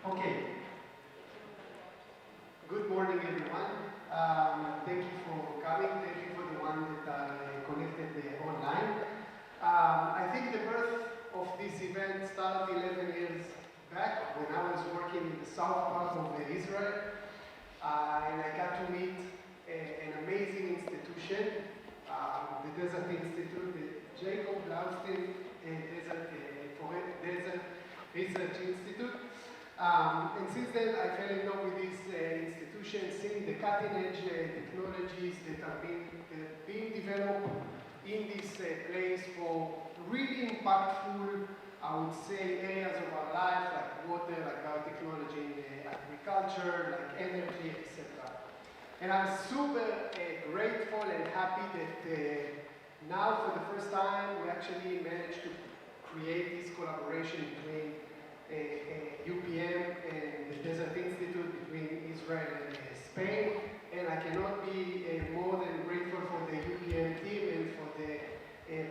Okay. Good morning, everyone. Thank you for coming. Thank you for the one that are connected online. I think the birth of this event started 11 years back when I was working in the south part of Israel. And I got to meet an amazing institution, the Desert Institute, the Jacob Blaustein Desert Research Institute. And since then, I fell in love with this institution, seeing the cutting-edge technologies that are being developed in this place for really impactful, I would say, areas of our life, like water, like biotechnology, agriculture, like energy, etc. And I'm super grateful and happy that now, for the first time, we actually managed to create this collaboration between UPM and the Desert Institute, between Israel and Spain. And I cannot be more than grateful for the UPM team and for the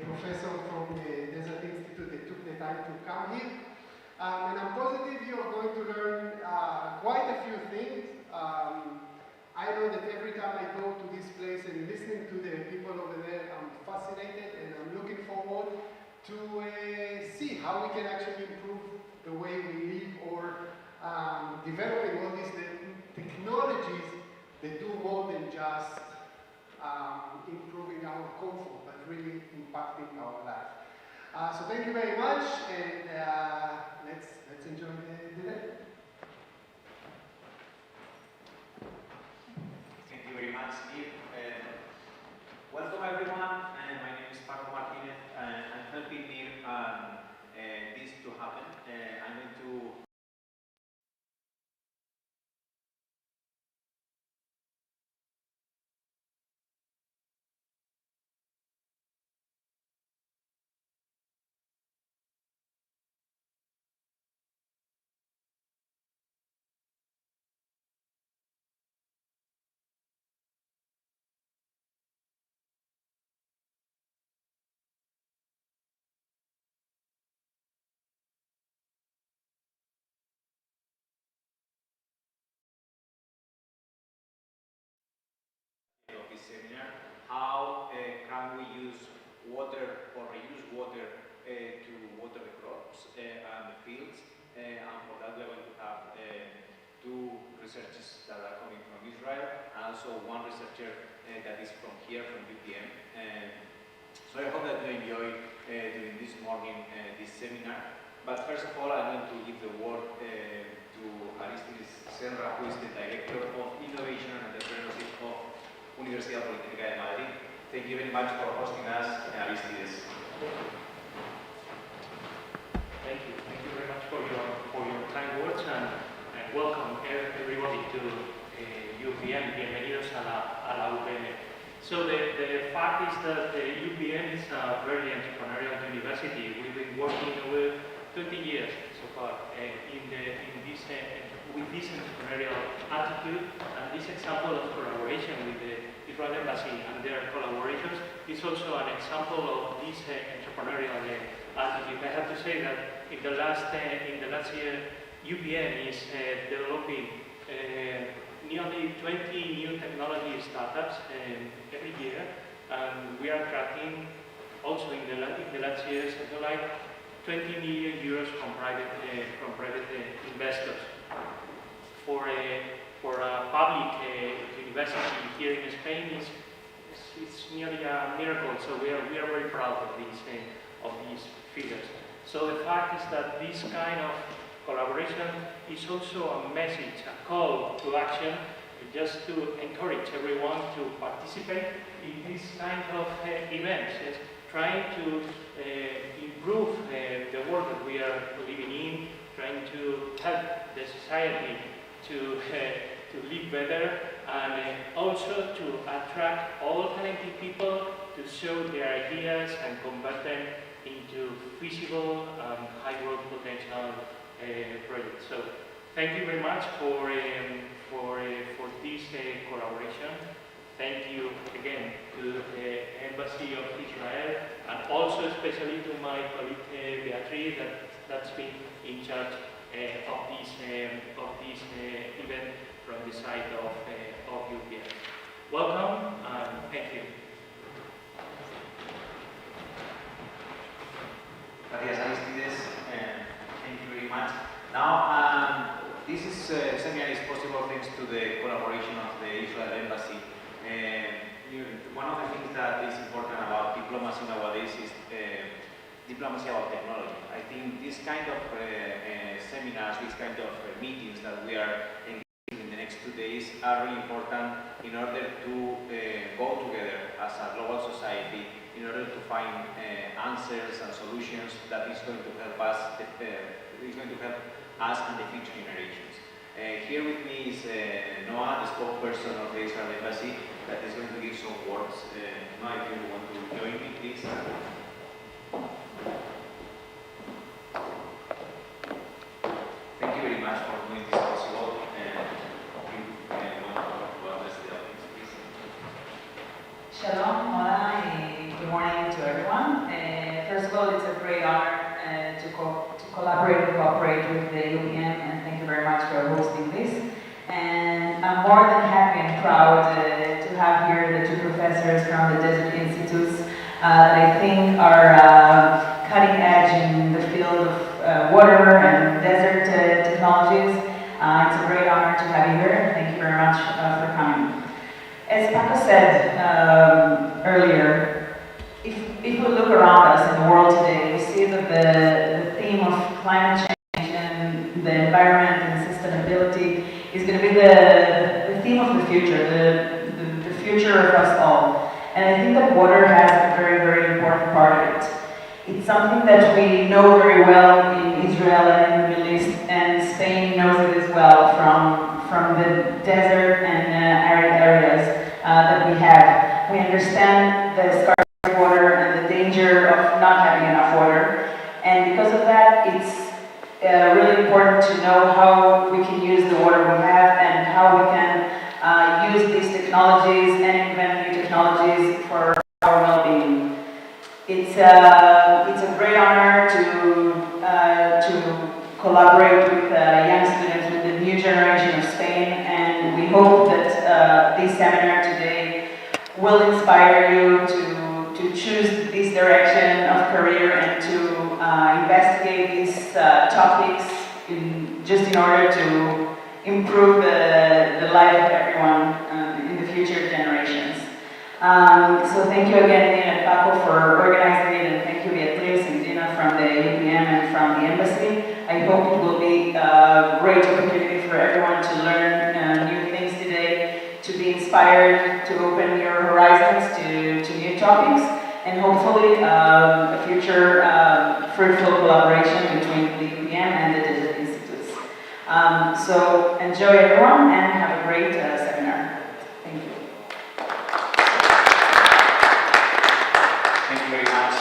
professor from the Desert Institute that took the time to come here. And I'm positive you are going to learn quite a few things. comfort, but really impacting our life. So thank you very much, and let's enjoy the day. Thank you very much, Nir. Welcome everyone. My name is Paco Martinez. I'm helping Nir this to happen. I'm going to of this seminar, how can we use water or reuse water to water the crops and the fields, and for that we are going to have two researchers that are coming from Israel, and also one researcher that is from here, from UPM. So I hope that you enjoy during this morning this seminar. But first of all, I'm going to give the word to Aristides Serra, who is the Director of Innovation and Entrepreneurship of Universidad Politécnica de Madrid. Thank you very much for hosting us, Aristides. Thank you. Thank you very much for your kind words, and welcome everybody to UPM. Bienvenidos a la UPM. So the fact is that UPM is a very entrepreneurial university. We've been working with 20 years so far with this entrepreneurial attitude, and this example of collaboration with the Israel Embassy and their collaborators is also an example of this entrepreneurial attitude. I have to say that in the last year, UPM is developing nearly 20 new technology startups every year, and we are tracking also in the last year something like 20 million euros from private investors. For a public university here in Spain, it's nearly a miracle. So we are very proud of these figures. So the fact is that this kind of collaboration is also a message, a call to action, just to encourage everyone to participate in this kind of events, trying to improve the world that we are living in, trying to help the society to live better, and also to attract all talented people to show their ideas and convert them into feasible and high growth potential projects. So thank you very much for this collaboration. Thank you again to the Embassy of Israel, and also especially to my colleague Beatriz that's been in charge of this event from the side of UPM. Welcome and thank you. Gracias, Aristides. Thank you very much. Now, this seminar is possible thanks to the collaboration of the Israel Embassy. One of the things that is important about diplomacy nowadays is diplomacy about technology. I think this kind of seminars, these kind of meetings that we are engaging in the next 2 days are really important in order to go together as a global society, in order to find answers and solutions that is going to help us, and the future generations. Here with me is Noam, the spokesperson of the Israel Embassy, that is going to give some words. Noam, if you want to join me, please. Thank you very much for doing this possible. Shalom, hola, good morning to everyone. First of all, it's a great honor to collaborate and cooperate with the UPM, and thank you very much for hosting this. And I'm more than happy and proud to have here the two professors from the Desert Institutes that I think are cutting edge in the field of water and desert technologies. It's a great honor to have you here. Thank you very much for coming. As Paco said earlier, if we look around us in the world today, we see that the theme of climate change and the environment and sustainability is going to be the theme of the future, the future of us all. And I think that water has a very, very important part of it. It's something that we know very well in Israel and in the Middle East, and Spain knows it as well from the desert and arid areas that we have. We understand the scarcity of water and the danger of not having enough water, and because of that, it's really important to know how we can use the water we have and how we can use these technologies and invent new technologies for our well-being. It's a great honor to collaborate with young students, with the new generation of Spain, and we hope that this seminar today will inspire you to choose this direction of career and to investigate these topics just in order to improve the life of everyone in the future generations. So thank you again, Nina and Paco, for organizing it, and thank you, Beatriz and Dina from the UPM and from the embassy. I hope it will be a great opportunity for everyone to learn new things today, to be inspired, to open your horizons to new topics, and hopefully a future fruitful collaboration between the UPM and the Oded Institutes. So enjoy everyone and have a great seminar. Thank you. Thank you very much.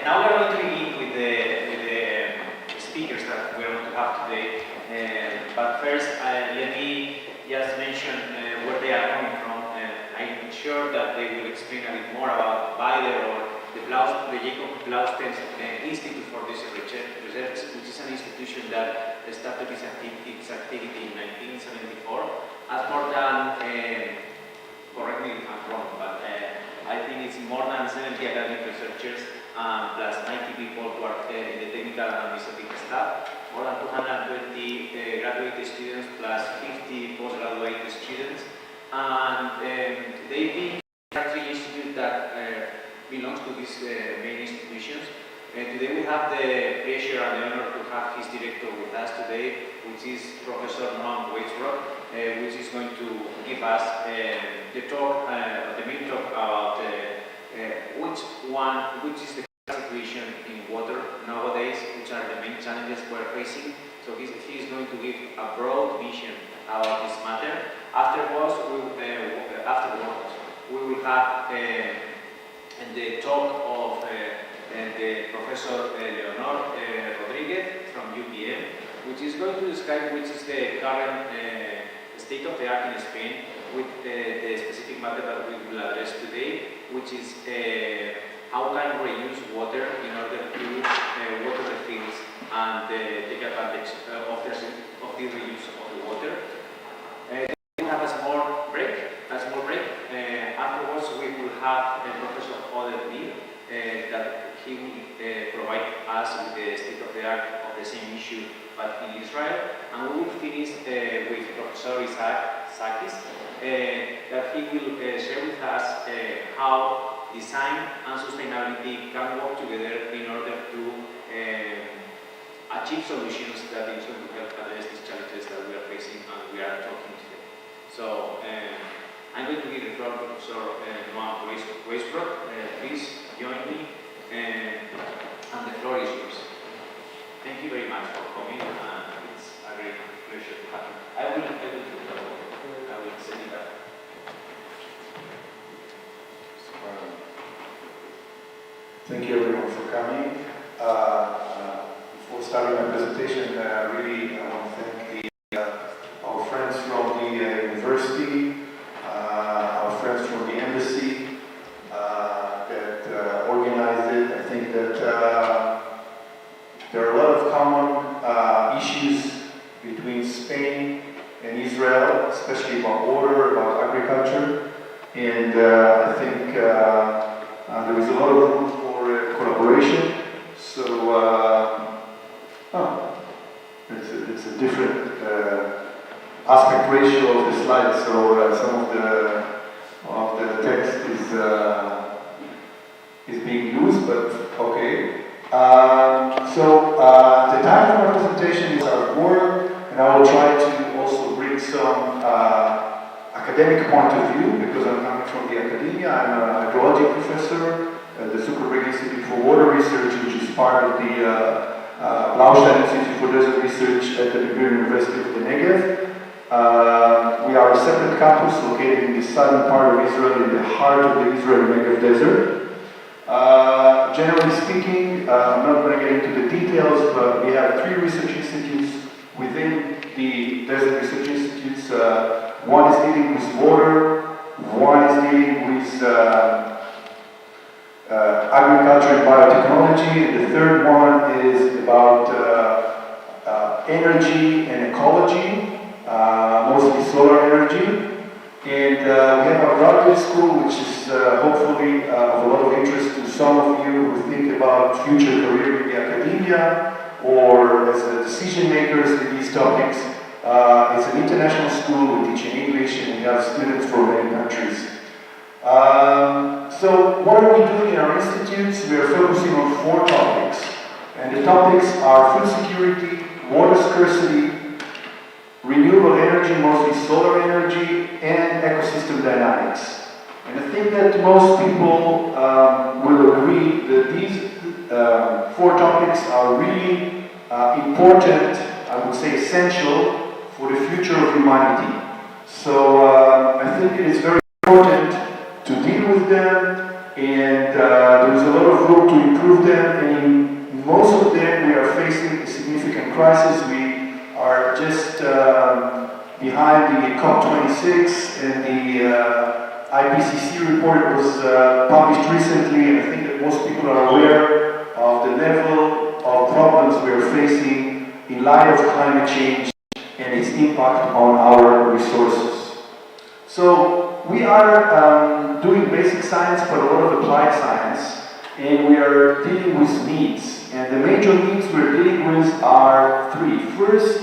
Now we're going to begin with the speakers that we're going to have today. But first, let me just mention where they are coming from. I'm sure that they will explain a bit more about BIDER or the Blaustein Institute for Research, which is an institution that started its activity in 1974. Has more than, correct me if I'm wrong, but I think it's more than 70 academic researchers, plus 90 people who are in the technical and administrative staff, more than 220 graduate students, plus 50 postgraduate students. And they've been a Tertiary Institute that belongs to these main institutions. Today we have the pleasure and the honor to have his director with us today, which is Professor Noam Weisbord, which is going to give us the talk, the main talk about which is the situation in water nowadays, which are the main challenges we're facing. So he is going to give a broad vision about this matter. Afterwards, we will have the talk of the Professor Leonor Rodriguez from UPM, which is going to describe which is the current state of the art in Spain with the specific matter that we will address today, which is how can we reuse water in order to water the fields and take advantage of the reuse of the water. We have a small break. Afterwards, we will have Professor Oded Nir that he will provide us with the state of the art of the same issue, but in Israel. And we will finish with Professor Sakis, that he will share with us how design and sustainability can work together in order to achieve solutions that is going to help address these challenges that we are facing and we are talking today. So I'm going to give the floor to Professor Noam Weisbord. Please join me, and the floor is yours. Thank you very much for coming, and it's a great pleasure to have you. I will send it up. Thank you everyone for coming. Before starting my presentation, really I want to thank our friends from the university, our friends from the embassy that organized it. I think that there are a lot of common issues between Spain and Israel, especially about water, about agriculture, and I think there is a lot of room for collaboration. So it's a different aspect ratio of the slide, so some of the text is is being used, but okay. The title of my presentation is our work, and I will try to also bring some academic point of view, because I'm coming from the academia. I'm a hydrology professor at the Zuckerberg Institute for Water Research, which is part of the Blaustein Institute for Desert Research at the Universidad of the Negev. We are a separate campus located in the southern part of Israel, in the heart of the Israeli Negev desert. Generally speaking, I'm not going to get into the details, but we have 3 research institutes within the Desert Research Institutes. One is dealing with water, one is dealing with agriculture and biotechnology, and the third one is about energy and ecology, mostly solar energy. And we have our graduate school, which is hopefully of a lot of interest to some of you who think about future career in the academia or as decision makers in these topics. It's an international school. We teach in English, and we have students from many countries. So what are we doing in our institutes? We are focusing on 4 topics. And the topics are food security, water scarcity, renewable energy, mostly solar energy, and ecosystem dynamics. And I think that most people will agree that these 4 topics are really important, I would say essential, for the future of humanity. So I think it is very important to deal with them, and there is a lot of room to improve them, and in most of them we are facing a significant crisis. We are just behind the COP26, and the IPCC report was published recently, and I think that most people are aware of the level of problems we are facing in light of climate change and its impact on our resources. So we are doing basic science, but a lot of applied science, and we are dealing with needs. And the major needs we're dealing with are 3. First,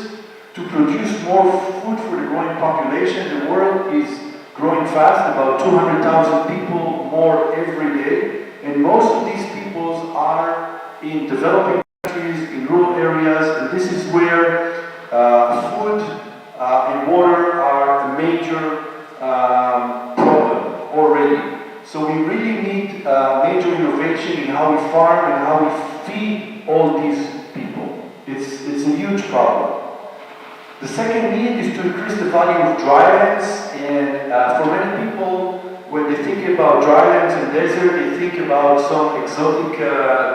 to produce more food for the growing population. The world is growing fast, about 200,000 people more every day, and most of these peoples are in developing countries, in rural areas, and this is where food and water are a major problem already. So we really need major innovation in how we farm and how we feed all these people. It's a huge problem. The second need is to increase the value of drylands, and for many people, when they think about drylands and desert, they think about some exotic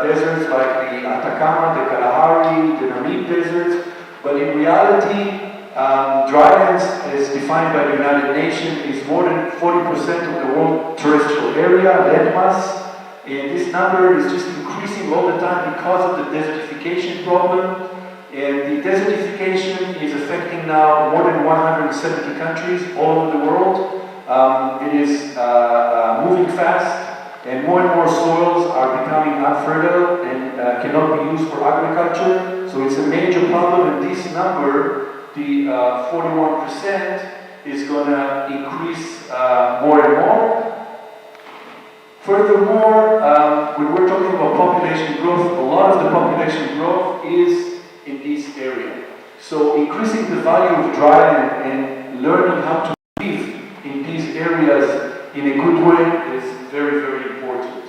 deserts like the Atacama, the Kalahari, the Namib deserts, but in reality, drylands, as defined by the United Nations, is more than 40% of the world terrestrial area, land mass, and this number is just increasing all the time because of the desertification problem. And the desertification is affecting now more than 170 countries all over the world. It is moving fast, and more soils are becoming unfertile and cannot be used for agriculture. So it's a major problem, and this number, the 41%, is going to increase more and more. Furthermore, when we're talking about population growth, a lot of the population growth is in this area. So increasing the value of dryland and learning how to live in these areas in a good way is very, very important.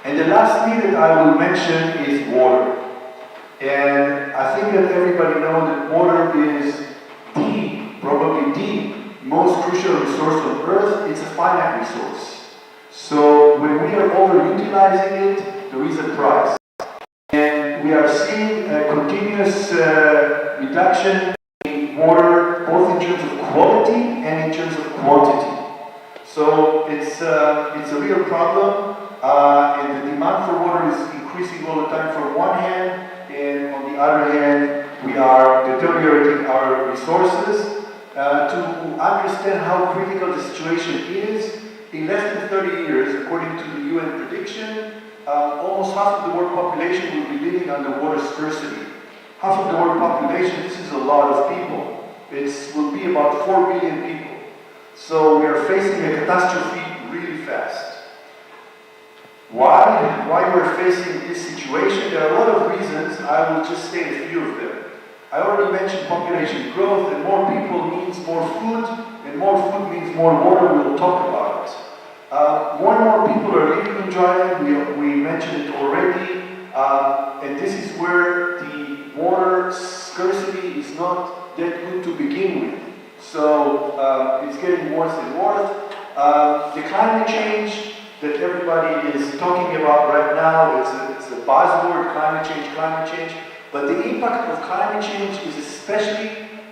And the last need that I will mention is water. And I think that everybody knows that water is probably the most crucial resource on Earth. It's a finite resource. So when we are overutilizing it, there is a price. And we are seeing a continuous reduction in water, both in terms of quality and in terms of quantity. So it's a real problem, and the demand for water is increasing all the time from one hand, and on the other hand, we are deteriorating our resources. To understand how critical the situation is, in less than 30 years, according to the UN prediction, almost half of the world population will be living under water scarcity. Half of the world population, this is a lot of people. It will be about 4 billion people. So we are facing a catastrophe really fast. Why we're facing this situation? There are a lot of reasons. I will just state a few of them. I already mentioned population growth, and more people means more food, and more food means more water. We'll talk about it. More and more people are living in dryland. We mentioned it already, and this is where the water scarcity is not that good to begin with. So it's getting worse and worse. The climate change that everybody is talking about right now, it's a buzzword, climate change. But the impact of climate change is especially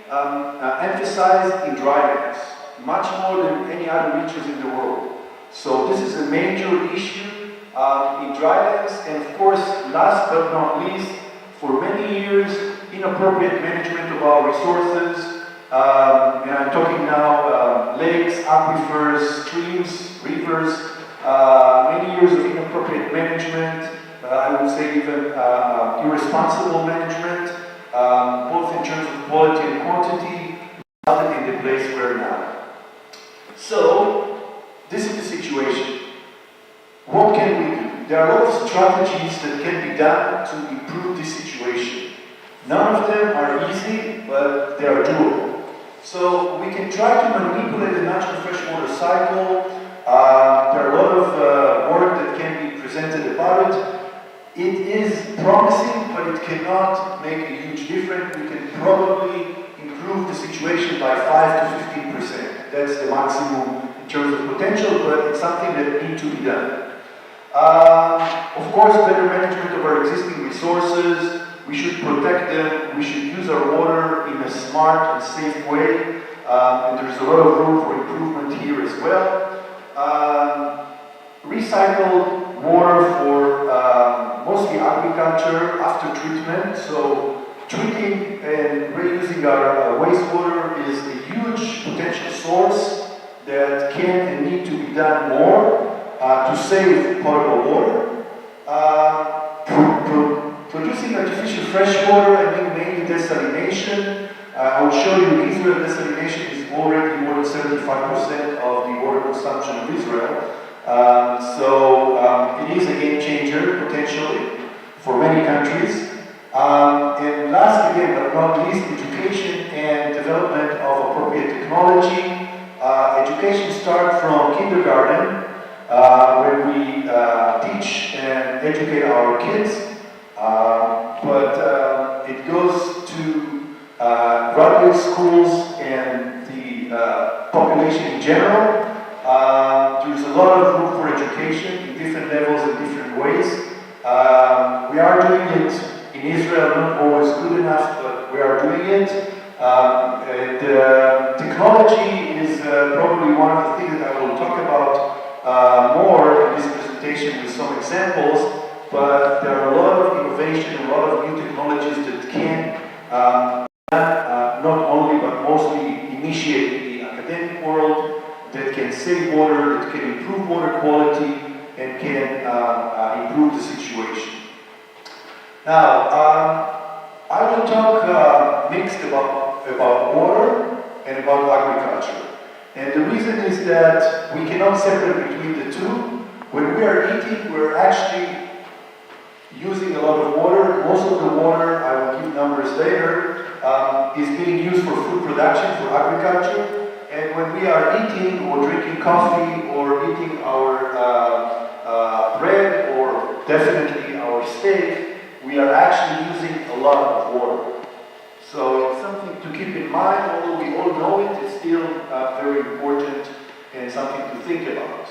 emphasized in drylands, much more than any other regions in the world. So this is a major issue in drylands, and of course, last but not least, for many years, inappropriate management of our resources. And I'm talking now lakes, aquifers, streams, rivers, many years of inappropriate management, I would say even irresponsible management, both in terms of quality and quantity, resulted in the place we're now. So, this is the situation. What can we do? There are a lot of strategies that can be done to improve this situation. None of them are easy, but they are doable. So we can try to manipulate the natural freshwater cycle. There are a lot of work that can be presented about it. It is promising, but it cannot make a huge difference. We can probably improve the situation by 5 to 15%. That's the maximum in terms of potential, but it's something that needs to be done. Of course, better management of our existing resources. We should protect them. We should use our water in a smart and safe way. And there's a lot of room for improvement here as well. Recycled water for mostly agriculture after treatment. So treating and reusing our wastewater is a huge potential source that can and need to be done more to save potable water. Producing artificial fresh water, I mean mainly desalination. I will show you Israel desalination is already more than 75% of the water consumption of Israel. So it is a game changer, potentially, for many countries. And last again, but not least, education and development of appropriate technology. Education starts from kindergarten, when we teach and educate our kids. But it goes to graduate schools and the population in general. There's a lot of room for education in different levels and different ways. We are doing it in Israel, not always good enough, but we are doing it. And technology is probably one of the things that I will talk about more in this presentation with some examples. But there are a lot of innovation, a lot of new technologies that can not only but mostly initiate in the academic world, that can save water, that can improve water quality, and can improve the situation. Now, I will talk mixed about water and about agriculture. And the reason is that we cannot separate between the two. When we are eating, we're actually using a lot of water. Most of the water, I will give numbers later, is being used for food production, for agriculture. And when we are eating or drinking coffee or eating our bread or definitely our steak, we are actually using a lot of water. So it's something to keep in mind, although we all know it, it's still very important and something to think about.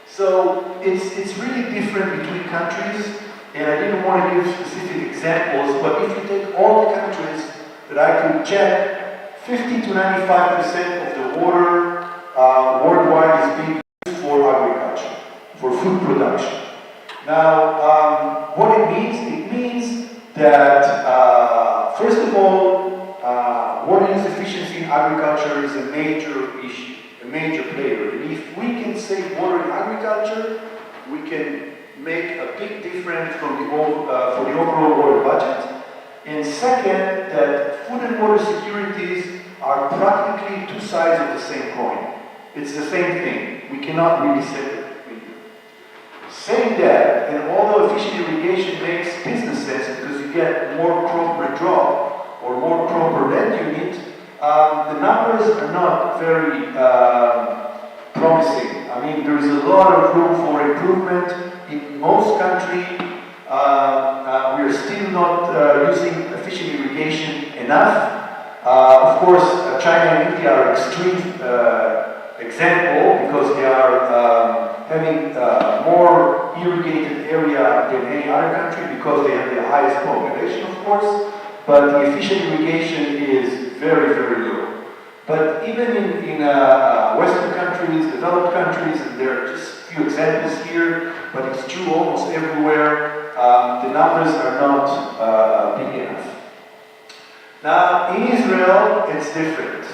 So it's really different between countries. And I didn't want to give specific examples, but if you take all the countries that I could check, 50 to 95% of the water worldwide is being used for agriculture, for food production. Now, what it means that, first of all, water use efficiency in agriculture is a major issue, a major player. And if we can save water in agriculture, we can make a big difference for the overall water budget. And second, that food and water securities are practically two sides of the same coin. It's the same thing. We cannot really separate between them. Saying that, and although efficient irrigation makes business sense because you get more crop per drop or more crop per land unit, the numbers are not very promising. I mean, there is a lot of room for improvement. In most countries, we are still not using efficient irrigation enough. Of course, China and India are extreme example because they are having more irrigated area than any other country because they have the highest population, of course, but the efficient irrigation is very, very low. But even in Western countries, developed countries, and there are just a few examples here, but it's true almost everywhere, the numbers are not big enough. Now, in Israel, it's different.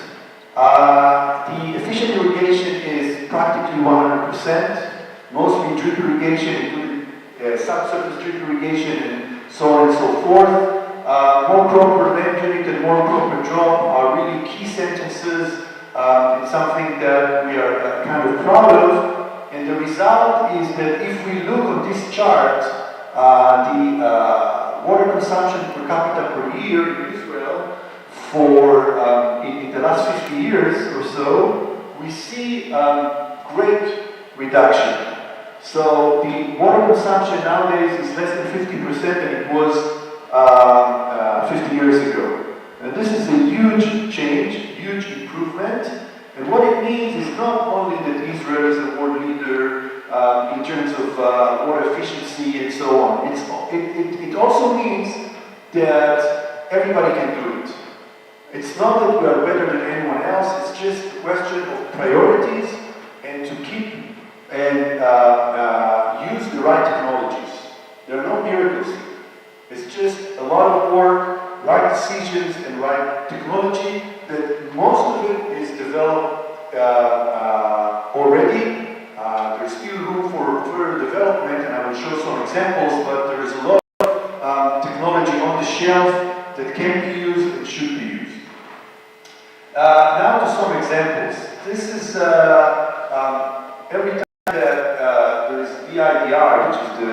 The efficient irrigation is practically 100%, mostly drip irrigation, including subsurface drip irrigation and so on and so forth. More crop per land unit and more crop per drop are really key sentences. It's something that we are kind of proud of. And the result is that if we look on this chart, the water consumption per capita per year in Israel for in the last 50 years or so, we see great reduction. So the water consumption nowadays is less than 50% than it was 50 years ago. And this is a huge change, huge improvement. And what it means is not only that Israel is a world leader in terms of water efficiency and so on. It also means that everybody can do it. It's not that we are better than anyone else, it's just a question of priorities and to keep and use the right technologies. There are no miracles here. It's just a lot of work, right decisions, and right technology that most of it is developed already. There's still room for further development, and I will show some examples, but there is a lot of technology on the shelf that can be used and should be used. Now to some examples. This is every time that there is BIDR, which is the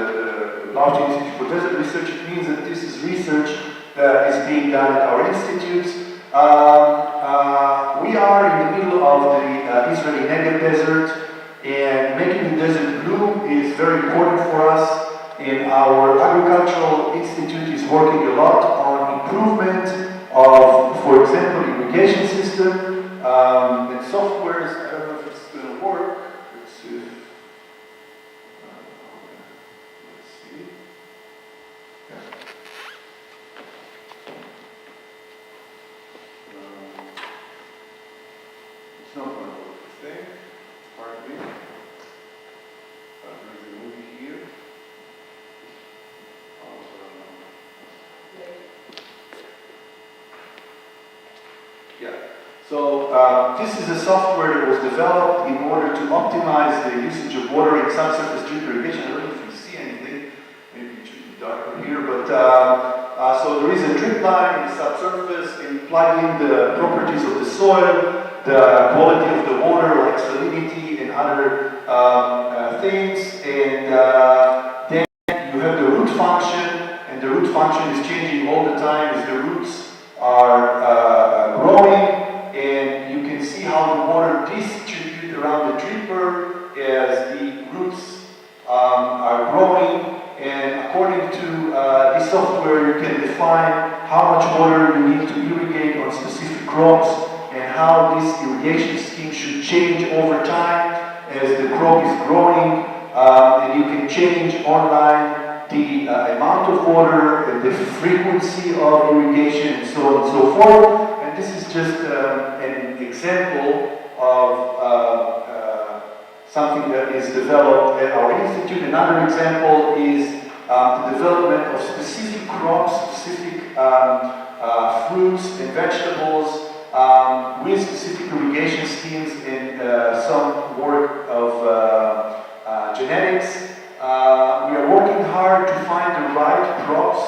Blaustein Institute for Desert Research, it means that this is research that is being done at our institutes. We are in the middle of the Israeli Negev desert, and making the desert bloom is very important for us. And our Agricultural Institute is working a lot on improvement of, for example, irrigation system and softwares. I don't know if it's going to work. Let's see. Yeah. It's not going to work, I think. Pardon me. There's a movie here. Yeah. So this is a software that was developed in order to optimize the usage of water in subsurface drip irrigation. I don't know if you see anything. Maybe it should be darker here, but so there is a drip line in the subsurface, and you plug in the properties of the soil, the quality of the water, like salinity and other things, and then you have the root function, and the root function is changing all the time as the roots are growing, and you can see how the water distributes around the dripper as the roots are growing, and according to this software you can define how much water you need to irrigate on specific crops and how this irrigation scheme should change over time as the crop is growing, and you can change online the amount of water and the frequency of irrigation and so on and so forth. And this is just an example of something that is developed at our institute. Another example is the development of specific crops, specific fruits and vegetables with specific irrigation schemes and some work of genetics. We are working hard to find the right crops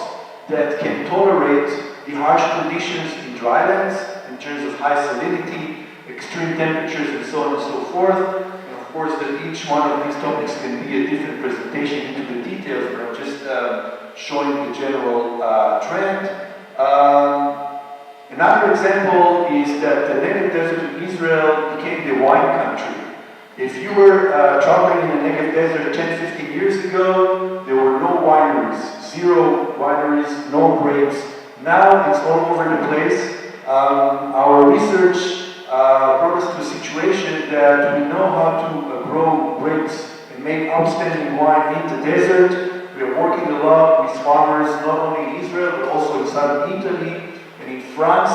that can tolerate the harsh conditions in drylands in terms of high salinity, extreme temperatures, and so on and so forth. And of course, that each one of these topics can be a different presentation into the details, but I'm just showing the general trend. Another example is that the Negev Desert in Israel became the wine country. If you were traveling in the Negev Desert 10, 15 years ago, there were no wineries, zero wineries, no grapes. Now it's all over the place. Our research brought us to a situation that we know how to grow grapes and make outstanding wine in the desert. We are working a lot with farmers, not only in Israel, but also in southern Italy and in France.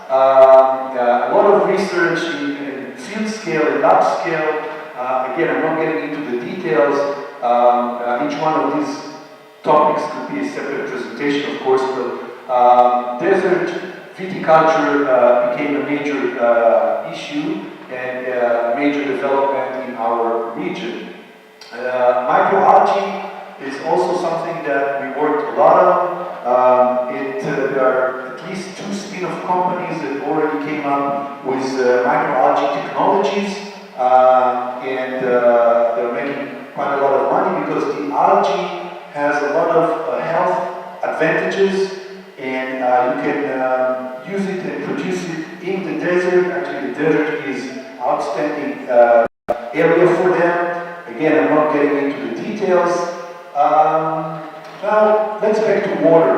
A lot of research in field scale and lab scale. Again, I'm not getting into the details. Each one of these topics could be a separate presentation, of course, but desert viticulture became a major issue and a major development in our region. Microalgae is also something that we worked a lot on. There are at least 2 spin-off companies that already came up with microalgae technologies, and they're making quite a lot of money because the algae has a lot of health advantages, and you can use it and produce it in the desert. Actually, the desert is outstanding area for them. Again, I'm not getting into the details. Now, let's back to water.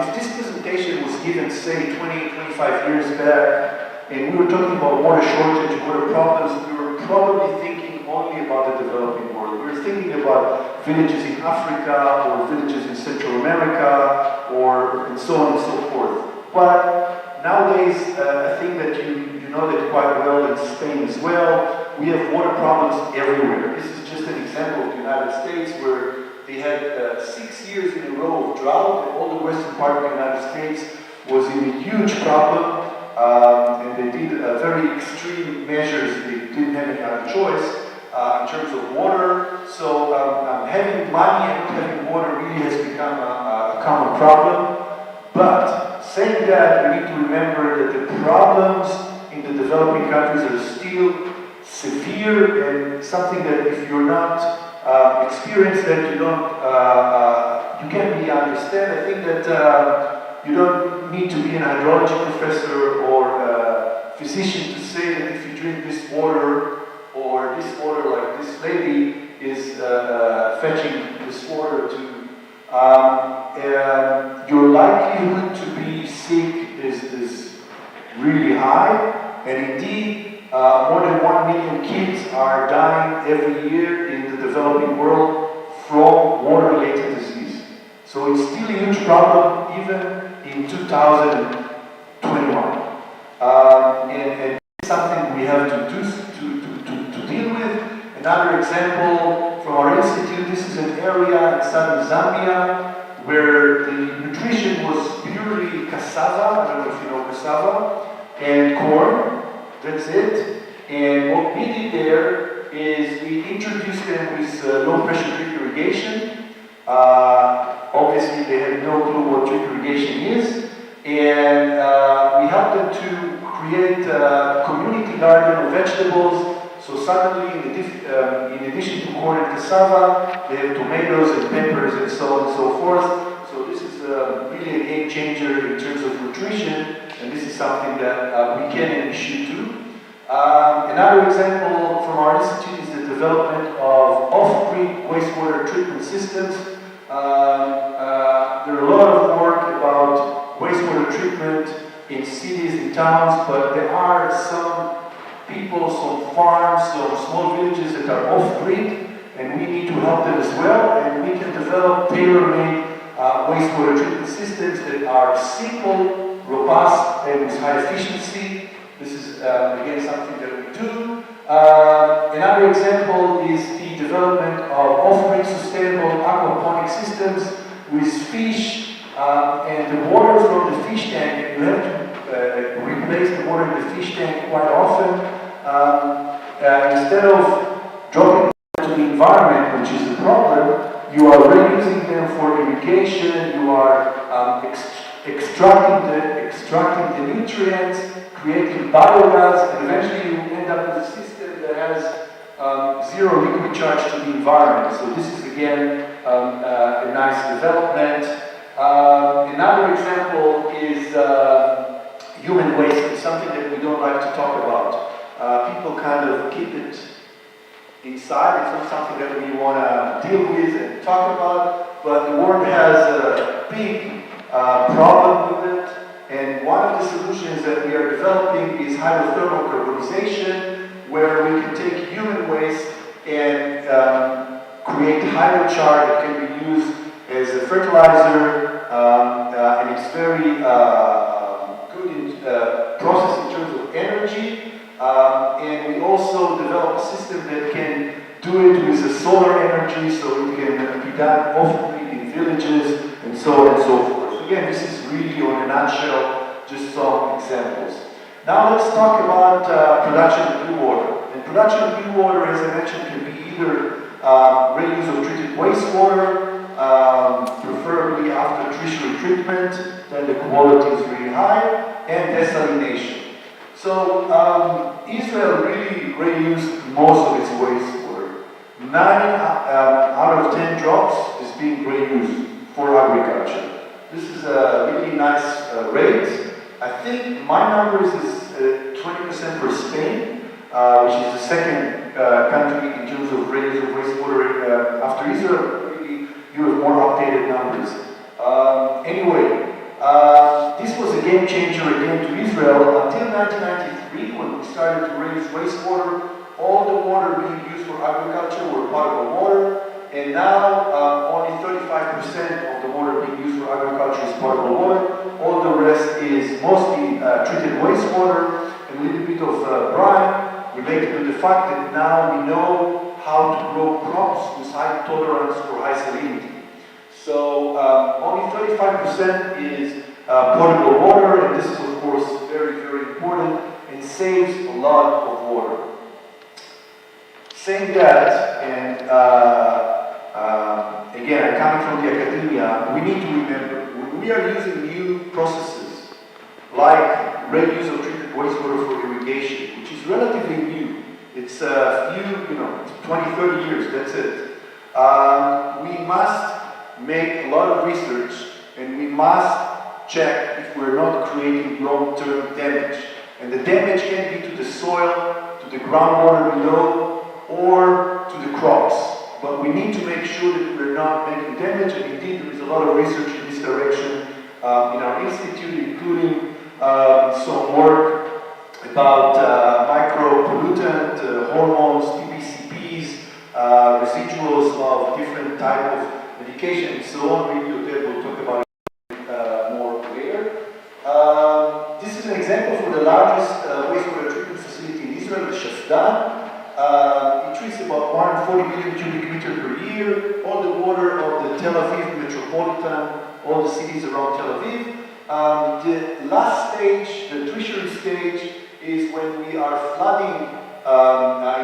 If this presentation was given, say, 20, 25 years back, and we were talking about water shortage, water problems, we were probably thinking only about the developing world. We were thinking about villages in Africa, or villages in Central America, or and so on and so forth. But nowadays, I think that you know that quite well in Spain as well. We have water problems everywhere. This is just an example of the United States, where they had 6 years in a row of drought, and all the western part of the United States was in a huge problem, and they did very extreme measures. They didn't have any other choice in terms of water. So having money and not having water really has become a common problem. But saying that, we need to remember that the problems in the developing countries are still severe, and something that if you're not experienced that you can't really understand. I think that you don't need to be an hydrology professor or a physician to say that if you drink this water, or this water like this lady is fetching this water to, your likelihood to be sick is really high, and indeed more than 1 million kids are dying every year in the developing world from water-related disease. So it's still a huge problem even in 2021. And it's something we have to deal with. Another example from our institute, this is an area in southern Zambia where the nutrition was purely cassava, I don't know if you know cassava, and corn. That's it. And what we did there is we introduced them with low pressure drip irrigation. Obviously they had no clue what drip irrigation is. And we helped them to create a community garden of vegetables. So suddenly, in addition to corn and cassava, they have tomatoes and peppers and so on and so forth. So this is really a game changer in terms of nutrition. And this is something that we can and we should do. Another example from our institute is the development of off-grid wastewater treatment systems. There are a lot of work about wastewater treatment in cities, in towns, but there are some people, some farms, some small villages that are off-grid, and we need to help them as well, and we can develop tailor-made wastewater treatment systems that are simple, robust, and with high efficiency. This is, again, something that we do. Another example is the development of off-grid sustainable aquaponic systems with fish, and the water from the fish tank, you have to replace the water in the fish tank quite often. Instead of dropping them into the environment, which is the problem, you are reusing them for irrigation, you are extracting the nutrients, creating biogas, and eventually you end up with a system that has zero liquid charge to the environment. So this is again a nice development. Another example is human waste. It's something that we don't like to talk about. People kind of keep it inside. It's not something that we want to deal with and talk about, but the world has a big problem with it. And one of the solutions that we are developing is hydrothermal carbonization, where we can take human waste and create hydrochar that can be used as a fertilizer, and it's very good in process in terms of energy. And we also develop a system that can do it with the solar energy, so it can be done often in villages and so on and so forth. Again, this is really, on a nutshell, just some examples. Now let's talk about production of blue water. And production of blue water, as I mentioned, can be either reuse of treated wastewater, preferably after tertiary treatment, then the quality is really high, and desalination. So Israel really reused most of its wastewater. 9 out of 10 drops is being reused for agriculture. This is a really nice rate. I think my numbers is 20% for Spain, which is the second country in terms of reuse of wastewater after Israel. Really, you have more updated numbers. Anyway, this was a game changer again to Israel until 1993, when we started to reuse wastewater. All the water being used for agriculture were potable water, and now only 35% of the water being used for agriculture is potable water. All the rest is mostly treated wastewater and a little bit of brine, related to the fact that now we know how to grow crops with high tolerance for high salinity. So only 35% is potable water, and this is of course very, very important and saves a lot of water. Saying that, and again, I'm coming from the academia, we need to remember, when we are using new processes, like reuse of treated wastewater for irrigation, which is relatively new, it's a few, 20, 30 years, that's it. We must make a lot of research, and we must check if we're not creating long-term damage. And the damage can be to the soil, to the groundwater below, or to the crops. But we need to make sure that we're not making damage, and indeed there is a lot of research in this direction in our institute, including some work about micropollutant, hormones, PPCPs, residuals of different type of medication, and so on. Maybe Oded will talk about it more later. This is an example for the largest wastewater treatment facility in Israel, the Weisbord. It treats about 140 million cubic meters per year, all the water of the Tel Aviv metropolitan, all the cities around Tel Aviv. The last stage, the tertiary stage, is when we are flooding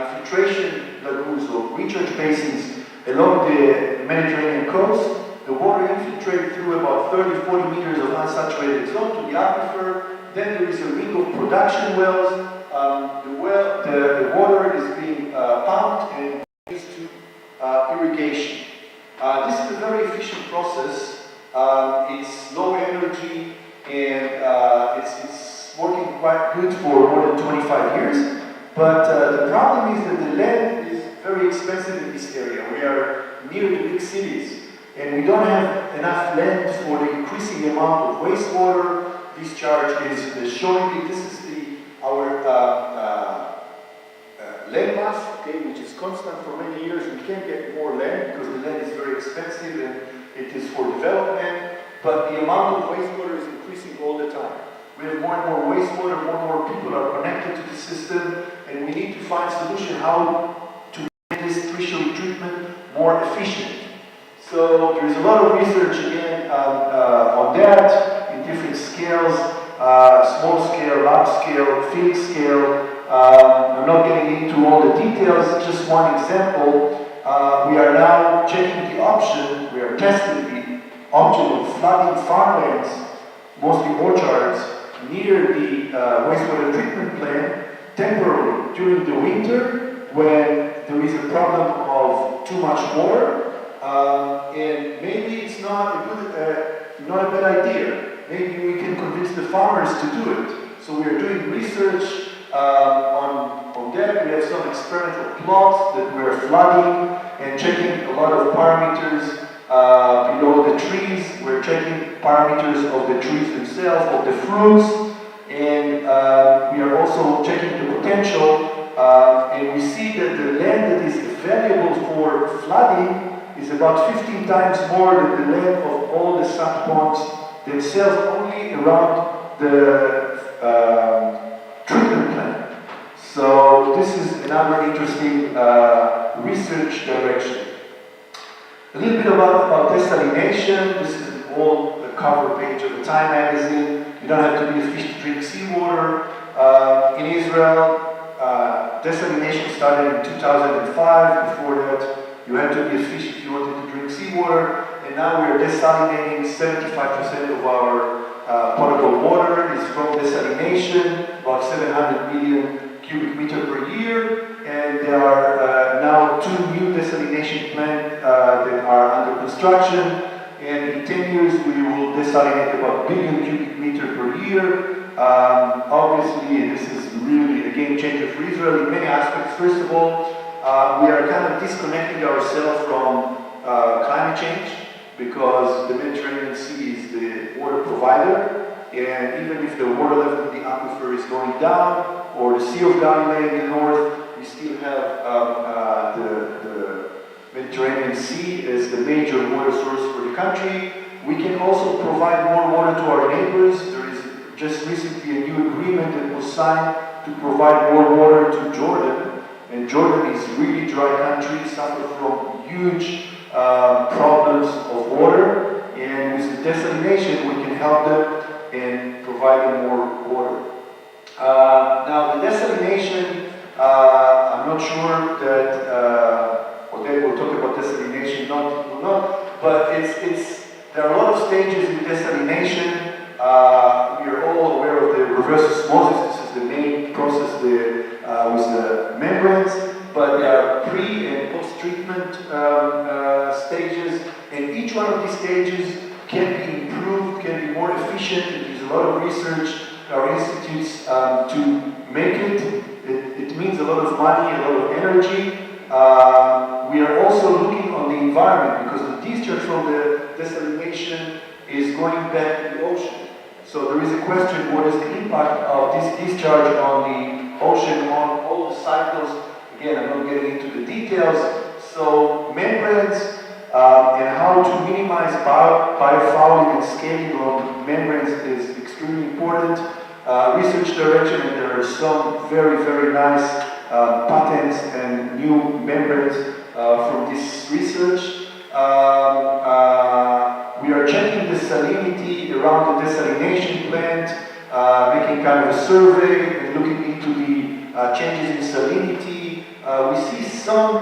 infiltration lagoons or recharge basins along the Mediterranean coast. The water infiltrates through about 30-40 meters of unsaturated zone to the aquifer. Then there is a ring of production wells. The water is being pumped and used to irrigation. This is a very efficient process. It's low energy, and it's working quite good for more than 25 years. But the problem is that the land is very expensive in this area. We are near the big cities, and we don't have enough land for the increasing amount of wastewater. Discharge is showing me. This is our land mass, okay, which is constant for many years. We can't get more land because the land is very expensive and it is for development, but the amount of wastewater is increasing all the time. We have more and more wastewater, more and more people are connected to the system, and we need to find a solution how to make this tertiary treatment more efficient. So there is a lot of research again on that in different scales. Small scale, large scale, field scale. I'm not getting into all the details, just one example. We are now checking the option, we are testing the option of flooding farmlands, mostly orchards, near the wastewater treatment plant temporarily during the winter when there is a problem of too much water, and maybe it's not a bad idea. Maybe we can convince the farmers to do it. So we are doing research on that. We have some experimental plots that we're flooding and checking a lot of parameters below the trees. We're checking parameters of the trees themselves, of the fruits, and we are also checking the potential. And we see that the land that is available for flooding is about 15 times more than the land of all the sump ponds themselves, only around the treatment plant. So this is another interesting research direction. A little bit about desalination. This is all the cover page of the Time magazine. You don't have to be a fish to drink seawater. In Israel, desalination started in 2005. Before that, you had to be a fish if you wanted to drink seawater. And now we are desalinating 75% of our potable water is from desalination, about 700 million cubic meter per year. And there are now 2 new desalination plants that are under construction. And in 10 years, we will desalinate about 1 billion cubic meter per year. Obviously, this is really a game changer for Israel in many aspects. First of all, we are kind of disconnecting ourselves from climate change because the Mediterranean Sea is the water provider. And even if the water level in the aquifer is going down, or the Sea of Galilee in the north, we still have the Mediterranean Sea as the major water source for the country. We can also provide more water to our neighbors. There is just recently a new agreement that was signed to provide more water to Jordan. And Jordan is really dry country, suffer from huge problems of water. And with the desalination, we can help them and provide them more water. Now, the desalination, I'm not sure that Oded will talk about desalination, will not, but there are a lot of stages in desalination. We are all aware of the reverse osmosis. This is the main process with the membranes, but there are pre- and post-treatment stages, and each one of these stages can be improved, can be more efficient, and there's a lot of research at our institutes to make it. It means a lot of money, a lot of energy. We are also looking on the environment because the discharge from the desalination is going back to the ocean. So there is a question, what is the impact of this discharge on the ocean, on all the cycles? Again, I'm not getting into the details. So membranes and how to minimize biofouling and scaling of membranes is extremely important. Research direction, and there are some very, very nice patents and new membranes from this research. We are checking the salinity around the desalination plant, making kind of a survey and looking into the changes in salinity. We see some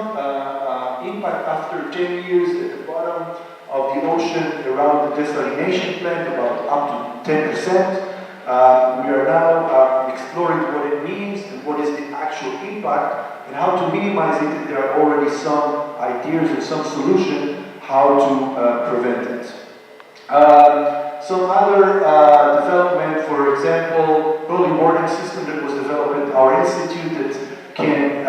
impact after 10 years at the bottom of the ocean around the desalination plant, about up to 10%. We are now exploring what it means and what is the actual impact and how to minimize it, and there are already some ideas and some solutions how to prevent it. Some other development, for example, early warning system that was developed at our institute that can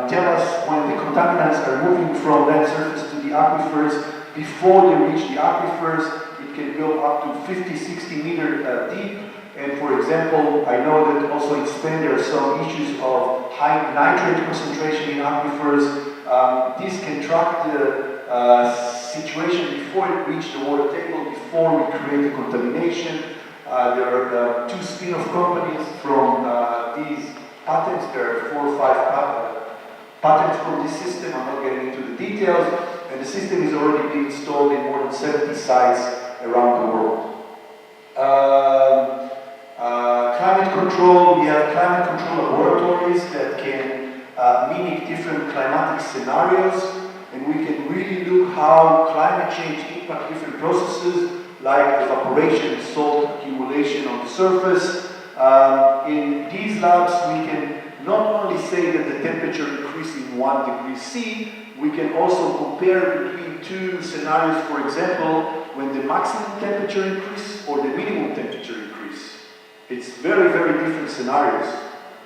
tell us when the contaminants are moving from land surface to the aquifers. Before they reach the aquifers, it can go up to 50, 60 meters deep. And for example, I know that also in Spain there are some issues of high nitrate concentration in aquifers. This can track the situation before it reaches the water table, before we create the contamination. There are 2 spin-off companies from these patents. There are 4 or 5 patents for this system. I'm not getting into the details. And the system is already being installed in more than 70 sites around the world. Climate control, we have climate control laboratories that can mimic different climatic scenarios, and we can really look how climate change impacts different processes like evaporation and salt accumulation on the surface. In these labs, we can not only say that the temperature increased in 1 degree C, we can also compare between two scenarios, for example, when the maximum temperature increase or the minimum temperature increase. It's very, very different scenarios.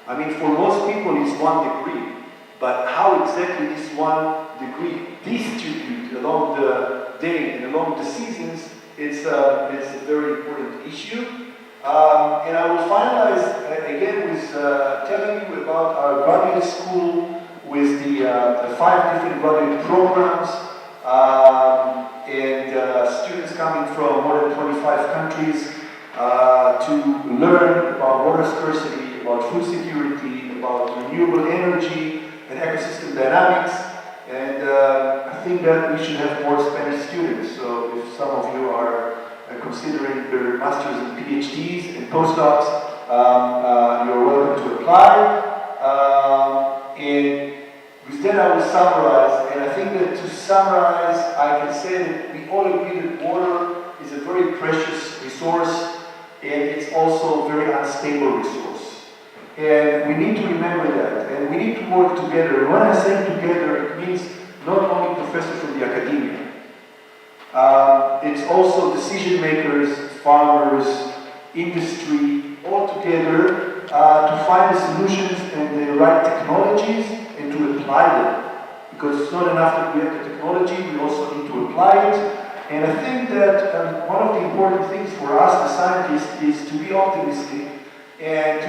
I mean, for most people it's 1 degree, but how exactly this 1 degree distribute along the day and along the seasons, it's a very important issue. And I will finalize again with telling you about our graduate school with the 5 different graduate programs and students coming from more than 25 countries to learn about water scarcity, about food security, about renewable energy and ecosystem dynamics. And I think that we should have more Spanish students. So if some of you are considering their masters and PhDs and postdocs, you're welcome to apply. And with that I will summarize, and I think that to summarize, I can say that we all agree that water is a very precious resource, and it's also a very unstable resource. And we need to remember that, and we need to work together. When I say together, it means not only professors from the academia. It's also decision makers, farmers, industry, all together to find the solutions and the right technologies and to apply them. Because it's not enough that we have the technology, we also need to apply it. And I think that one of the important things for us, the scientists, is to be optimistic and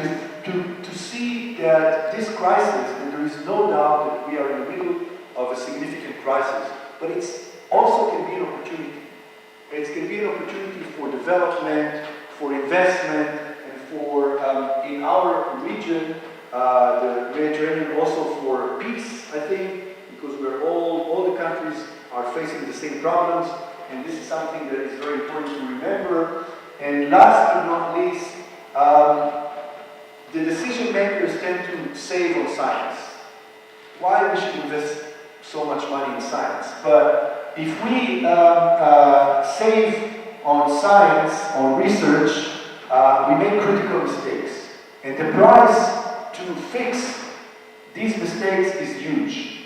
to see that this crisis, and there is no doubt that we are in the middle of a significant crisis, but it's also can be an opportunity. It can be an opportunity for development, for investment, and for, in our region, the Mediterranean, also for peace, I think, because we're all the countries are facing the same problems, and this is something that is very important to remember. And last but not least, the decision makers tend to save on science. Why we should invest so much money in science? But if we save on science, on research, we make critical mistakes. And the price to fix these mistakes is huge.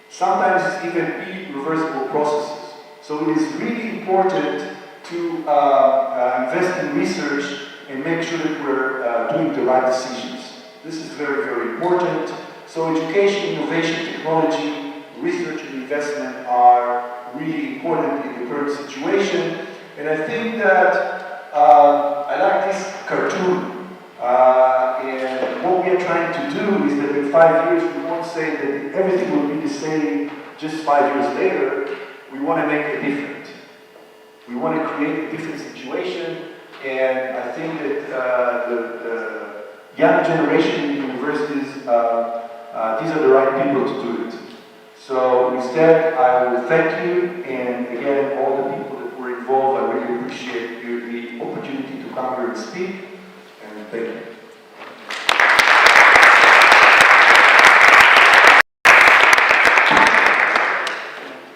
Sometimes it's even irreversible processes. So it is really important to invest in research and make sure that we're doing the right decisions. This is very, very important. So education, innovation, technology, research and investment are really important in the current situation. And I think that I like this cartoon. And what we are trying to do is that in 5 years we won't say that everything will be the same just 5 years later. We want to make it different. We want to create a different situation. And I think that the young generation in universities, these are the right people to do it. So instead, I will thank you, and again, all the people that were involved, I really appreciate the opportunity to come here and speak, and thank you.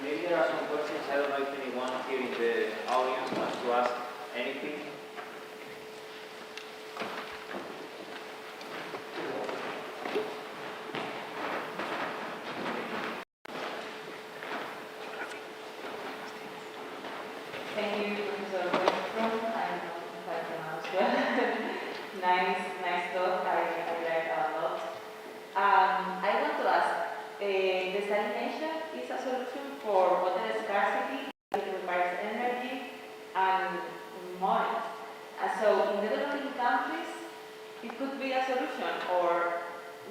Maybe there are some questions. I don't know if anyone here in the audience wants to ask anything. Thank you, Professor Weisbord. I don't know if I pronounce well. nice talk. I learned a lot. I want to ask, desalination is a solution for water scarcity. It requires energy and money. So in developing countries, it could be a solution, or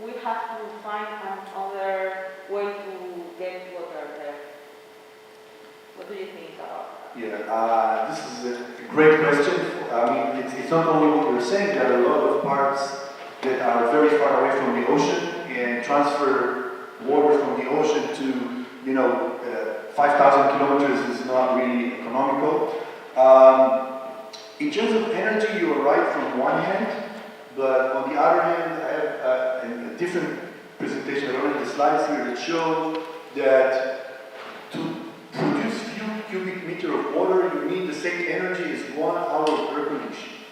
we have to find another way to get water there. What do you think about that? Yeah, this is a great question. I mean, it's not only what you're saying, there are a lot of parts that are very far away from the ocean, and transfer water from the ocean to, 5,000 kilometers is not really economical. In terms of energy, you are right from one hand, but on the other hand, I have a different presentation. I don't have the slides here that show that to produce few cubic meter of water, you need the same energy as 1 hour of air conditioning.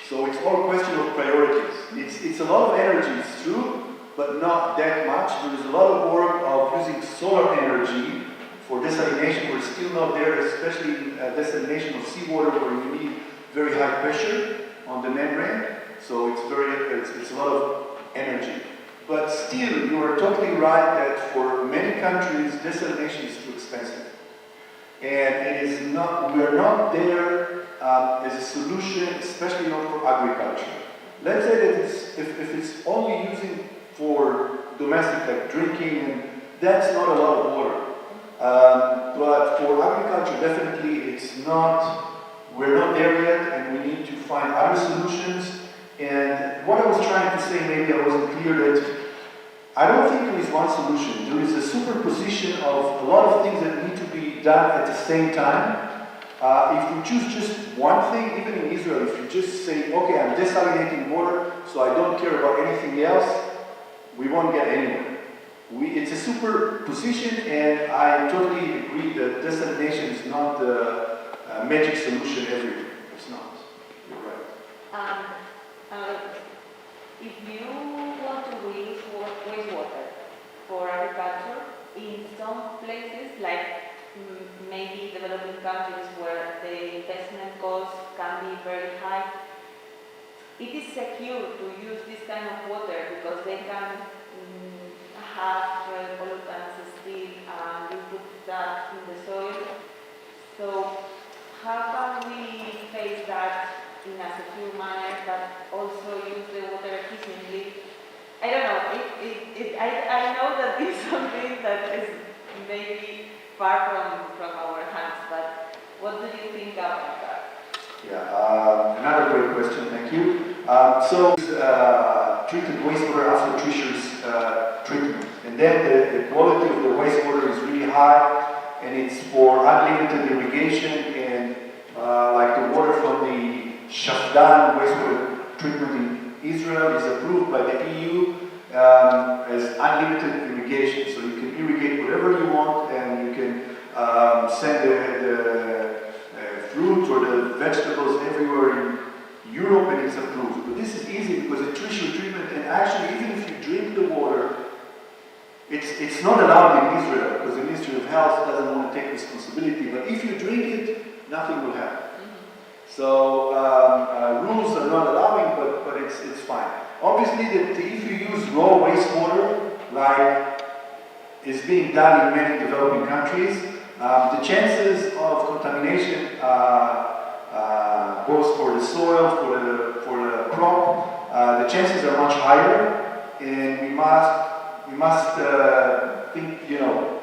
So it's all a question of priorities. It's a lot of energy, it's true, but not that much. There is a lot of work of using solar energy for desalination. We're still not there, especially in desalination of seawater where you need very high pressure on the membrane. So it's a lot of energy. But still, you are totally right that for many countries, desalination is too expensive. And it is not, we are not there as a solution, especially not for agriculture. Let's say that if it's only using for domestic, like drinking, and that's not a lot of water. But for agriculture, definitely it's not, we're not there yet, and we need to find other solutions. And what I was trying to say, maybe I wasn't clear, that I don't think there is one solution. There is a superposition of a lot of things that need to be done at the same time. If we choose just one thing, even in Israel, if you just say, okay, I'm desalinating water, so I don't care about anything else, we won't get anywhere. It's a superposition, and I totally agree that desalination is not the magic solution everywhere. It's not. You're right. If you want to use wastewater for agriculture, in some places, like maybe developing countries where the investment cost can be very high, it is secure to use this kind of water because they can have pollutants still, and you put that in the soil. So how can we face that in a secure manner, but also use the water efficiently? I don't know. I know that this is something that is maybe far from our hands, but what do you think about that? Yeah, another great question, thank you. Treated wastewater after treacher's treatment. And then the quality of the wastewater is really high, and it's for unlimited irrigation, and like the water from the Shafdan wastewater treatment in Israel is approved by the EU as unlimited irrigation. So you can irrigate whatever you want, and you can send the fruit or the vegetables everywhere in Europe, and it's approved. But this is easy because it's tertiary treatment, and actually even if you drink the water, it's not allowed in Israel because the Ministry of Health doesn't want to take responsibility, but if you drink it, nothing will happen. So rules are not allowing, but it's fine. Obviously, if you use raw wastewater, like is being done in many developing countries, the chances of contamination, both for the soil, for the crop, the chances are much higher, and we must think,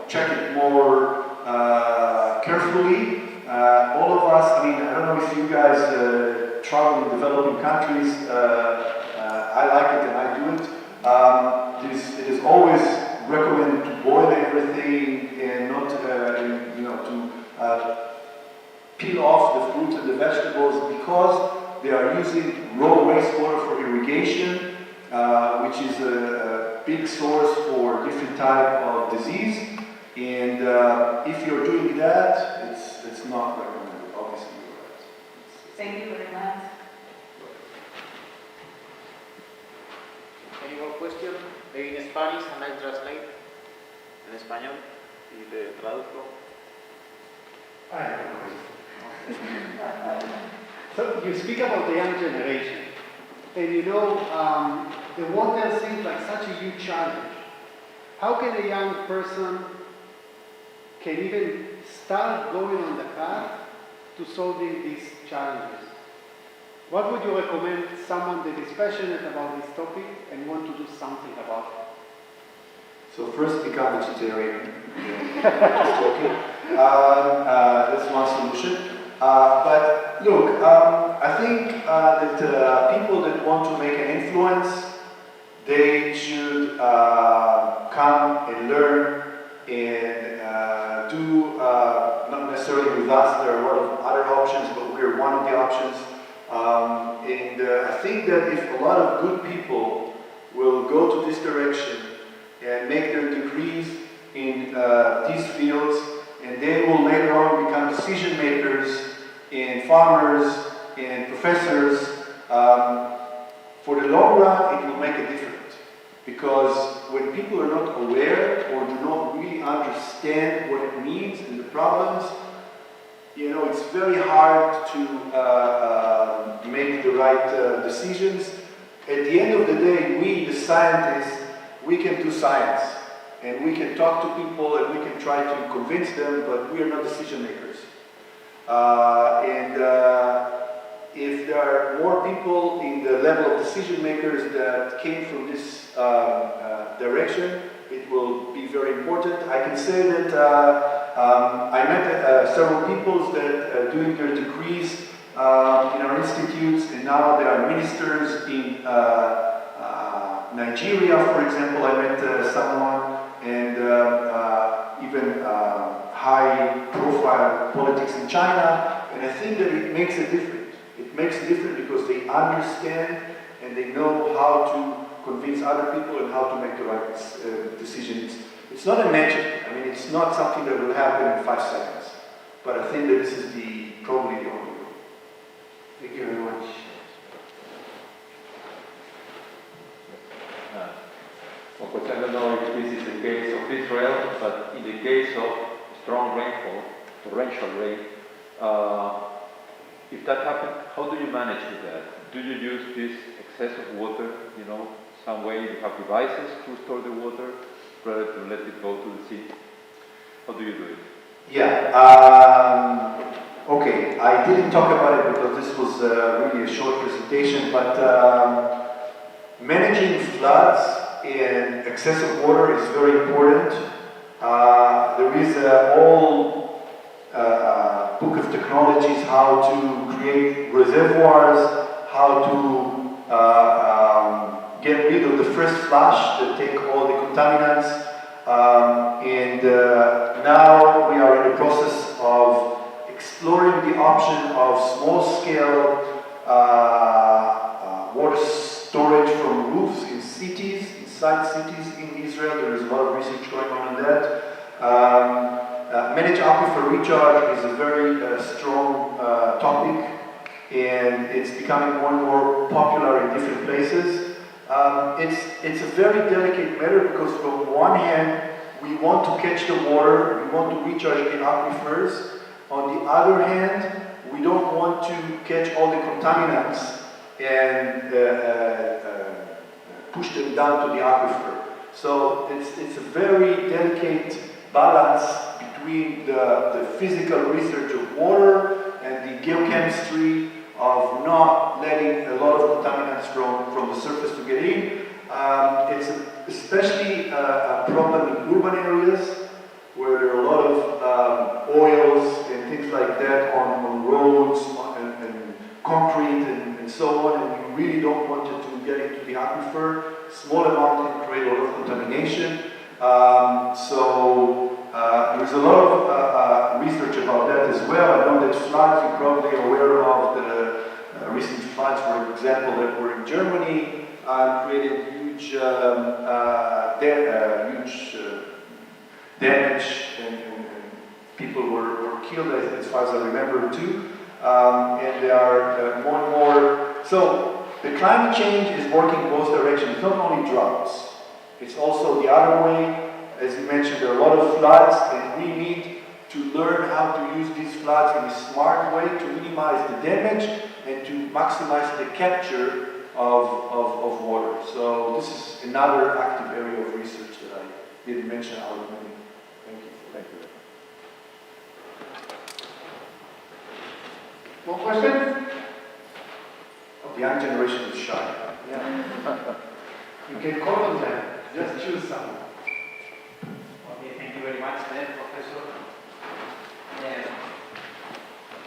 check it more carefully. All of us, I don't know if you guys travel in developing countries. I like it and I do it. It is always recommended to boil everything and not, to peel off the fruits and the vegetables, because they are using raw wastewater for irrigation, which is a big source for different type of disease. And if you're doing that, it's not recommended. Obviously, you're right. Thank you very much. Any more questions? Maybe in Spanish, and I translate en español y le traduzco. I have a question. So you speak about the young generation, and the water seems like such a huge challenge. How can a young person can even start going on the path to solving these challenges? What would you recommend someone that is passionate about this topic and want to do something about it? So first, become vegetarian. Just joking. That's one solution. But look, I think that people that want to make an influence, they should come and learn and do, not necessarily with us, there are a lot of other options, but we're one of the options. And I think that if a lot of good people will go to this direction and make their degrees in these fields, and they will later on become decision makers and farmers and professors, For the long run, it will make a difference. Because when people are not aware or do not really understand what it means and the problems, you know, it's very hard to make the right decisions. At the end of the day, we, the scientists, we can do science. And we can talk to people and we can try to convince them, but we are not decision makers. If there are more people in the level of decision makers that came from this direction, it will be very important. I can say that I met several people that are doing their degrees in our institutes, and now they are ministers in Nigeria, for example. I met someone, and even high-profile politics in China, and I think that it makes a difference. It makes a difference because they understand and they know how to convince other people and how to make the right decisions. It's not a magic. I mean, it's not something that will happen in 5 seconds. But I think that this is probably the only way. Thank you very much. Of course, I don't know if this is the case of Israel, but in the case of strong rainfall, torrential rain, if that happens, how do you manage with that? Do you use this excess of water, you know, some way you have devices to store the water rather to let it go to the sea? How do you do it? Yeah, okay, I didn't talk about it because this was really a short presentation, but managing floods and excessive water is very important. There is a whole book of technologies how to create reservoirs, how to get rid of the first flush that take all the contaminants. Now we are in the process of exploring the option of small-scale water storage from roofs in cities, inside cities in Israel. There is a lot of research going on that. Managed aquifer recharge is a very strong topic, and it's becoming more and more popular in different places. It's a very delicate matter because from one hand, we want to catch the water, we want to recharge the aquifers. On the other hand, we don't want to catch all the contaminants and push them down to the aquifer. So it's a very delicate balance between the physical research of water and the geochemistry of not letting a lot of contaminants from the surface to get in. It's especially a problem in urban areas where there are a lot of oils and things like that on roads and concrete and so on, and we really don't want it to get into the aquifer. Small amount can create a lot of contamination. There's a lot of research about that as well. I know that floods, you're probably aware of the recent floods, for example, that were in Germany, created huge damage, and people were killed, as far as I remember, too. And there are more and more. So the climate change is working both directions. It's not only droughts, it's also the other way. As you mentioned, there are a lot of floods, and we need to learn how to use these floods in a smart way to minimize the damage and to maximize the capture of water. So this is another active area of research that I didn't mention out of many. Thank you. Thank you. More questions? The young generation is shy. Yeah. You can call on them. Just choose someone. Okay, thank you very much, Professor.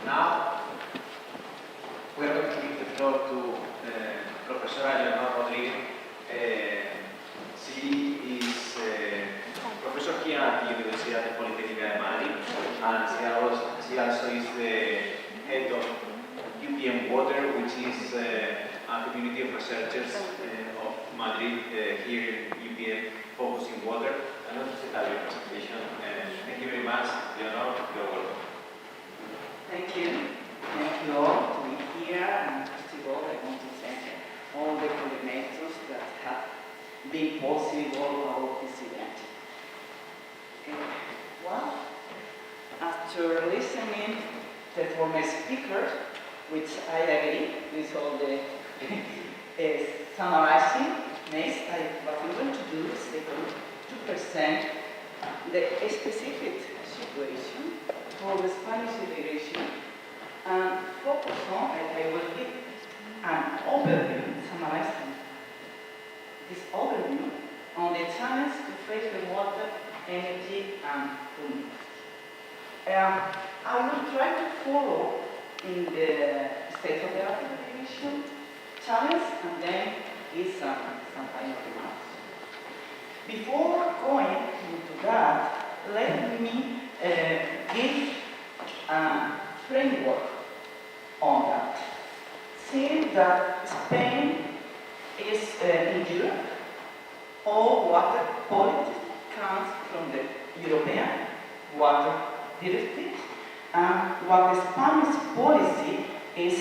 Now, we are going to give the floor to Professor Rodriguez. She is professor here at the Universidad de Politécnica de Madrid, and she also is the head of UPM Water, which is a community of researchers of Madrid here in UPM focusing water. I'm going to set up your presentation. Thank you very much, Leonor. You're welcome. Thank you. Thank you all to be here. And first of all, I want to thank all the coordinators that have been possible about this event. Well, after listening to the former speakers, which I agree with all the summarizing, what we want to do is to present the specific situation for the Spanish irrigation and focus on, I will give an overview, summarizing this overview on the challenge to face the water, energy, and food. I will try to follow in the state of the art irrigation challenge and then give some final remarks. Before going into that, let me give a framework on that. Seeing that Spain is in Europe, all water policy comes from the European Water Directive, and what the Spanish policy is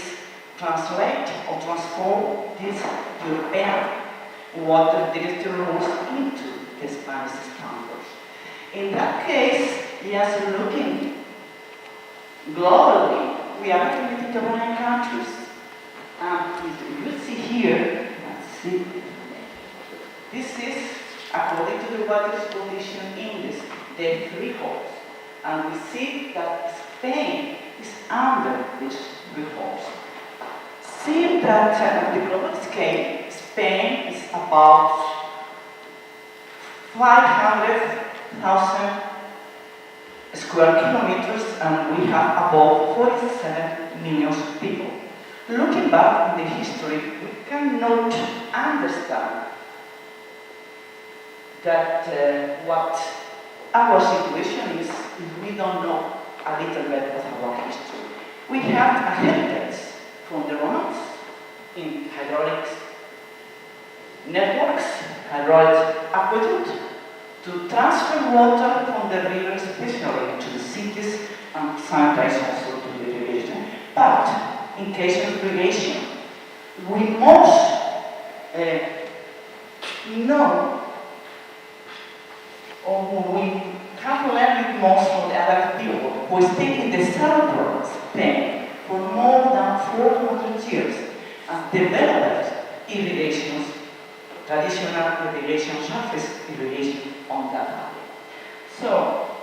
translate or transform these European Water Directive rules into the Spanish standards. In that case, yes, looking globally, we are in Mediterranean countries. You see here, let's see, this is according to the water condition index, the thresholds. And we see that Spain is under these thresholds. See that on the global scale, Spain is about 500,000 square kilometers, and we have about 47 million people. Looking back in the history, we cannot understand that what our situation is if we don't know a little bit of our history. We have a heritage from the Romans in hydraulic networks, hydraulic aqueduct, to transfer water from the rivers, especially to the cities, and sometimes also to the irrigation. But in case of irrigation, we must know, or we have learned most from the other people who stayed in the southern Spain for more than 400 years and developed irrigations, traditional irrigation, surface irrigation on that area. So,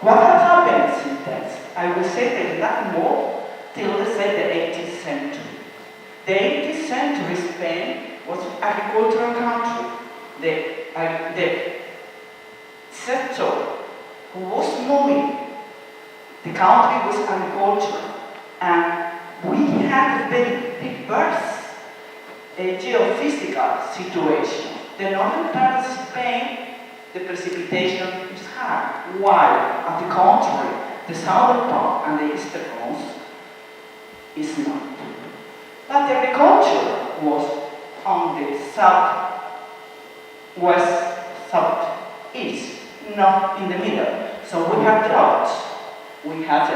what has happened since then? I will say that nothing more till let's say the 18th century. The 18th century Spain was an agricultural country. The sector who was moving the country was agriculture, and we had a very diverse geophysical situation. The northern part of Spain, the precipitation is high, while at the contrary, the southern part and the eastern coast is not. But the agriculture was on the southwest, southeast, not in the middle. So we have droughts. We have,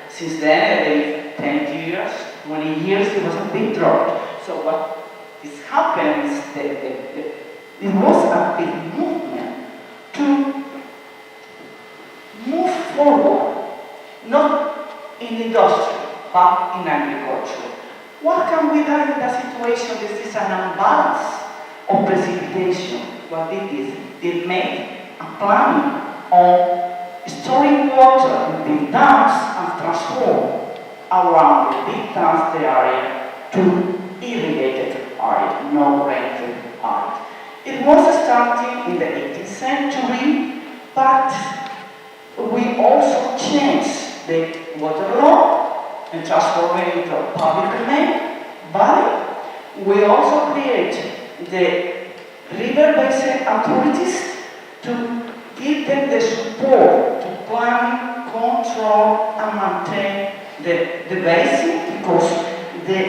since then, 10 years, 20 years, it was a big drought. So what is happening is it was a big movement to move forward, not in industry, but in agriculture. What can we do in that situation? This is an imbalance of precipitation. What it is, it made a plan on storing water in big dams and transform around the big dams the area to irrigated area, no rainfall area. It was starting in the 18th century, but we also changed the water law and transformed it into a public domain body. We also created the river basin authorities to give them the support to plan, control, and maintain the basin, because the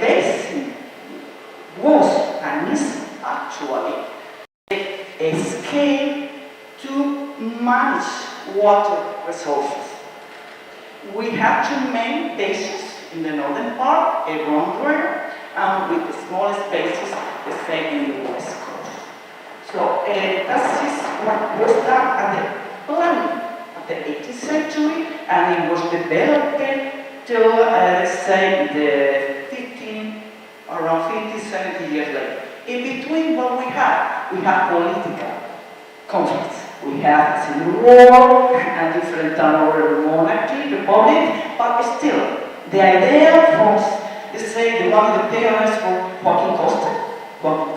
basin was and is actually a scale to manage water resources. We have two main basins in the northern part, a groundwater, and with the smallest bases the same in the West Coast. So that is what was done at the planning of the 18th century, and it was developed till, let's say, around 50, 70 years later. In between what we have political conflicts. We have civil war and different monarchy, republic, but still, the idea was, let's say, one of the pioneers for Joaquin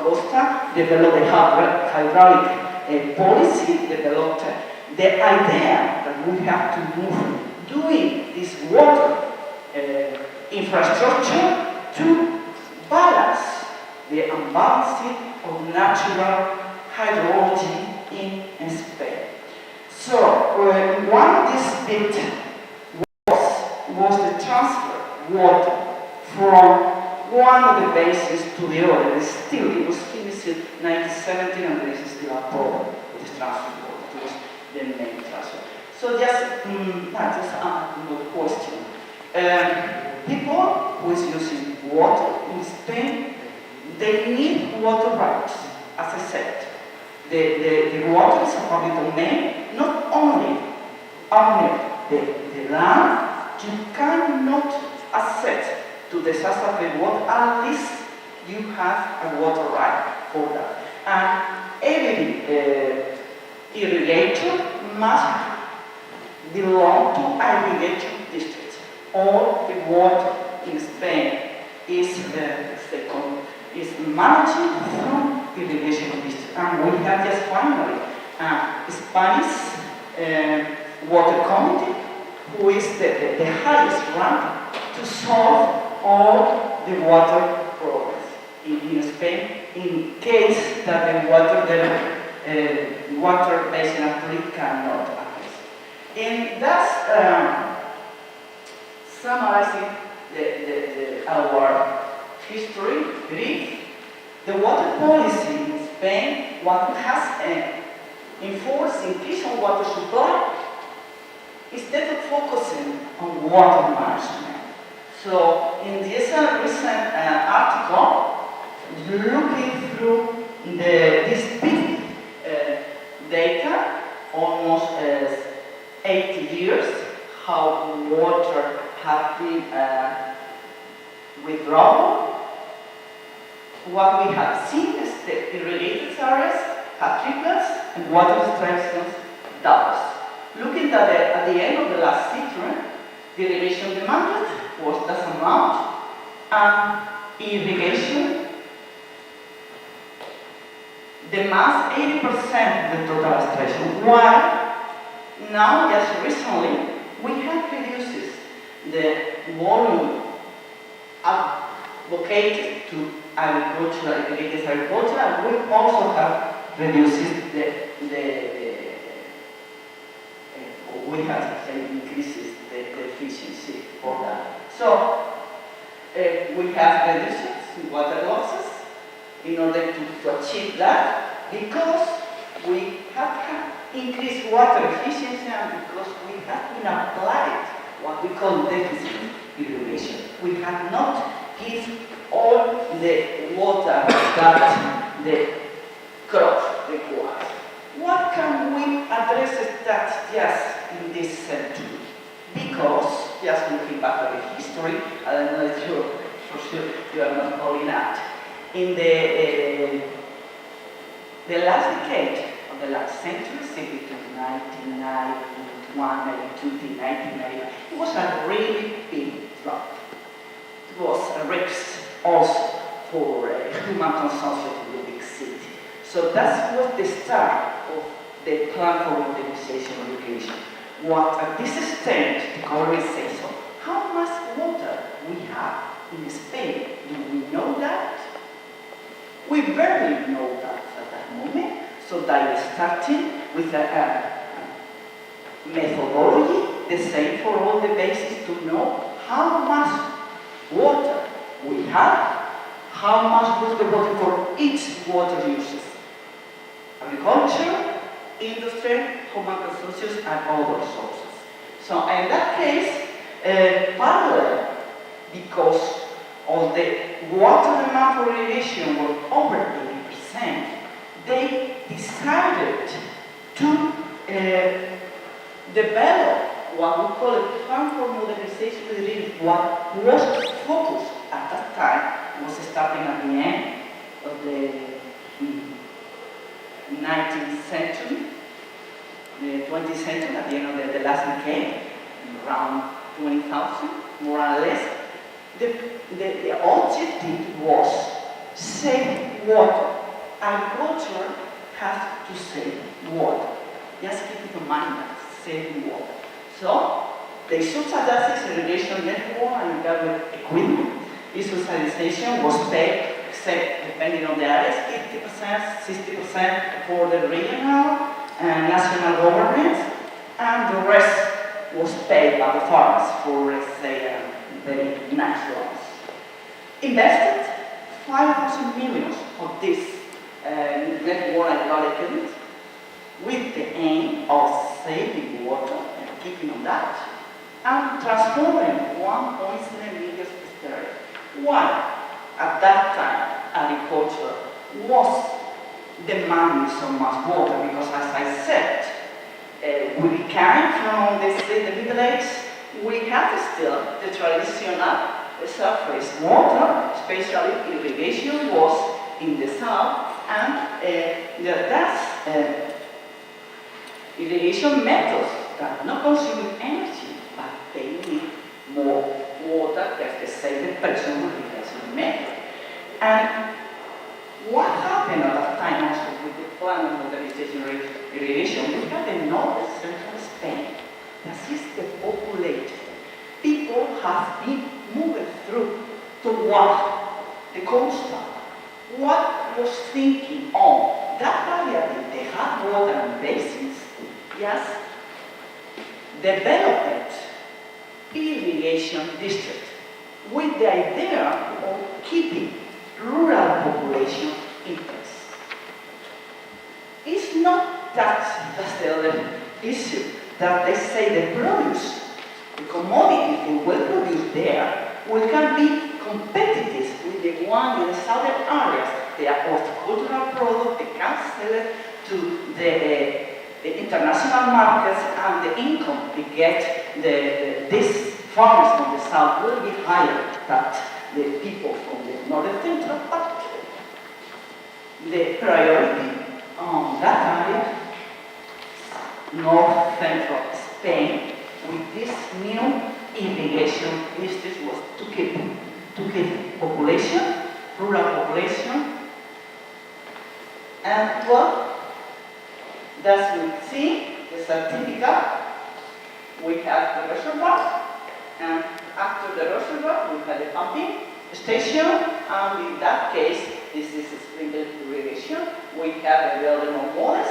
Costa developed a hydraulic policy, developed the idea that we have to move doing this water infrastructure to balance the unbalancing of natural hydrology in Spain. So, one of these bits was the transfer of water from one of the basins to the other. It was finished in 1970, and there is still a problem with this transfer of water. It was the main transfer. So just, that is another question. People who is using water in Spain, they need water rights, as I said. The water is a public domain, not only under the land. You cannot access to the source of the water unless you have a water right for that. And every irrigator must belong to irrigation districts. All the water in Spain is managed through irrigation districts. And we have just finally Spanish water committee, who is the highest rank to solve all the water problems in Spain in case that the water basin authority cannot address. And that's summarizing our history brief. The water policy in Spain has enforced increasing water supply instead of focusing on water management. So in this recent article, looking through this big data, almost 80 years, how water has been withdrawn. What we have seen is the irrigated areas have triplets and water restrictions doubles. Looking at the end of the last century, the irrigation demanded was this amount, and irrigation demands 80% of the total restriction. While now, just recently, we have reduced the volume allocated to agriculture, irrigated agriculture, and we also have reduced we have increases the efficiency for that. So we have reduced water losses in order to achieve that, because we have increased water efficiency and because we have been applied what we call deficit irrigation. We have not given all the water that the crop requires. What can we address that just in this century? Because, just looking back at the history, I don't know if you're, for sure you are not calling out. In the last decade of the last century, say between 1991 and 1990, it was a really big drop. It was a risk also for human consumption in the big city. So that was the start of the plan for modernization of irrigation. What at this extent, the government says, so how much water we have in Spain? Do we know that? We barely know that at that moment. So they are starting with a methodology, the same for all the bases, to know how much water we have, how much was the water for each water uses. Agriculture, industry, human consumption, and other sources. So in that case, parallel, because of the water demand for irrigation was over 80%, they decided to develop what we call a plan for modernization of irrigation. What was focused at that time was starting at the end of the 19th century, the 20th century, at the end of the last decade, around 20,000, more or less. The objective was save water. Agriculture has to save water. Just keep it in mind that saving water. So they subsidized irrigation network and got with equipment. This subsidization was paid, except depending on the areas, 50%, 60% for the regional and national governments, and the rest was paid by the farmers for, let's say, very nice loans. Invested 5,000 million of this network agriculture with the aim of saving water and keeping on that, and transforming 1.7 million hectares. Why? At that time, agriculture was demanding so much water because, as I said, we came from the Middle Ages. We had still the traditional surface water, especially irrigation was in the south, and that's irrigation methods that not consume energy, but they need more water than the same person irrigation method. And what happened at that time also with the plan of modernization irrigation? We had the north central Spain that is depopulated. People have been moving through toward the coastal. What was thinking on that area that they had water and basins? Yes, developed irrigation district with the idea of keeping rural population in place. It's not that's the other issue, that they say the produce, the commodity we will produce there, we can be competitive with the one in the southern areas. They are horticultural products, they can sell it to the international markets, and the income they get, these farmers from the south will be higher than the people from the northern central, but the priority on that area, north central Spain, with this new irrigation district was to keep population, rural population, and what does we see the certificate? We have the reservoir, and after the reservoir we have the pumping station, and in that case this is a sprinkler irrigation. We have the other models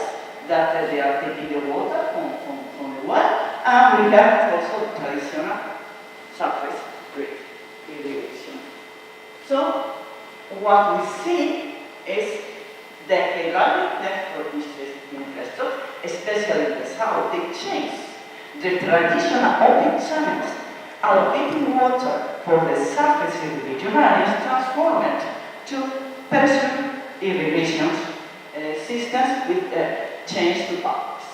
that they are taking the water from the well, and we have also the traditional surface drip irrigation. So what we see is the hydraulic network infrastructure, especially in the south, they change the traditional open channels, allocating water for the surface irrigation areas, transformed to pressure irrigation systems with change to pumps.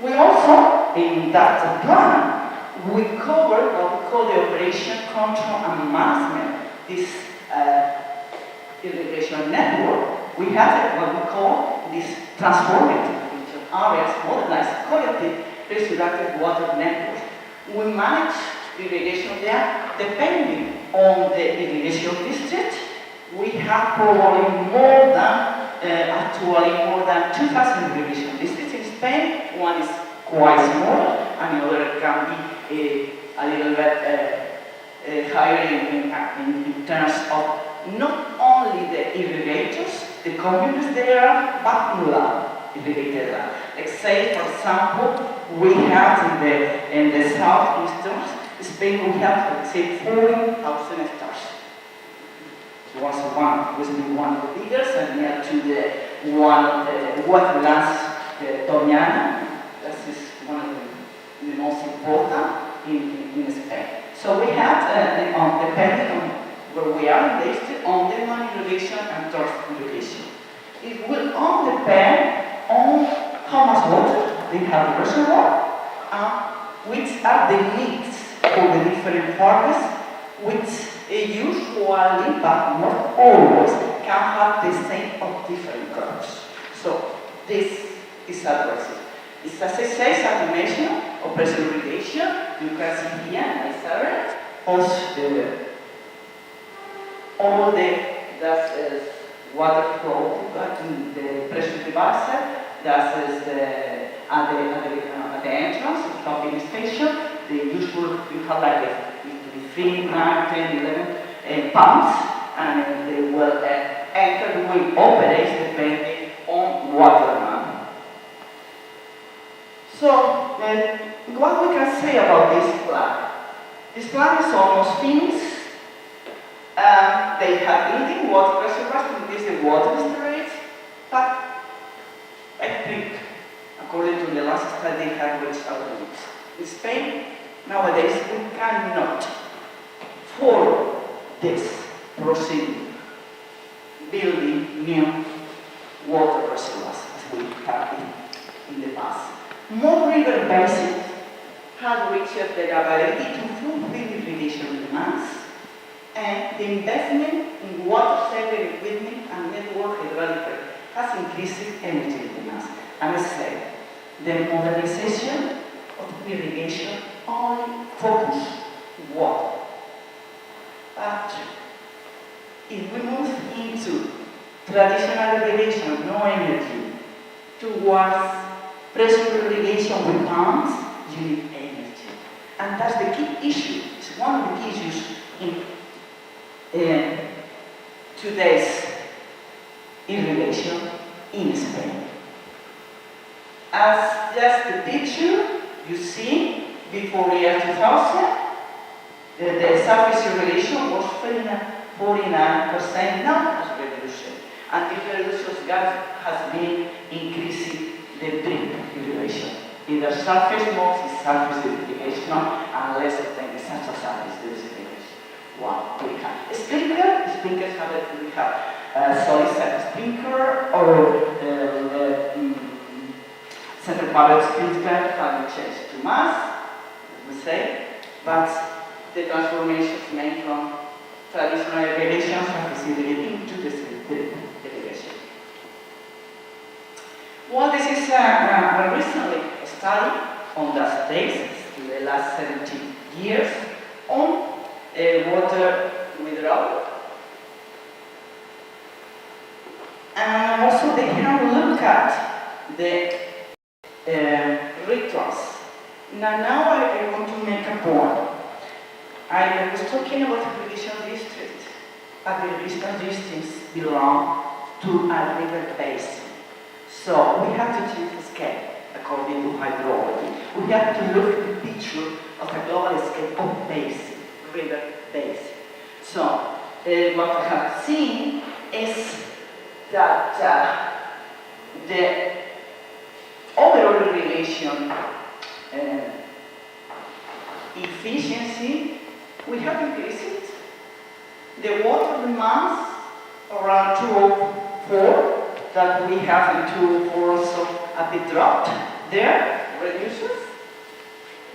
We also, in that plan, we cover what we call the operation, control, and management. This irrigation network, we have what we call this transformed irrigation areas, modernized collective resurrected water networks. We manage irrigation there depending on the irrigation district. We have probably more than 2,000 irrigation districts in Spain. One is quite small, and the other can be a little bit higher in terms of not only the irrigators, the communities there, but rural irrigated land. Let's say, for example, we have in the southeastern Spain, we have, let's say, 40,000 hectares. Was one of the biggest, and near to the one of the wetlands, Doñana. This is one of the most important in Spain. So we have, depending on where we are invested on the irrigation and turf irrigation. It will all depend on how much water they have in the reservoir, which are the needs for the different harvests, which usually, but not always, can have the same of different crops. So this is addressed. It's as I say, it's a combination of pressure irrigation. You can see here in this area, all the water flow in the pressure device. That is at the entrance of the pumping station. The usual, you have like 3, 9, 10, 11 pumps, and they will enter, will operate depending on water demand. So, what we can say about this plant? This plant is almost finished. They have building water reservoirs to increase the water storage, but I think, according to the last study, they have reached our limits. In Spain, nowadays, we cannot follow this procedure, building new water reservoirs as we have in the past. More river basins have reached the capacity to fulfill irrigation demands, and the investment in water-saving equipment and network hydraulic has increased energy demands. And I say, the modernization of irrigation only focus water. But if we move into traditional irrigation, no energy, towards pressure irrigation with pumps, you need energy. And that's the key issue. It's one of the key issues in today's irrigation in Spain. As just the picture you see before year 2000, the surface irrigation was 49% now as reduction. And this reduction gas has been increasing the drip irrigation. Either surface modes is surface irrigation, unless the surface irrigation. Wow, we have sprinklers have it, we have solid set sprinkler or center barrel sprinkler have changed to mass, as we say, but the transformations made from traditional irrigation surface irrigation into the drip irrigation. Well, this is a recently study on the States in the last 70 years on water withdrawal. And also they have looked at the returns. Now I want to make a point. I was talking about irrigation district. Irrigation districts belong to a river basin. So we have to change the scale according to hydrology. We have to look at the picture of a global scale of basin, river basin. So what we have seen is that the overall irrigation efficiency, we have increased it. The water demands around 204 that we have in 204 also a bit dropped there, reduces.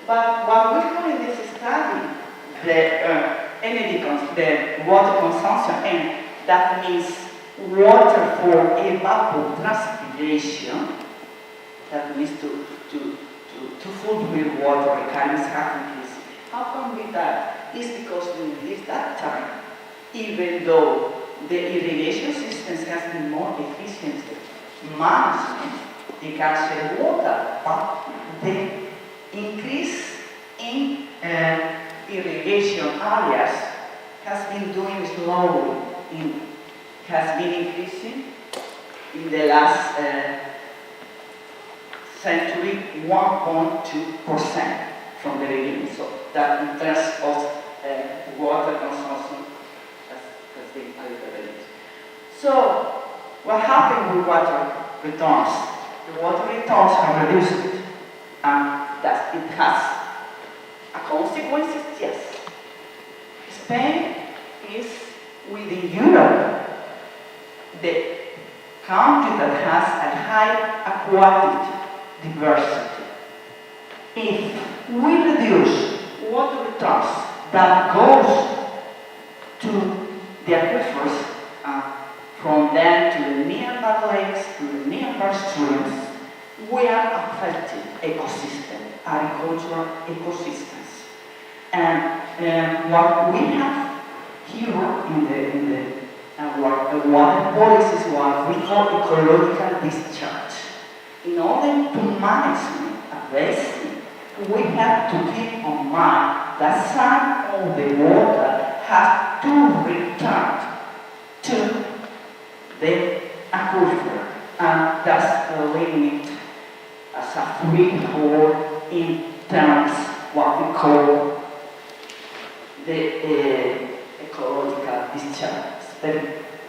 But what we have in this study, the water consumption, and that means water for evapotranspiration, that means to fulfill water requirements have increased. How come with that? It's because we release that time, even though the irrigation systems has been more efficient management, they can save water, but the increase in irrigation areas has been doing slowly, has been increasing in the last century 1.2% from the beginning. So that in terms of water consumption has been a little bit. So what happened with water returns? The water returns have reduced, and that it has a consequences, yes. Spain is within Europe, the country that has a high aquatic diversity, if we reduce water returns that goes to the aquifers, from them to the nearby lakes, to the nearby streams, we are affecting ecosystem, agricultural ecosystems. And what we have here in the water policies, what we call ecological discharge. In order to manage a basin, we have to keep in mind that some of the water has to return to the aquifer, and that's the limit as a threshold in terms what we call the ecological discharge. It's very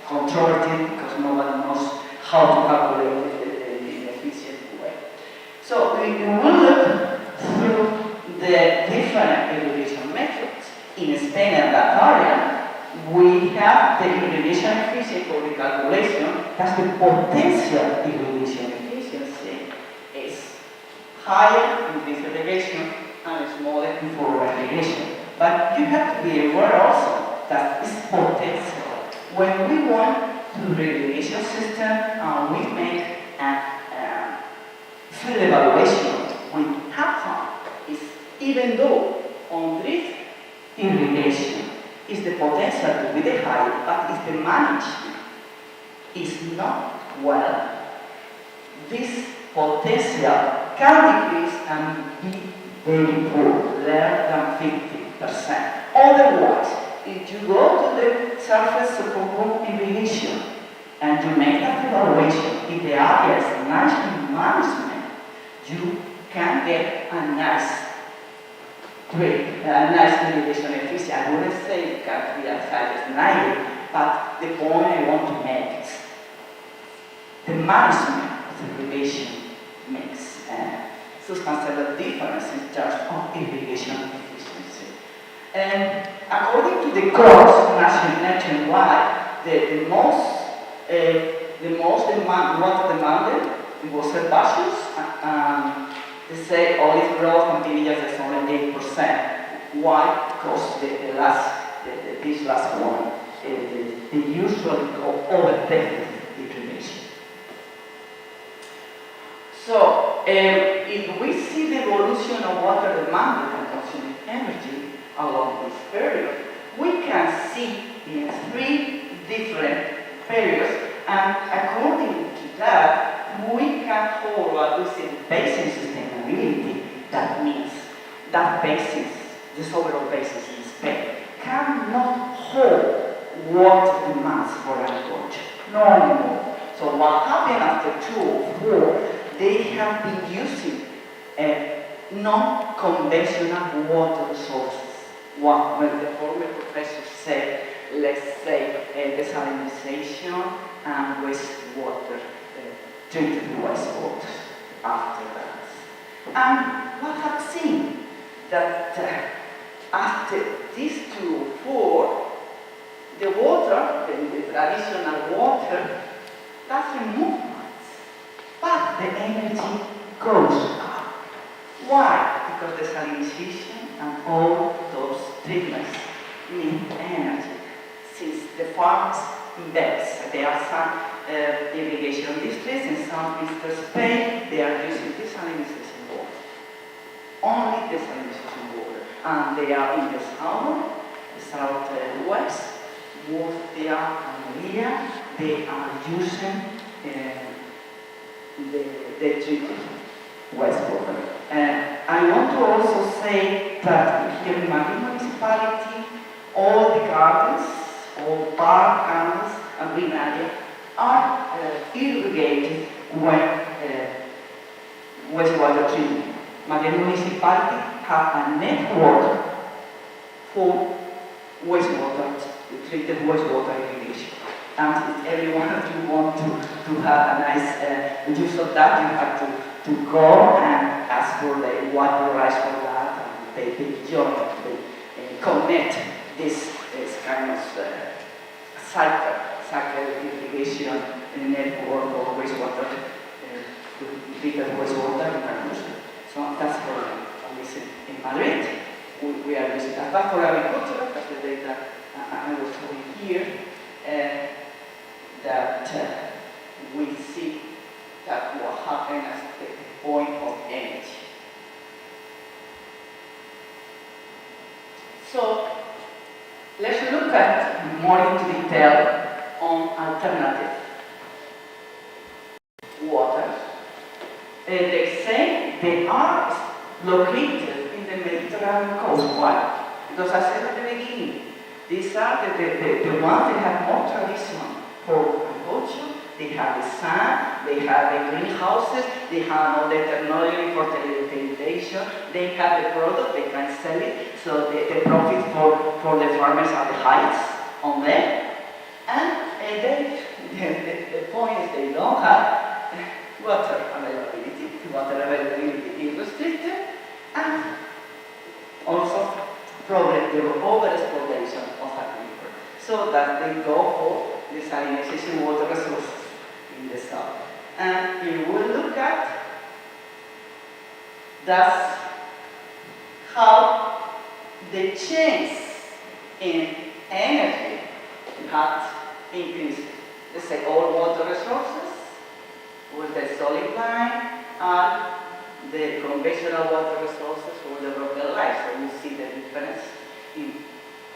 controversial because nobody knows how to calculate it in an efficient way. So we will look through the different irrigation methods. In Spain and Italia, we have the irrigation efficiency for the calculation. That's the potential irrigation efficiency is higher in this irrigation and smaller for irrigation. But you have to be aware also that it's potential. When we want to irrigation system, we make a field evaluation. We have found is even though on this irrigation is the potential to be the high, but if the management is not well, this potential can decrease and be very poor, less than 50%. Otherwise, if you go to the surface support irrigation and you make that evaluation, if the area is nicely management, you can get a nice irrigation efficiency. I wouldn't say it can be as high as 90, but the point I want to make is the management of irrigation makes a substantial difference in terms of irrigation efficiency. And according to the course nationwide, the most water demanded was herbaceous. They say olive grove and vineyards is only 8%. Why? Because this last one, they usually go over deficit irrigation. So, if we see the evolution of water demand and consuming energy along this period, we can see in 3 different periods, and according to that, we can hold what we say basin sustainability. That means that basins, the overall basins in Spain, cannot hold water demands for agriculture, no more. So what happened after 2004, they have been using non-conventional water sources. When the former professor said, let's say, desalination and wastewater, treated wastewater after that. And what I've seen that after these 2-4, the water, the traditional water, doesn't move much, but the energy goes up. Why? Because desalination and all those treatments need energy. Since the farms invest, there are some irrigation districts in southeastern Spain, they are using desalination water. Only desalination water. And they are in the southwest, Murcia and Almeria, they are using the treated wastewater. I want to also say that here in Madrid municipality, all the gardens, all park gardens and green area are irrigated when wastewater treatment. Madrid municipality have a network for wastewater, treated wastewater irrigation. And if everyone of you want to have a nice use of that, you have to go and ask for the water rights for that, and they join, they connect this kind of cycle irrigation network or wastewater, treated wastewater in our use. So that's for at in Madrid. We are using that. But for agriculture, that's the data I was showing here, that we see that what happened at the point of energy. So let's look at more into detail on alternative waters. They say they are located in the Mediterranean coast. Why? Because as I said at the beginning, these are the ones that have more tradition for agriculture. They have the sun, they have the greenhouses, they have all the technology for television, they have the product, they can sell it, so the profit for the farmers are the highest on them. And the point is they don't have water availability. Water availability is restricted, and also problem the overexploitation of agriculture, so that they go for desalination water resources in the south. And you will look at that's how the change in energy had increased. Let's say all water resources with the solid line and the conventional water resources with the broken line. So you see the difference in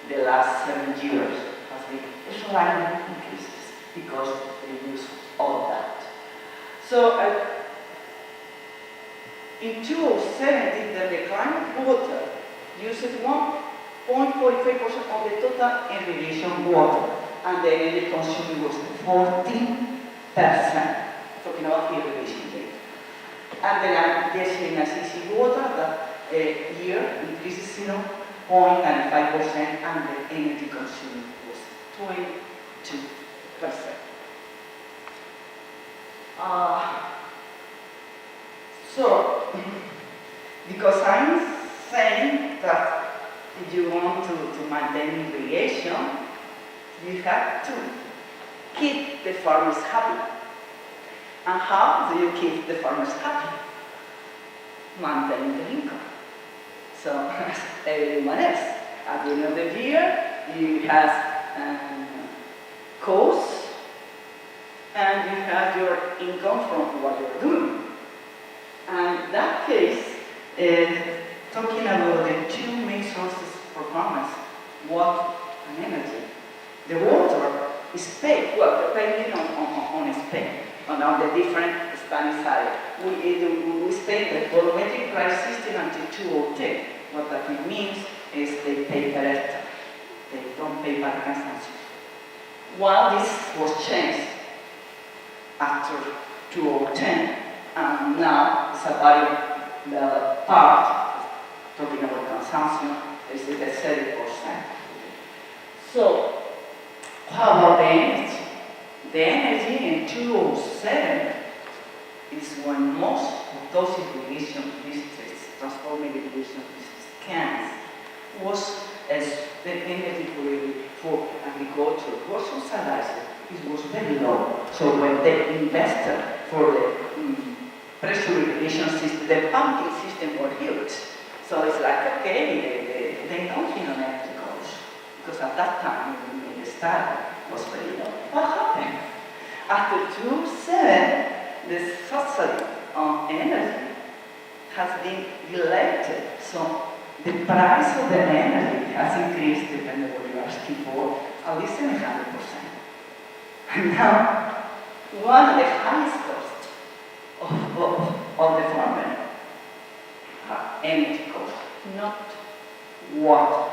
the last 7 years as the line increases because they use all that. So in 2017, the decline of water uses 1.45% of the total irrigation water, and the energy consumed was 14%. Talking about irrigation data. And the desalination water that year increases 0.95%, and the energy consumed was 22%. So, because I'm saying that if you want to maintain irrigation, you have to keep the farmers happy. And how do you keep the farmers happy? Maintain the income. So, as everyone else, at the end of the year, you have costs, and you have your income from what you're doing. And in that case, talking about the two main sources for farmers, water and energy. The water is paid, well, depending on Spain, on the different Spanish areas. We Spain the volumetric price system until 2010. What that means is they pay per hectare. They don't pay per consumption. While this was changed after 2010, and now it's a very part, talking about consumption, is at 30%. So, how about the energy? The energy in 2007 is when most of those irrigation districts, transforming irrigation districts, cans, was as the energy for agriculture was subsidized. It was very low. So when they invested for the pressure irrigation system, the pumping system was huge. So it's like, okay, they don't need an energy cost. Because at that time, in the start, was very low. What happened? After 2007, the subsidy on energy has been related. So the price of the energy has increased, depending on what you're asking for, at least 700%. And now, one of the highest costs of the farmer are energy costs, not water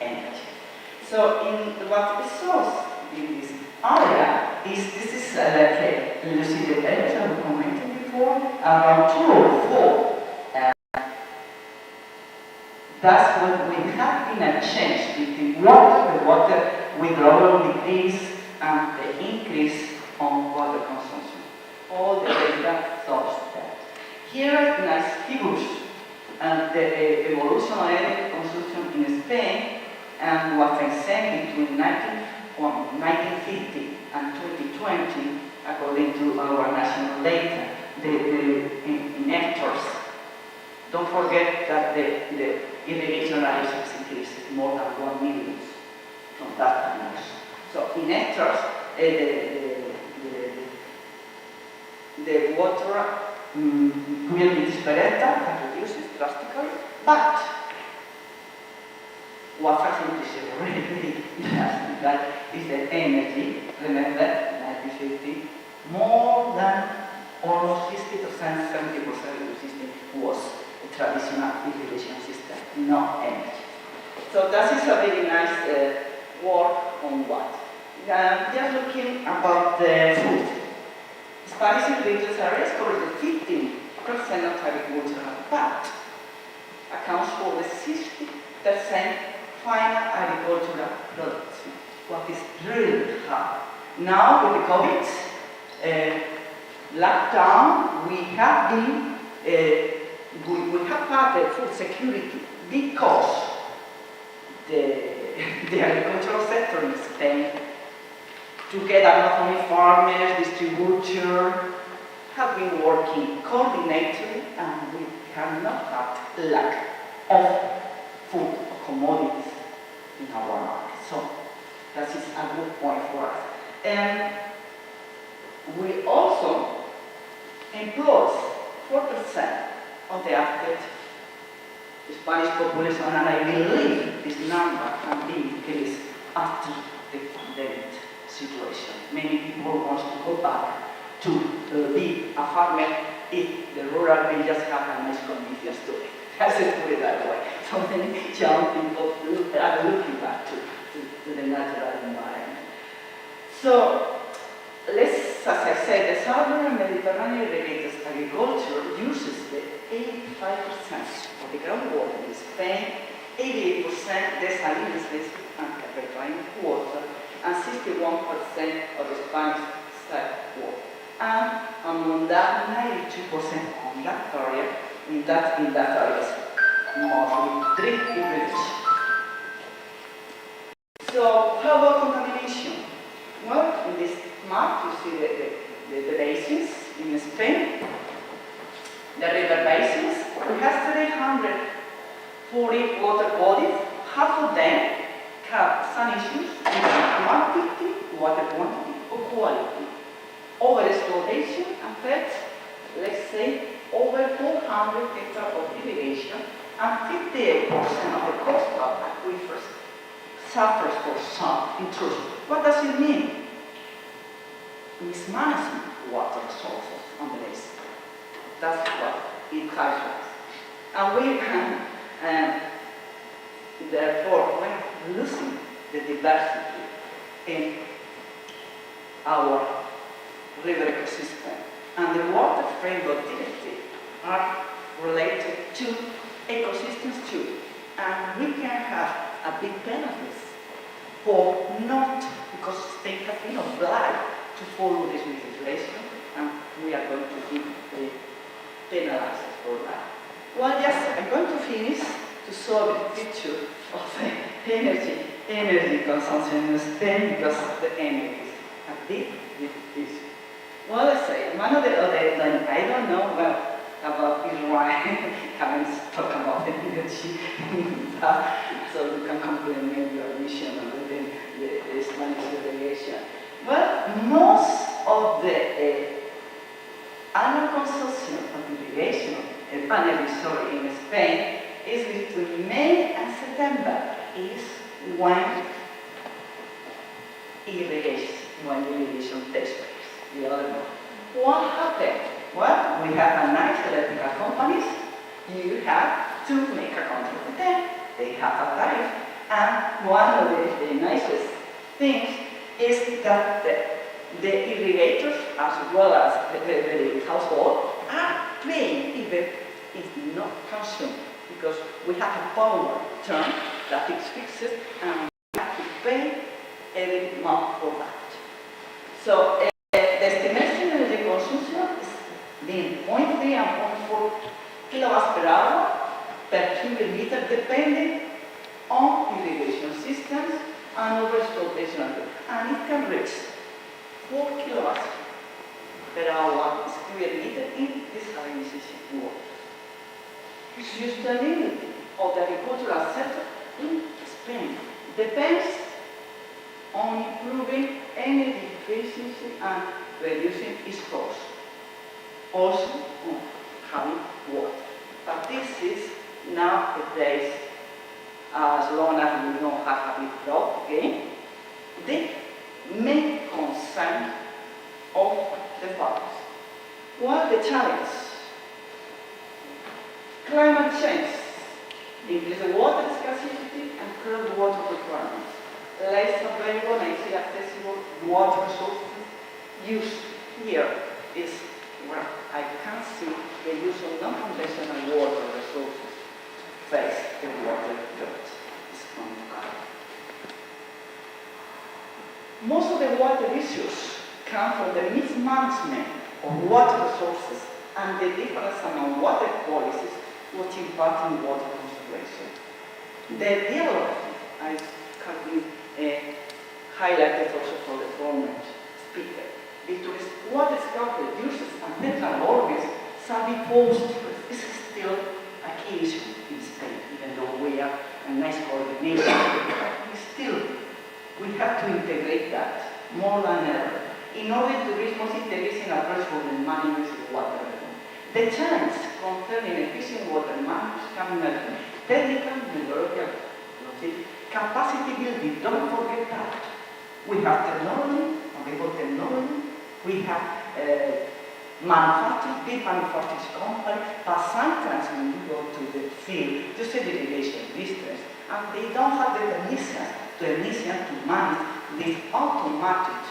energy. So in what we saw in this area this is like you see the data we commented before, around 204. That's when we have been a change between the water withdrawal decrease and the increase on water consumption. All the data shows that. Here are nice figures and the evolution of energy consumption in Spain and what I said between 19 on 1950 and 2020, according to our national data, in hectares. Don't forget that the irrigation area has increased more than 1 million from that time. So in hectares, the water cubic per hectare reduces drastically, but what facilities is really drastic, that is the energy. Remember, 1950, more than almost 60%, 70% of the system was a traditional irrigation system, no energy. So that is a very nice work on what? Just looking about the food. Spanish irrigation areas cover the 15% of agricultural, but accounts for the 60% final agricultural production, what is really hard. Now with the COVID lockdown, we have been, we have had the food security because the agricultural sector in Spain, together not only farmers, distributors, have been working coordinatedly, and we cannot have lack of food commodities in our market. So that is a good point for us. And we also employ 4% of the active Spanish population, and I believe this number can be increased after the pandemic situation. Many people want to go back to be a farmer if the rural villages have a nice conditions to it. Let's put it that way. So many young people are looking back to the natural environment. So let's, as I said, the southern Mediterranean irrigated agriculture uses the 85% of the groundwater in Spain, 88% desalination and reclaimed water, and 61% of the Spanish side water. And among that, 92% on that area, in that area, mostly drip irrigation. So how about contamination? Well, in this map, you see the basins in Spain, the river basins. We have 340 water bodies. Half of them have some issues with quantity, water quantity, or quality. Over-exploitation affects, let's say, over 400 hectares of irrigation, and 58% of the coastal aquifers suffers for some intrusion. What does it mean? Mismanagement of water resources on the basin. That's what it highlights. And we can, therefore, we're losing the diversity in our river ecosystem. And the Water Framework Directive are related to ecosystems too. And we can have a big benefit for not, because states have been obliged to follow this legislation, and we are going to be penalized for that. Well, yes, I'm going to finish to show the picture of the energy consumption in Spain, because the energy is a big issue. Well, let's say, one of the I don't know well about Israel, haven't talked about the energy, so you can complement your mission within the Spanish irrigation. Well, most of the annual consumption of irrigation, energy, in Spain is between May and September, is when irrigation takes place. The other one. What happened? Well, we have a nice electrical companies. You have to make a contract with them. They have a tariff. And one of the nicest things is that the irrigators, as well as the household, are paying even if not consumed, because we have a power term that is fixed, and we have to pay every month for that. So the estimation of the consumption is being 0.3 and 0.4 kilowatts per hour per cubic meter, depending on irrigation systems and overexploitation, and it can reach 4 kilowatts per hour square meter in desalination water. Sustainability of the agricultural sector in Spain depends on improving energy efficiency and reducing its cost. Also on having water. But this is nowadays, as long as we don't have a big drought again, the main concern of the farmers. What are the challenges? Climate change, increased water scarcity and current water requirements, less available and easily accessible water resources used here is where I can see the use of non-conventional water resources face the water debt. Most of the water issues come from the mismanagement of water resources and the difference among water policies which impact on water conservation. The development, as can be highlighted also from the former speaker, between water scarcity uses and natural organisms shall be posed. This is still a key issue in Spain, even though we are a nice coordination. Still, we have to integrate that more than ever in order to reach most integration approach for the management of water. The challenge concerning efficient water management coming out from technical, methodological, capacity building. Don't forget that. We have technology, available technology. We have manufacturers, big manufacturers companies, but sometimes when you go to the field, to see the irrigation business, and they don't have the technicians to manage these automatic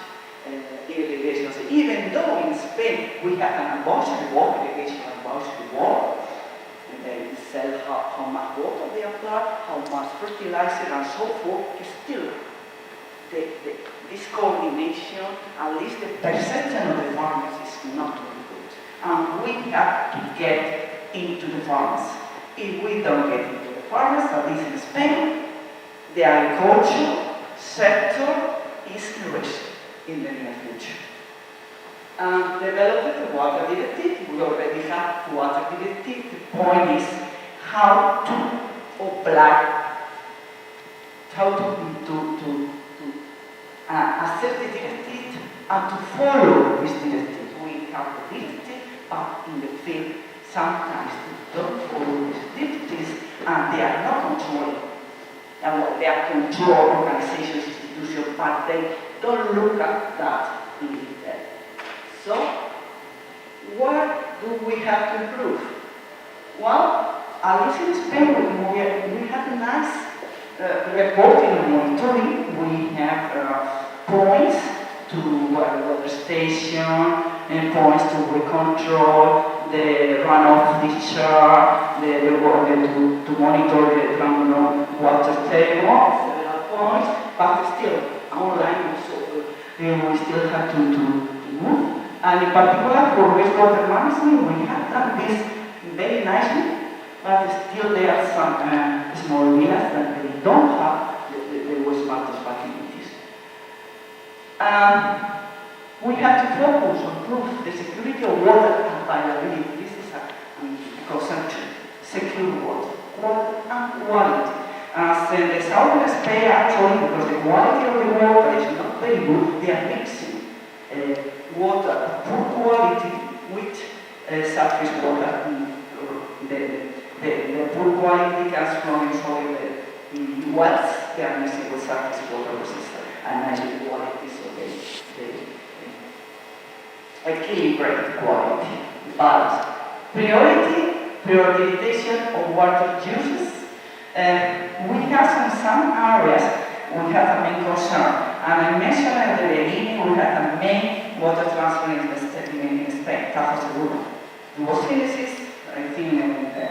irrigation. So even though in Spain we have an advisory water irrigation advisory water, and they sell how much water they apply, how much fertilizer and so forth, still this coordination, at least the perception of the farmers is not very good. And we have to get into the farmers. If we don't get into the farmers, at least in Spain, the agriculture sector is in risk in the near future. Developing the water directive, we already have water directive. The point is how to apply, how to accept the directive and to follow this directive. We have the directive, but in the field, sometimes they don't follow these directives and they are not controlled. They are controlled organizations, institutions, but they don't look at that in detail. So, what do we have to improve? Well, at least in Spain, we have a nice reporting and monitoring. We have points to water station and points to control the runoff discharge, to monitor the ground water table, several points, but still online also we still have to move. And in particular for wastewater management, we have done this very nicely, but still there are some small areas that they don't have the wastewater facilities. We have to focus on improve the security of water availability. This is a consumption, secure water and quality. As the Southern Spain actually, because the quality of the water is not very good, they are mixing water of poor quality with surface water. The poor quality comes from the wells, they are mixing with surface water, which is a nice quality, so they equilibrate quality, balance. Prioritization of water uses. We have some areas we have a main concern, and I mentioned at the beginning we have a main water transfer in Spain, Phosphorus. It was finished, I think, in the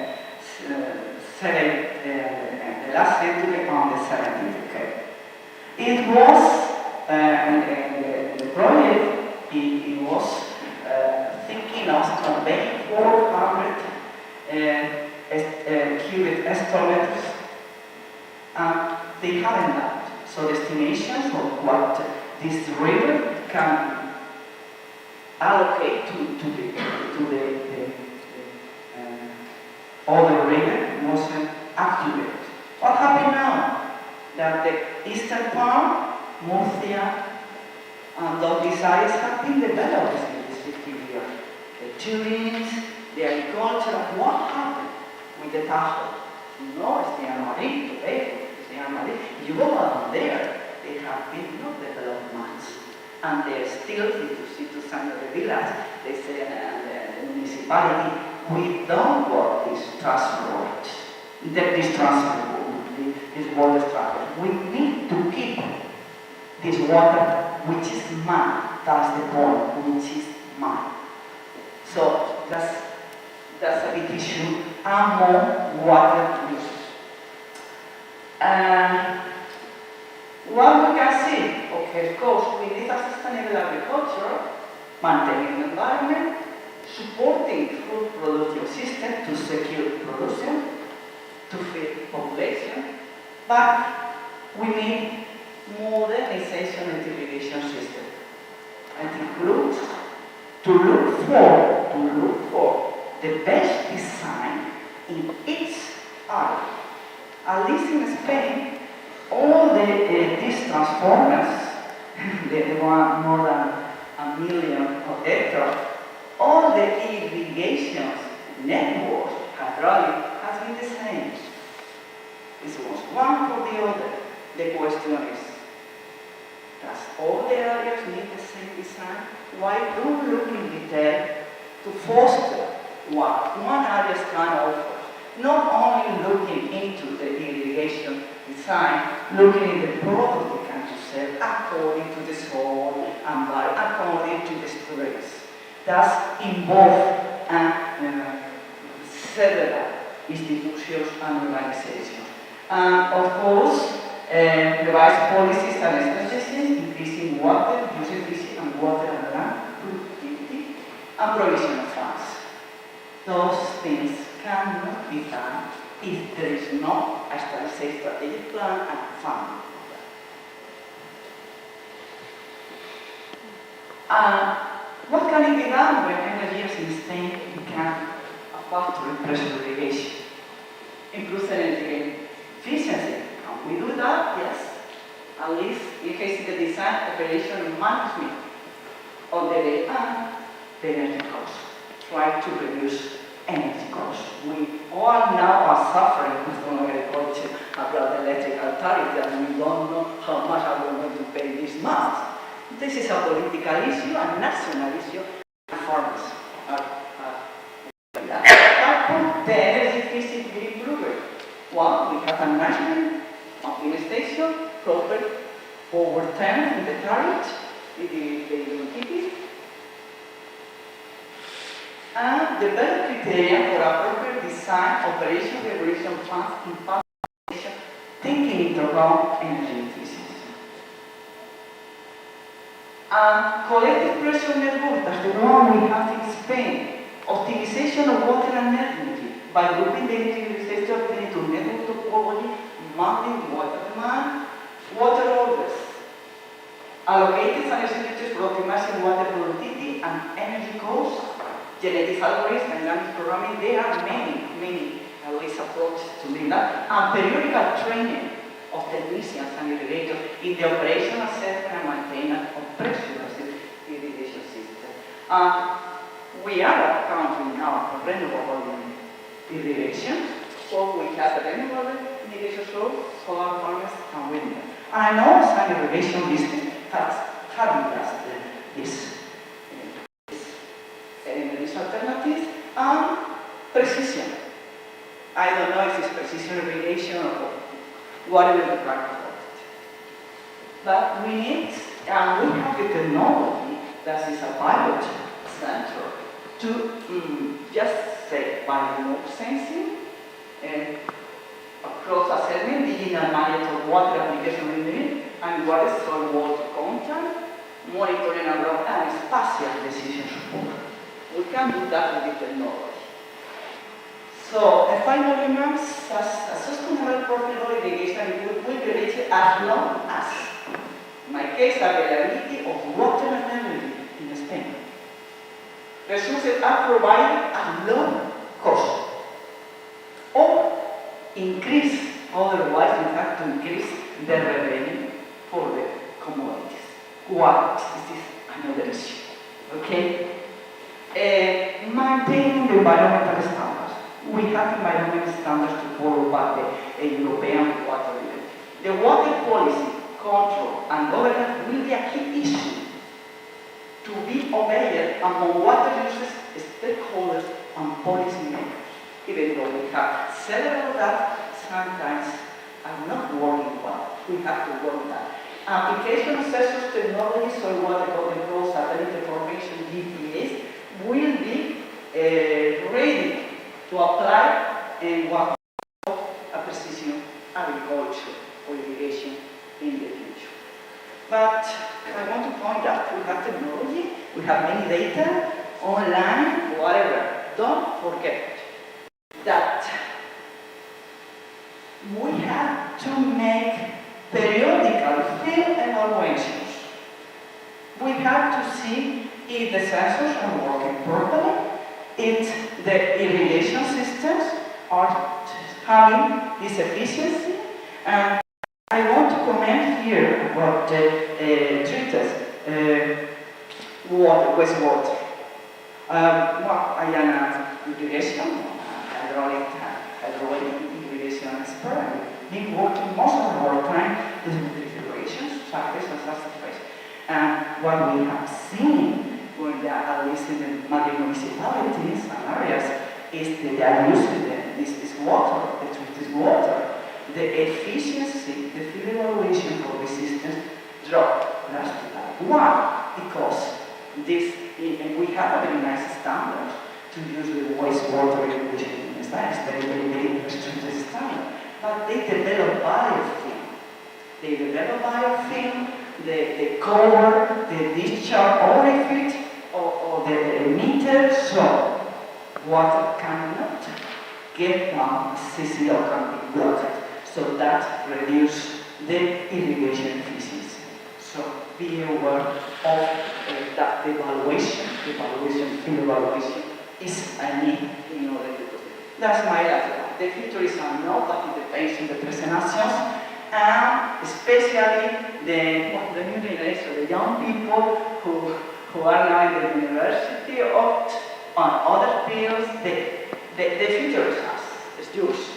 last century on the 17th. Okay. It was, the project, it was thinking of conveying 400 cubic hectometers. They haven't done. So the estimations of what this river can allocate to the other river wasn't accurate. What happened now? That the eastern part, Murcia, and all these areas have been developed in this 50 years. The tourism, the agriculture, what happened with the Tajo? No, it's the Madrid today, it's the Madrid. You go down there, they have been no developments. And they're still, if you see to some of the villas, they say, the municipality, we don't want this transport, this water structure. We need to keep this water, which is mine. That's the point, which is mine. So that's a big issue, and more water use. What we can see, okay, of course, we need a sustainable agriculture, maintaining the environment, supporting food productive system to secure production, to feed population, but we need modernization and irrigation system. And it includes to look for the best design in each area. At least in Spain, all these transformers, the one more than 1 million of hectares, all the irrigation networks, hydraulic, has been the same. This was one for the other. The question is, does all the areas need the same design? Why don't look in detail to foster what one area can offer? Not only looking into the irrigation design, looking at the product we can sell according to the soil and according to the storage. That's involved several institutions and organizations. Of course, revise policies and strategies, increasing water, use efficiency and water and land productivity, and provision of funds. Those things cannot be done if there is not a strategic plan and funding. What can it be done when energy in Spain become a factor in pressure irrigation? Improve energy efficiency. Can we do that? Yes. At least in case of the design, operation, and management of the day and the energy costs. Try to reduce energy costs. We all now are suffering from agriculture about the electrical tariff, and we don't know how much are we going to pay this month. This is a political issue, a national issue, and farmers are that. The energy efficiency will improve. One, we have a national mapping station, proper overturn in the tariff, the UTP, and develop criteria for appropriate design, operation, regulation plans, impact, taking into account energy efficiency. Collective pressure network, that's the one we have in Spain. Optimization of water and energy by grouping the energy into network topology, mapping water demand, water orders. Allocated and expenditures for optimizing water productivity and energy costs. Genetic algorithms, dynamic programming, there are many ways approaches to doing that. And periodical training of technicians and irrigators in the operation, assessment, and maintenance of pressure irrigation system. We are a country now for renewable irrigation, so we have renewable irrigation source, solar farms, and wind. And I know some irrigation business has had this alternatives and precision. I don't know if it's precision irrigation or whatever the practice of it. But we need, and we have the technology that is a pilot center to just say by remote sensing, across assessment, digital management of water application limit, and what is soil water content, monitoring around and spatial decision support. We can do that with the technology. So, if I final remarks, a sustainable profitable irrigation will be reached as long as, in my case, availability of water and energy in Spain. Resources are provided at low cost, or increase, otherwise you have to increase the revenue for the commodities. What? This is another issue, okay? Maintaining the environmental standards. We have environmental standards to follow by the European water directive. The water policy, control, and governance will be a key issue to be obeyed among water users, stakeholders, and policymakers. Even though we have several that sometimes are not working well, we have to work on that. Application of sensors technology, soil water control, satellite information, GPS, will be ready to apply and work a precision agriculture or irrigation in the future. But I want to point out, we have technology, we have many data, online, whatever. Don't forget that we have to make periodical field evaluations. We have to see if the sensors are working properly, if the irrigation systems are having this efficiency. And I want to comment here about the treated wastewater. I am an irrigation, hydraulic irrigation expert. I've been working most of our time with irrigation, surface and subsurface. And what we have seen, at least in the Madrid municipalities and areas, is that they are using this water, the treated water. The efficiency, the field evaluation for the systems dropped drastically. Why? Because this, and we have a very nice standard to use the wastewater irrigation in Spain. It's very restricted standard. But they develop biofilm. They develop biofilm, they cover the discharge orifice or the emitter, so water cannot get down, CCO can be blocked. So that reduces the irrigation efficiency. So be aware of that evaluation, field evaluation is a need in order to do it. That's my last. The future is unknown, but it depends on the present actions, and especially the new generation, the young people who are now in the university or on other fields. The future is us, it's yours.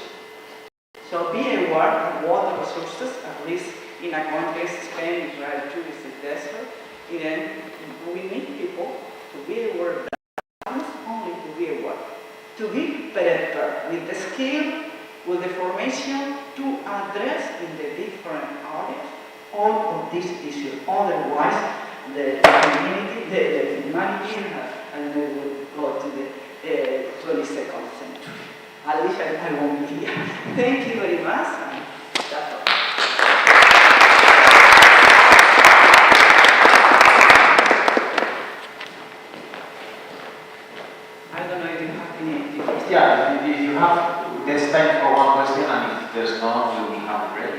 So be aware of water resources, at least in a country, Spain, Israel, Turkey, desert. Then we need people to be aware of that, not only to be aware, to be prepared with the skill, with the formation to address in the different areas all of these issues. Otherwise, the community, the humanity, and we will go to the 22nd century. At least I won't be here. Thank you very much. And that's all. I don't know if you have any questions. Yeah, if you have, there's time for one question, and if there's none, we will have a break.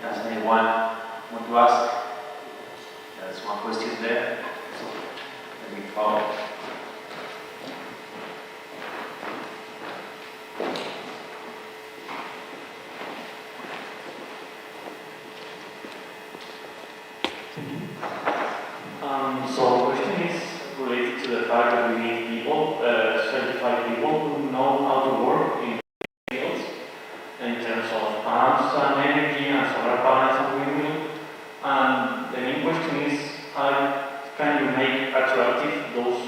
Does anyone want to ask? There's one question there. So, let me follow. So the question is related to the fact that we need people, certified people who know how to work in fields in terms of pumps and energy and solar panels and windmill. And the main question is, how can you make attractive those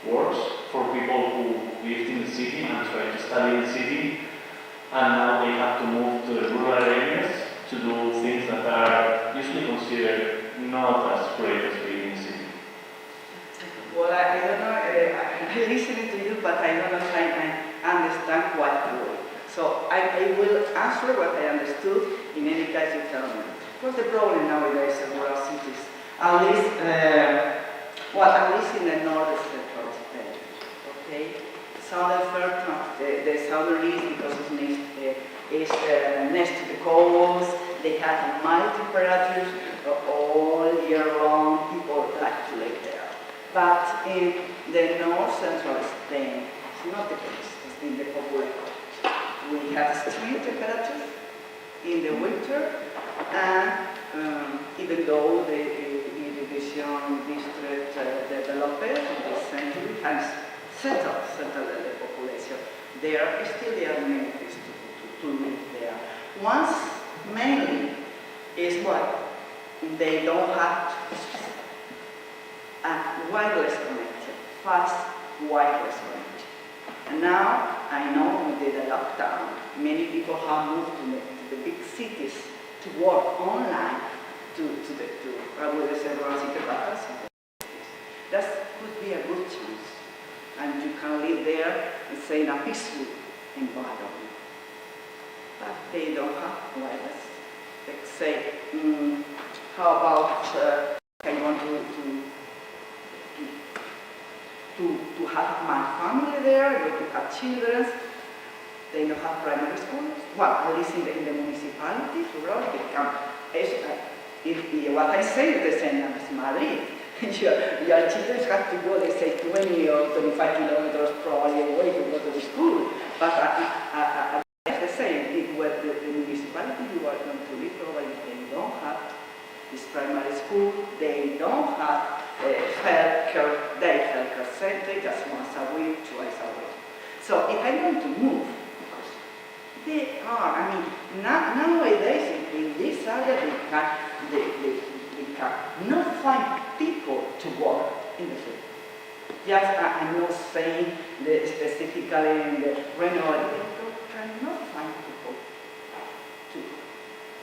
works for people who lived in the city and try to study in the city, and now they have to move to the rural areas to do things that are usually considered not as great as being in the city? Well, I don't know, I'm listening to you, but I don't know if I understand what you will. So I will answer what I understood. In any case, you tell me. What's the problem nowadays in rural cities? At least, at least in the northern sector of Spain, okay? Southern part, the the southern east because it's next to the coast. They have mild temperatures all year long. People like to live there. But in the north central Spain, it's not the case. It's in the population. We have extreme temperatures in the winter, and even though the irrigation district developed in this century has settled the population, there are still the amenities to live there. Once mainly is what they don't have a wireless connection, fast wireless connection. And now I know with the lockdown, many people have moved to the big cities to work online I would say that could be a good chance, and you can live there and say in a peaceful environment. But they don't have wireless. They say, how about I want to have my family there, I want to have children. They don't have primary schools. Well, at least in the municipalities, rural, they can. What I say is the same as Madrid. Your children have to go, they say, 20 or 25 kilometers probably away to go to the school. But as they say, with the municipality you are going to live, probably they don't have this primary school, they don't have healthcare, daycare center, just once a week, twice a week. So if I'm going to move, they are, nowadays in this area they cannot find people to work in the field. Just, I'm not saying specifically in the renewable, they cannot find people to.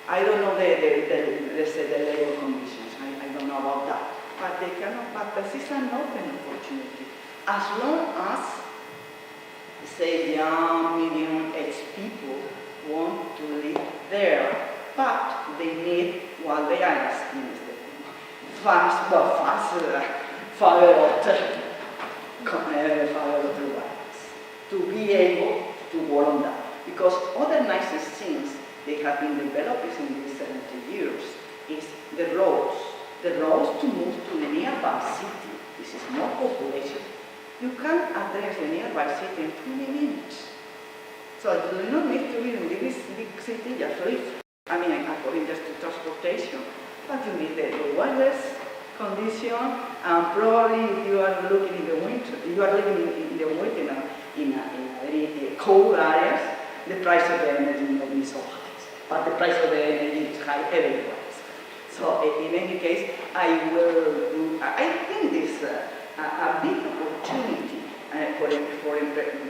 I don't know the labor conditions, I don't know about that. But they cannot, but this is an open opportunity. As long as, say, young, medium-aged people want to live there, but they need what they are asking is fast fiber wires to be able to work on that. Because other nice things they have been developed in these 70 years is the roads. The roads to move to the nearby city. This is more population. You can address the nearby city in 20 minutes. So you do not need to be in this big city, just live. According just to transportation. But you need the wireless condition, and probably if you are looking in the winter, you are living in the winter in a very cold areas, the price of the energy will not be so high. But the price of the energy is high everywhere. So in any case, I think this is a big opportunity for emprendimiento,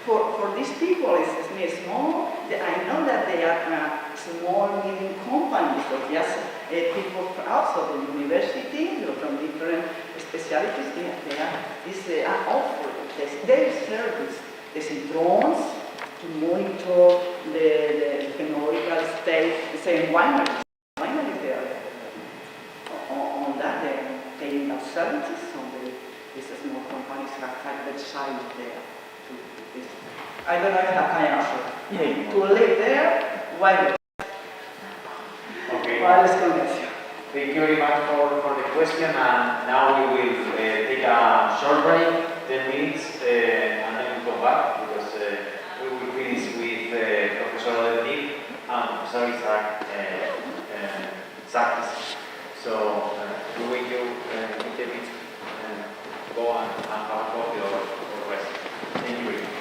for these people, it's small. I know that they are small, medium companies, so just people also the university, from different specialties, they are offering their service. They drones to monitor the technological state, the same wineries. Wineries there. On that, they're paying out services, so these small companies have their side there. I don't know if I answer. To live there, why? Okay. Wireless connection. Thank you very much for the question, and now we will take a short break, 10 minutes, and then we'll come back because we will finish with Professor Oded Nir and Professor Isaac. So we will give 10 minutes and go and have a coffee or rest. Thank you very much.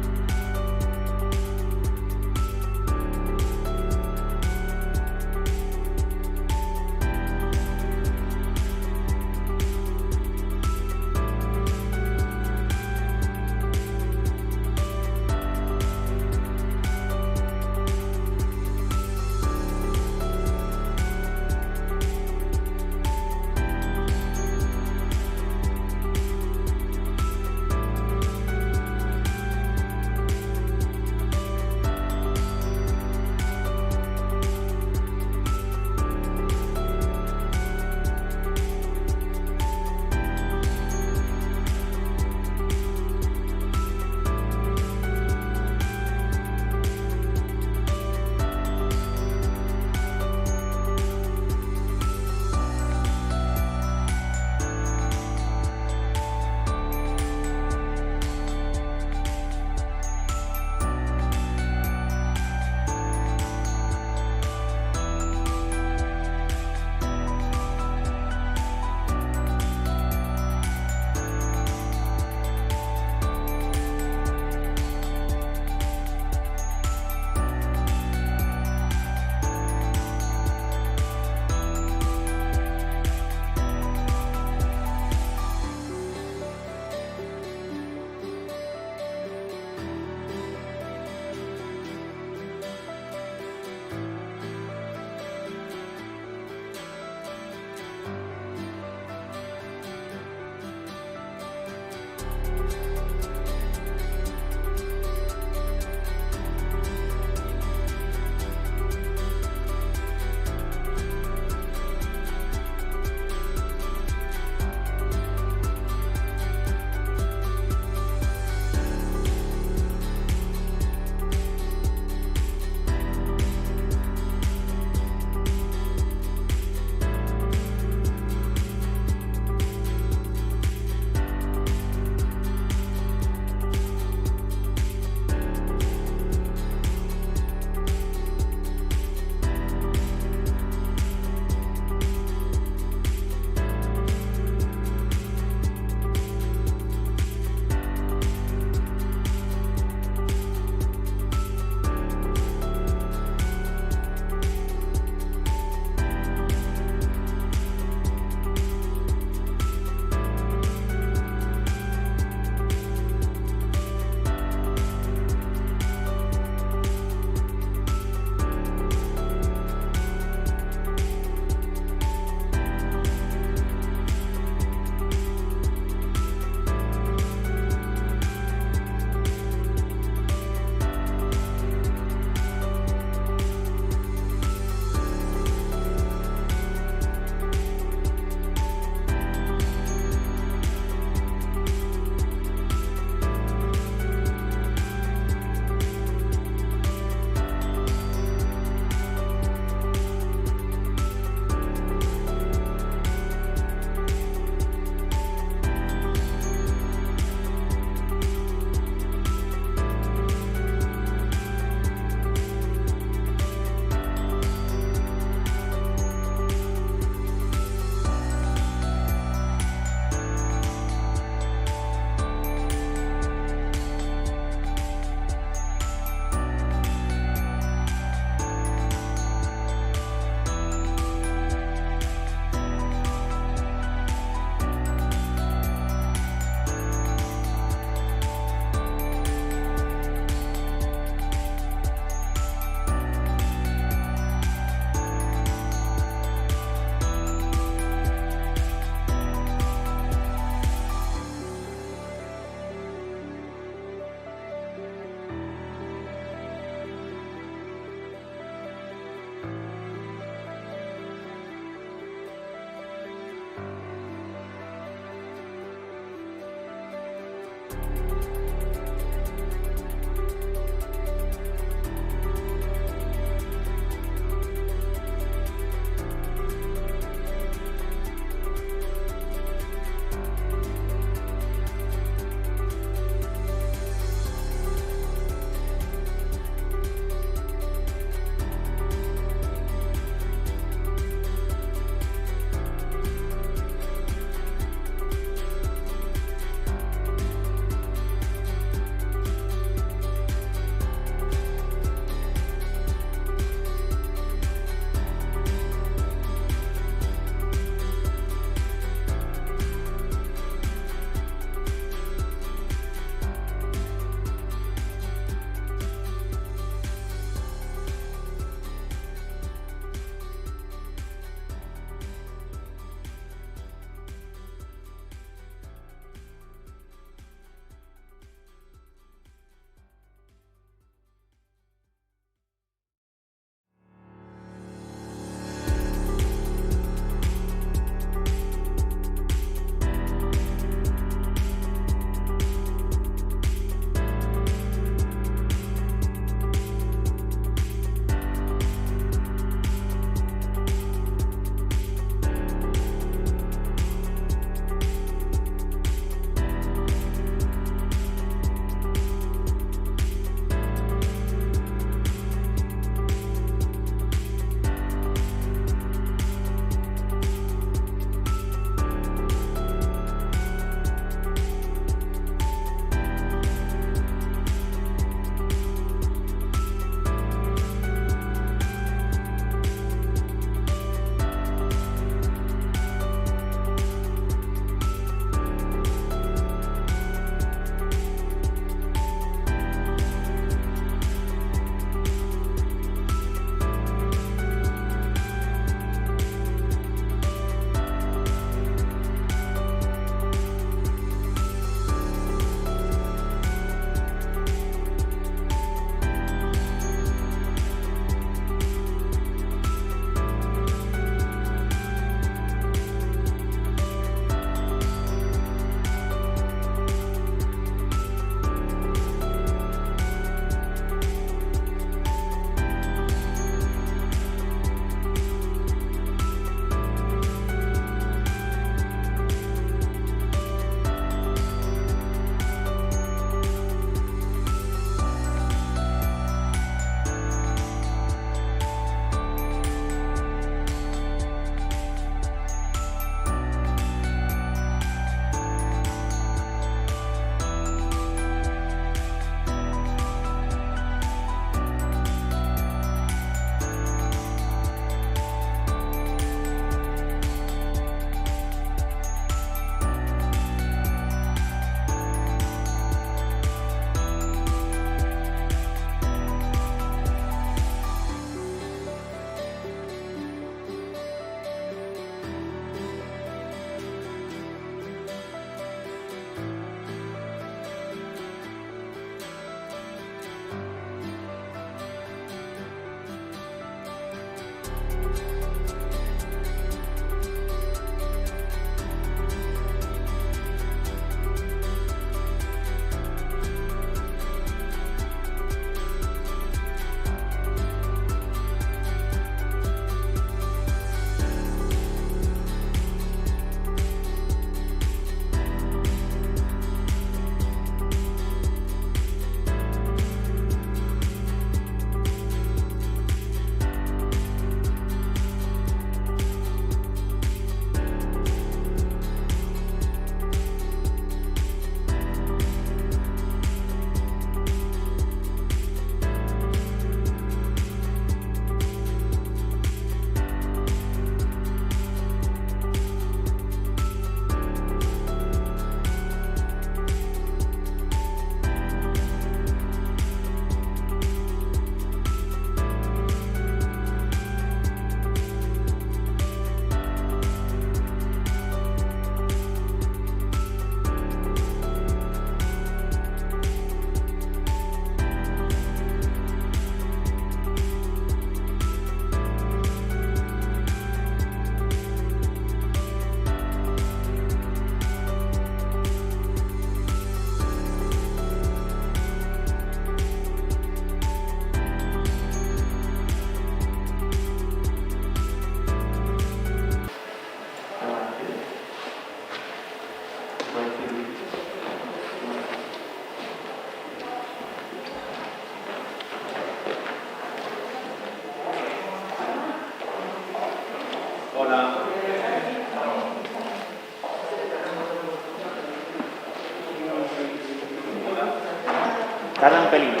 falta el hilo.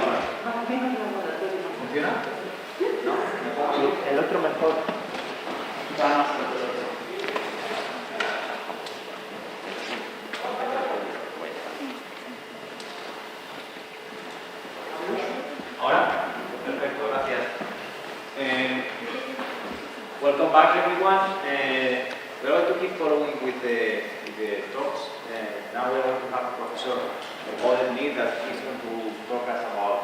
¿Funciona? ¿No? El otro mejor. ¿Ahora? Perfecto, gracias. Welcome back, everyone. We're going to keep following with the talks. Now we're going to have Professor Oded Nir that is going to talk us about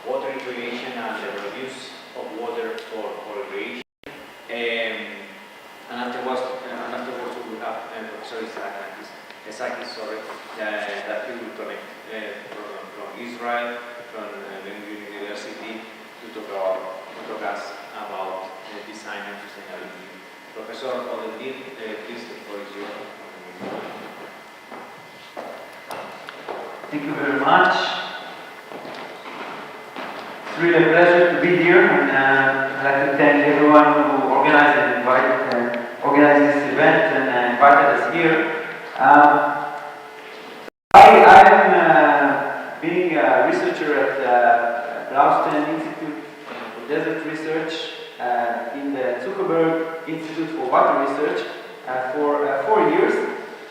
water irrigation and the reuse of water for irrigation. And afterwards we will have Professor Isakis, that he will connect from Israel, from Ben-Gurion University, to talk us about design and sustainability. Professor Oded Nir, please, the floor is yours. Thank you very much. It's really a pleasure to be here, and I'd like to thank everyone who organized this event and invited us here. I am being a researcher at Blaustein Institute for Desert Research in the Zuckerberg Institute for Water Research for 4 years,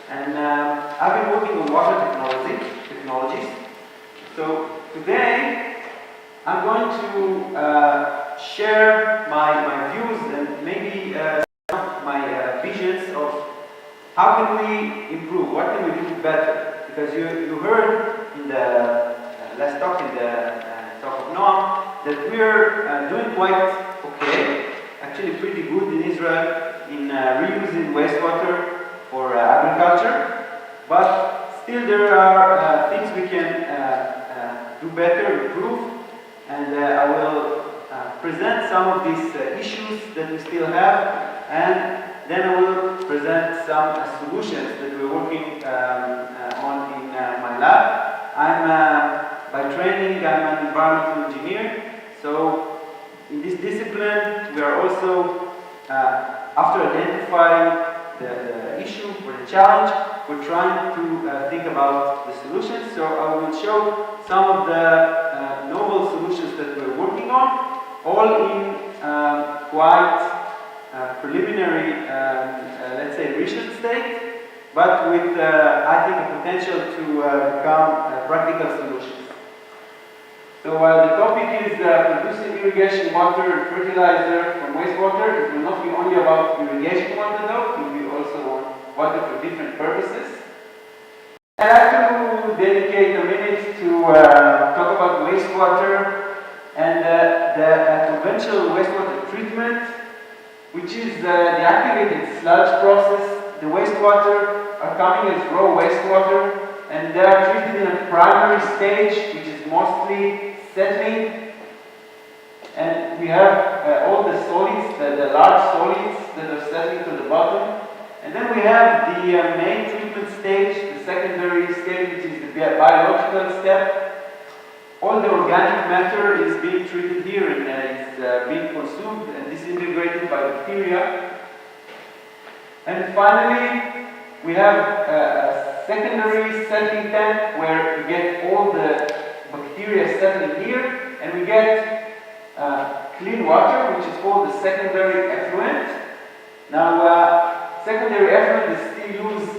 and I've been working on water technologies. So today I'm going to share my views and maybe some of my visions of how can we improve, what can we do better, because you heard in the last talk, in the talk of Noam, that we're doing quite okay, actually pretty good in Israel in reusing wastewater for agriculture, but still there are things we can do better, improve, and I will present some of these issues that we still have, and then I will present some solutions that we're working on in my lab. By training, I'm an environmental engineer, so in this discipline we are also, after identifying the issue or the challenge, we're trying to think about the solutions. So I will show some of the novel solutions that we're working on, all in quite preliminary, let's say, research state, but with, I think, a potential to become practical solutions. So the topic is producing irrigation water and fertilizer from wastewater. It will not be only about irrigation water though, it will be also water for different purposes. I'd like to dedicate a minute to talk about wastewater and the conventional wastewater treatment, which is the activated sludge process. The wastewater are coming as raw wastewater, and they are treated in a primary stage, which is mostly settling, and we have all the solids, the large solids that are settling to the bottom, and then we have the main treatment stage, the secondary stage, which is the biological step. All the organic matter is being treated here and is being consumed and disintegrated by bacteria. And finally, we have a secondary settling tank where we get all the bacteria settling here, and we get clean water, which is called the secondary effluent. Now, secondary effluent is still used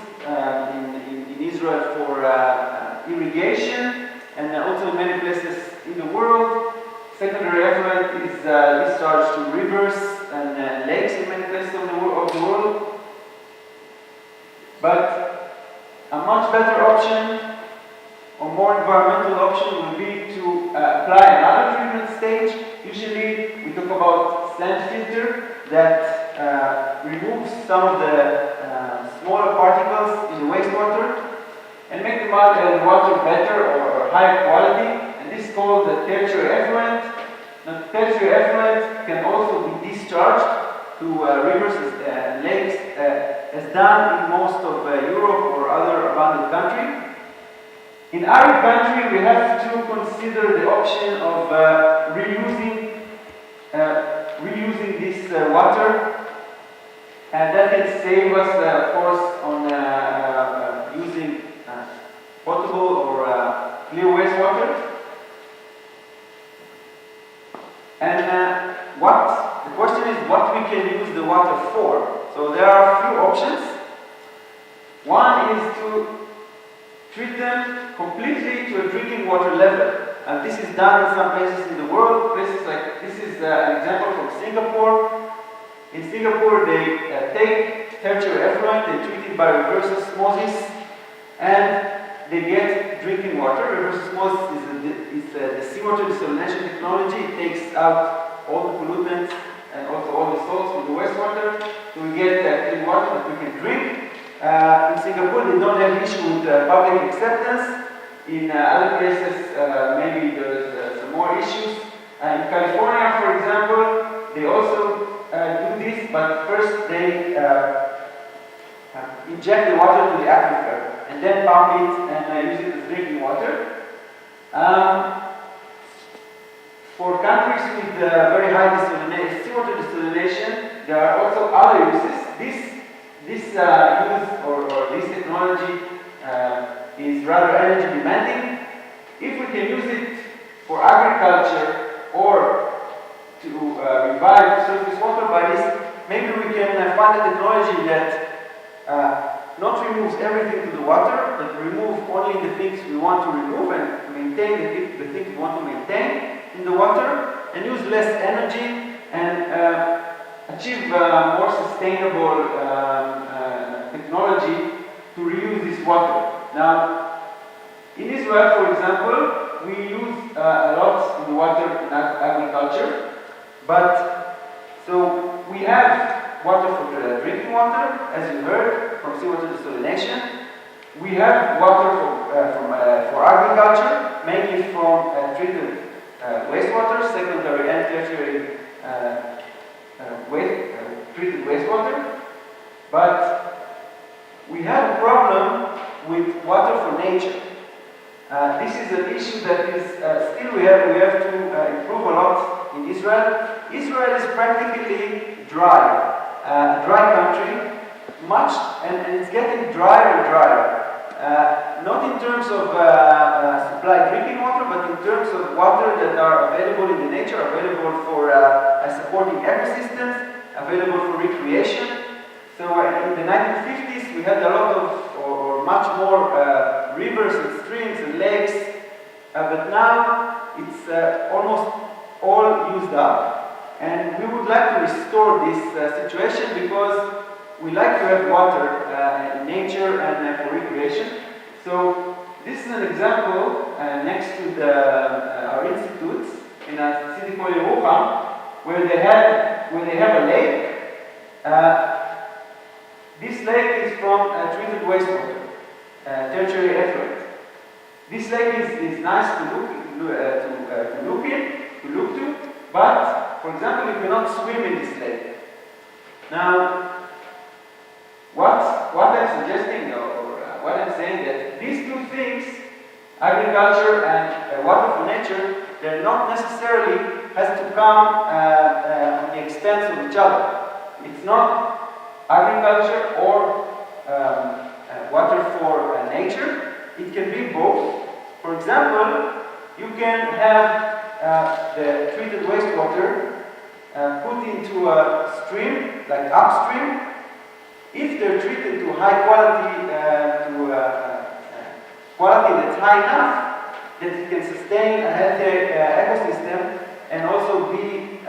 in Israel for irrigation, and also in many places in the world. Secondary effluent is discharged to rivers and lakes in many places of the world. But a much better option, or more environmental option, will be to apply another treatment stage. Usually we talk about sand filter that removes some of the smaller particles in the wastewater and make the water better or higher quality, and this is called the tertiary effluent. Now, the tertiary effluent can also be discharged to rivers and lakes, as done in most of Europe or other abundant countries. In arid country, we have to consider the option of reusing this water, and that can save us, of course, on using potable or clear wastewater. the question is what we can use the water for. So there are a few options. One is to treat them completely to a drinking water level. And this is done in some places in the world. Places like, this is an example from Singapore. In Singapore, they take tertiary effluent, they treat it by reverse osmosis, and they get drinking water. Reverse osmosis is the seawater desalination technology. It takes out all the pollutants and also all the salts from the wastewater. So we get clean water that we can drink. In Singapore, they don't have issue with public acceptance. In other places, maybe there's some more issues. In California, for example, they also do this, but first they inject the water to the aquifer and then pump it and use it as drinking water. For countries with very high seawater desalination, there are also other uses. This use or this technology is rather energy demanding. If we can use it for agriculture or to revive surface water by this, maybe we can find a technology that not removes everything to the water, but remove only the things we want to remove and maintain the things we want to maintain in the water, and use less energy and achieve more sustainable technology to reuse this water. Now, in Israel, for example, we use a lot in the water in agriculture, but so we have water for the drinking water, as you heard, from seawater desalination. We have water for agriculture, mainly from treated wastewater, secondary and tertiary treated wastewater. But we have a problem with water for nature. This is an issue that is still we have to improve a lot in Israel. Israel is practically dry country, and it's getting drier and drier. Not in terms of supply drinking water, but in terms of water that are available in the nature, available for supporting ecosystems, available for recreation. So in the 1950s, we had a lot of, or much more rivers and streams and lakes, but now it's almost all used up. And we would like to restore this situation because we like to have water in nature and for recreation. So this is an example next to our institutes in a city called Yerucham, where they have a lake. This lake is from treated wastewater, tertiary effluent. This lake is nice to look to, but for example, you cannot swim in this lake. Now, what I'm suggesting, or what I'm saying, that these two things, agriculture and water for nature, they're not necessarily has to come at the expense of each other. It's not agriculture or water for nature. It can be both. For example, you can have the treated wastewater put into a stream, like upstream. If they're treated to high quality, quality that's high enough that it can sustain a healthy ecosystem and also be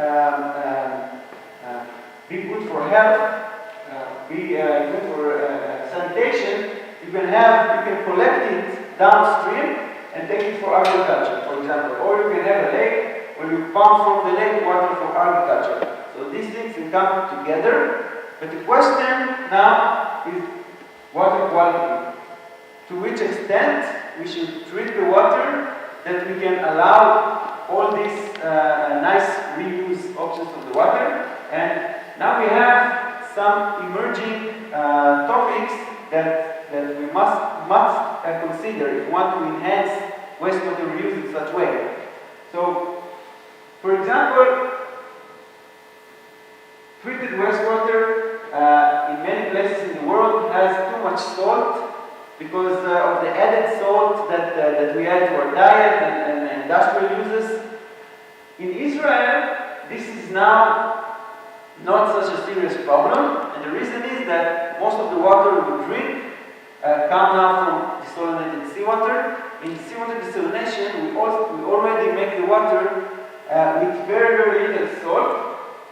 good for health, be good for sanitation, you can collect it downstream and take it for agriculture, for example. Or you can have a lake where you pump from the lake water for agriculture. So these things can come together. But the question now is water quality. To which extent we should treat the water that we can allow all these nice reuse options of the water. And now we have some emerging topics that we must consider if we want to enhance wastewater reuse in such a way. So, for example, treated wastewater in many places in the world has too much salt because of the added salt that we add to our diet and industrial uses. In Israel, this is is now not such a serious problem, and the reason is that most of the water we drink come now from desalinated seawater. In seawater desalination, we already make the water with very, very little salt,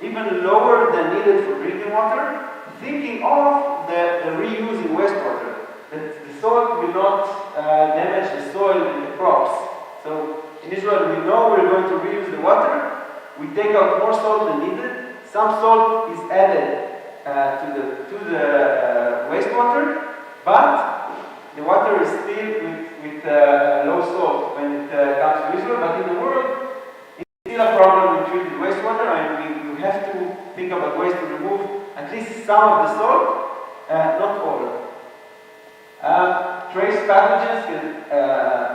even lower than needed for drinking water, thinking of the reuse in wastewater, that the salt will not damage the soil and the crops. So in Israel, we know we're going to reuse the water. We take out more salt than needed. Some salt is added to the wastewater, but the water is still with low salt when it comes to Israel. But in the world, it's still a problem with treated wastewater, and we have to think about ways to remove at least some of the salt, not all. Trace pathogens can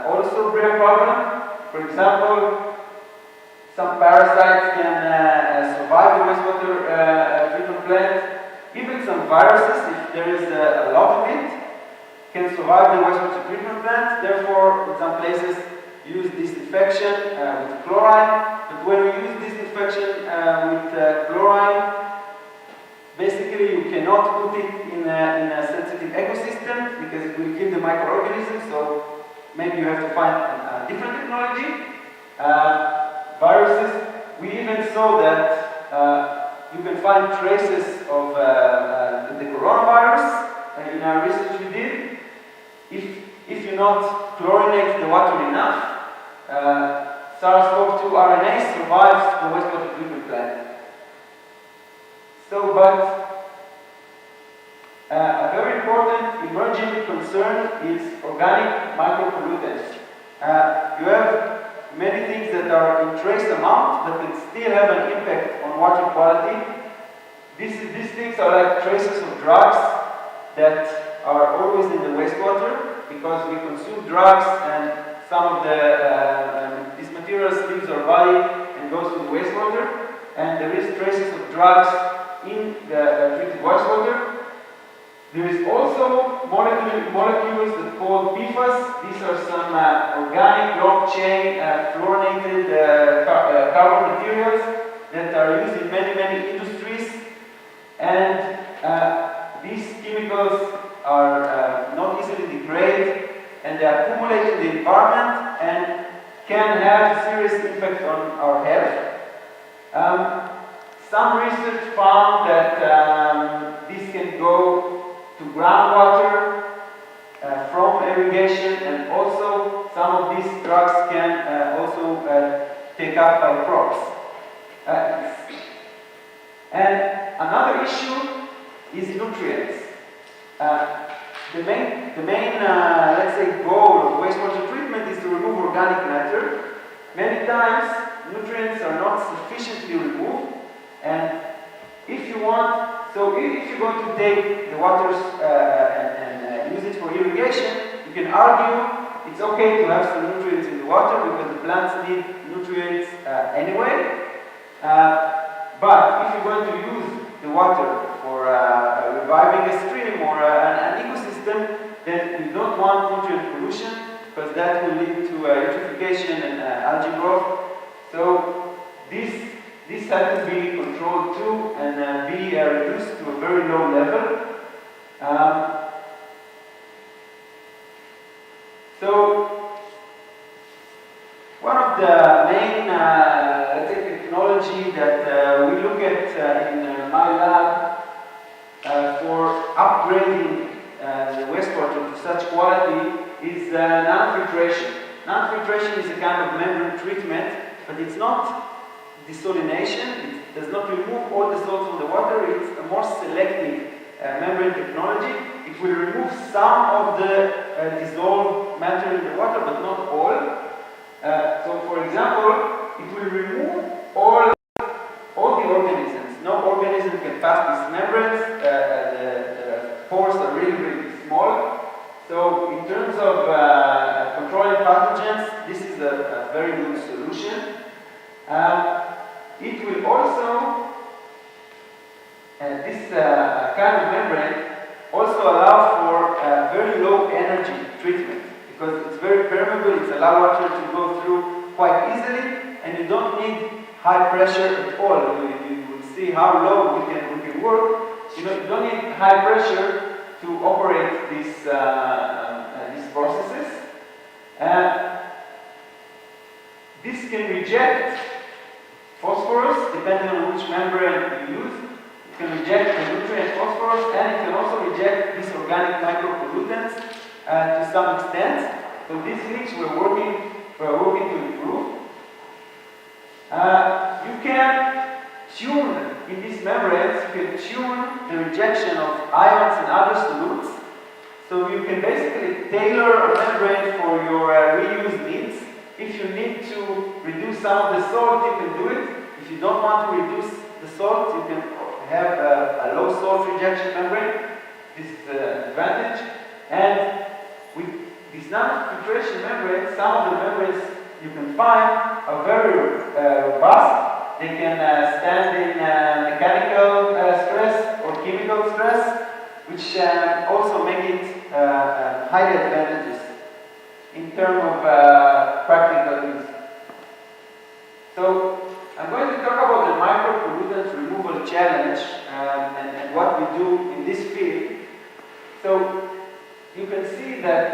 also be a problem. For example, some parasites can survive the wastewater treatment plant. Even some viruses, if there is a lot of it, can survive the wastewater treatment plant. Therefore, in some places, use disinfection with chlorine. But when we use disinfection with chlorine, basically you cannot put it in a sensitive ecosystem because it will kill the microorganisms. So maybe you have to find a different technology. Viruses, we even saw that you can find traces of the coronavirus in our research we did. If you not chlorinate the water enough, SARS-CoV-2 RNA survives the wastewater treatment plant. So, but a very important emerging concern is organic micropollutants. You have many things that are in trace amount but can still have an impact on water quality. These things are like traces of drugs that are always in the wastewater because we consume drugs and some of these materials leaves our body and goes to the wastewater, and there is traces of drugs in the treated wastewater. There is also molecules that are called PFAS. These are some organic, long-chain, fluorinated carbon materials that are used in many, many industries. And these chemicals are not easily degraded, and they accumulate in the environment and can have serious impact on our health. Some research found that this can go to groundwater from irrigation, and also some of these drugs can also take up by crops. And another issue is nutrients. The main let's say, goal of wastewater treatment is to remove organic matter. Many times, nutrients are not sufficiently removed, and if you want, so if you're going to take the waters and use it for irrigation, you can argue it's okay to have some nutrients in the water because the plants need nutrients anyway. But if you're going to use the water for reviving a stream or an ecosystem, then you don't want nutrient pollution because that will lead to eutrophication and algae growth. So this has to be controlled too and be reduced to a very low level. So one of the main let's say technology that we look at in my lab for upgrading the wastewater to such quality is nanofiltration. Nanofiltration is a kind of membrane treatment, but it's not desalination. It does not remove all the salt from the water. It's a more selective membrane technology. It will remove some of the dissolved matter in the water, but not all. So, for example, it will remove all the organisms. No organism can pass these membranes. The pores are really, really small. So, in terms of controlling pathogens, this is a very good solution. It will also, this kind of membrane also allow for very low energy treatment because it's very permeable. It allows water to go through quite easily, and you don't need high pressure at all when you see how low we can work. You don't need high pressure to operate these processes. This can reject phosphorus, depending on which membrane you use. It can reject the nutrient phosphorus, and it can also reject these organic micropollutants to some extent. So these things we're working to improve. You can tune in these membranes. You can tune the rejection of ions and other solutes. So you can basically tailor a membrane for your reuse needs. If you need to reduce some of the salt, you can do it. If you don't want to reduce the salt, you can have a low salt rejection membrane. This is an advantage. And with these non-filtration membranes, some of the membranes you can find are very robust. They can stand in mechanical stress or chemical stress, which also make it highly advantageous in terms of practical use. So I'm going to talk about the micropollutant removal challenge and what we do in this field. So you can see that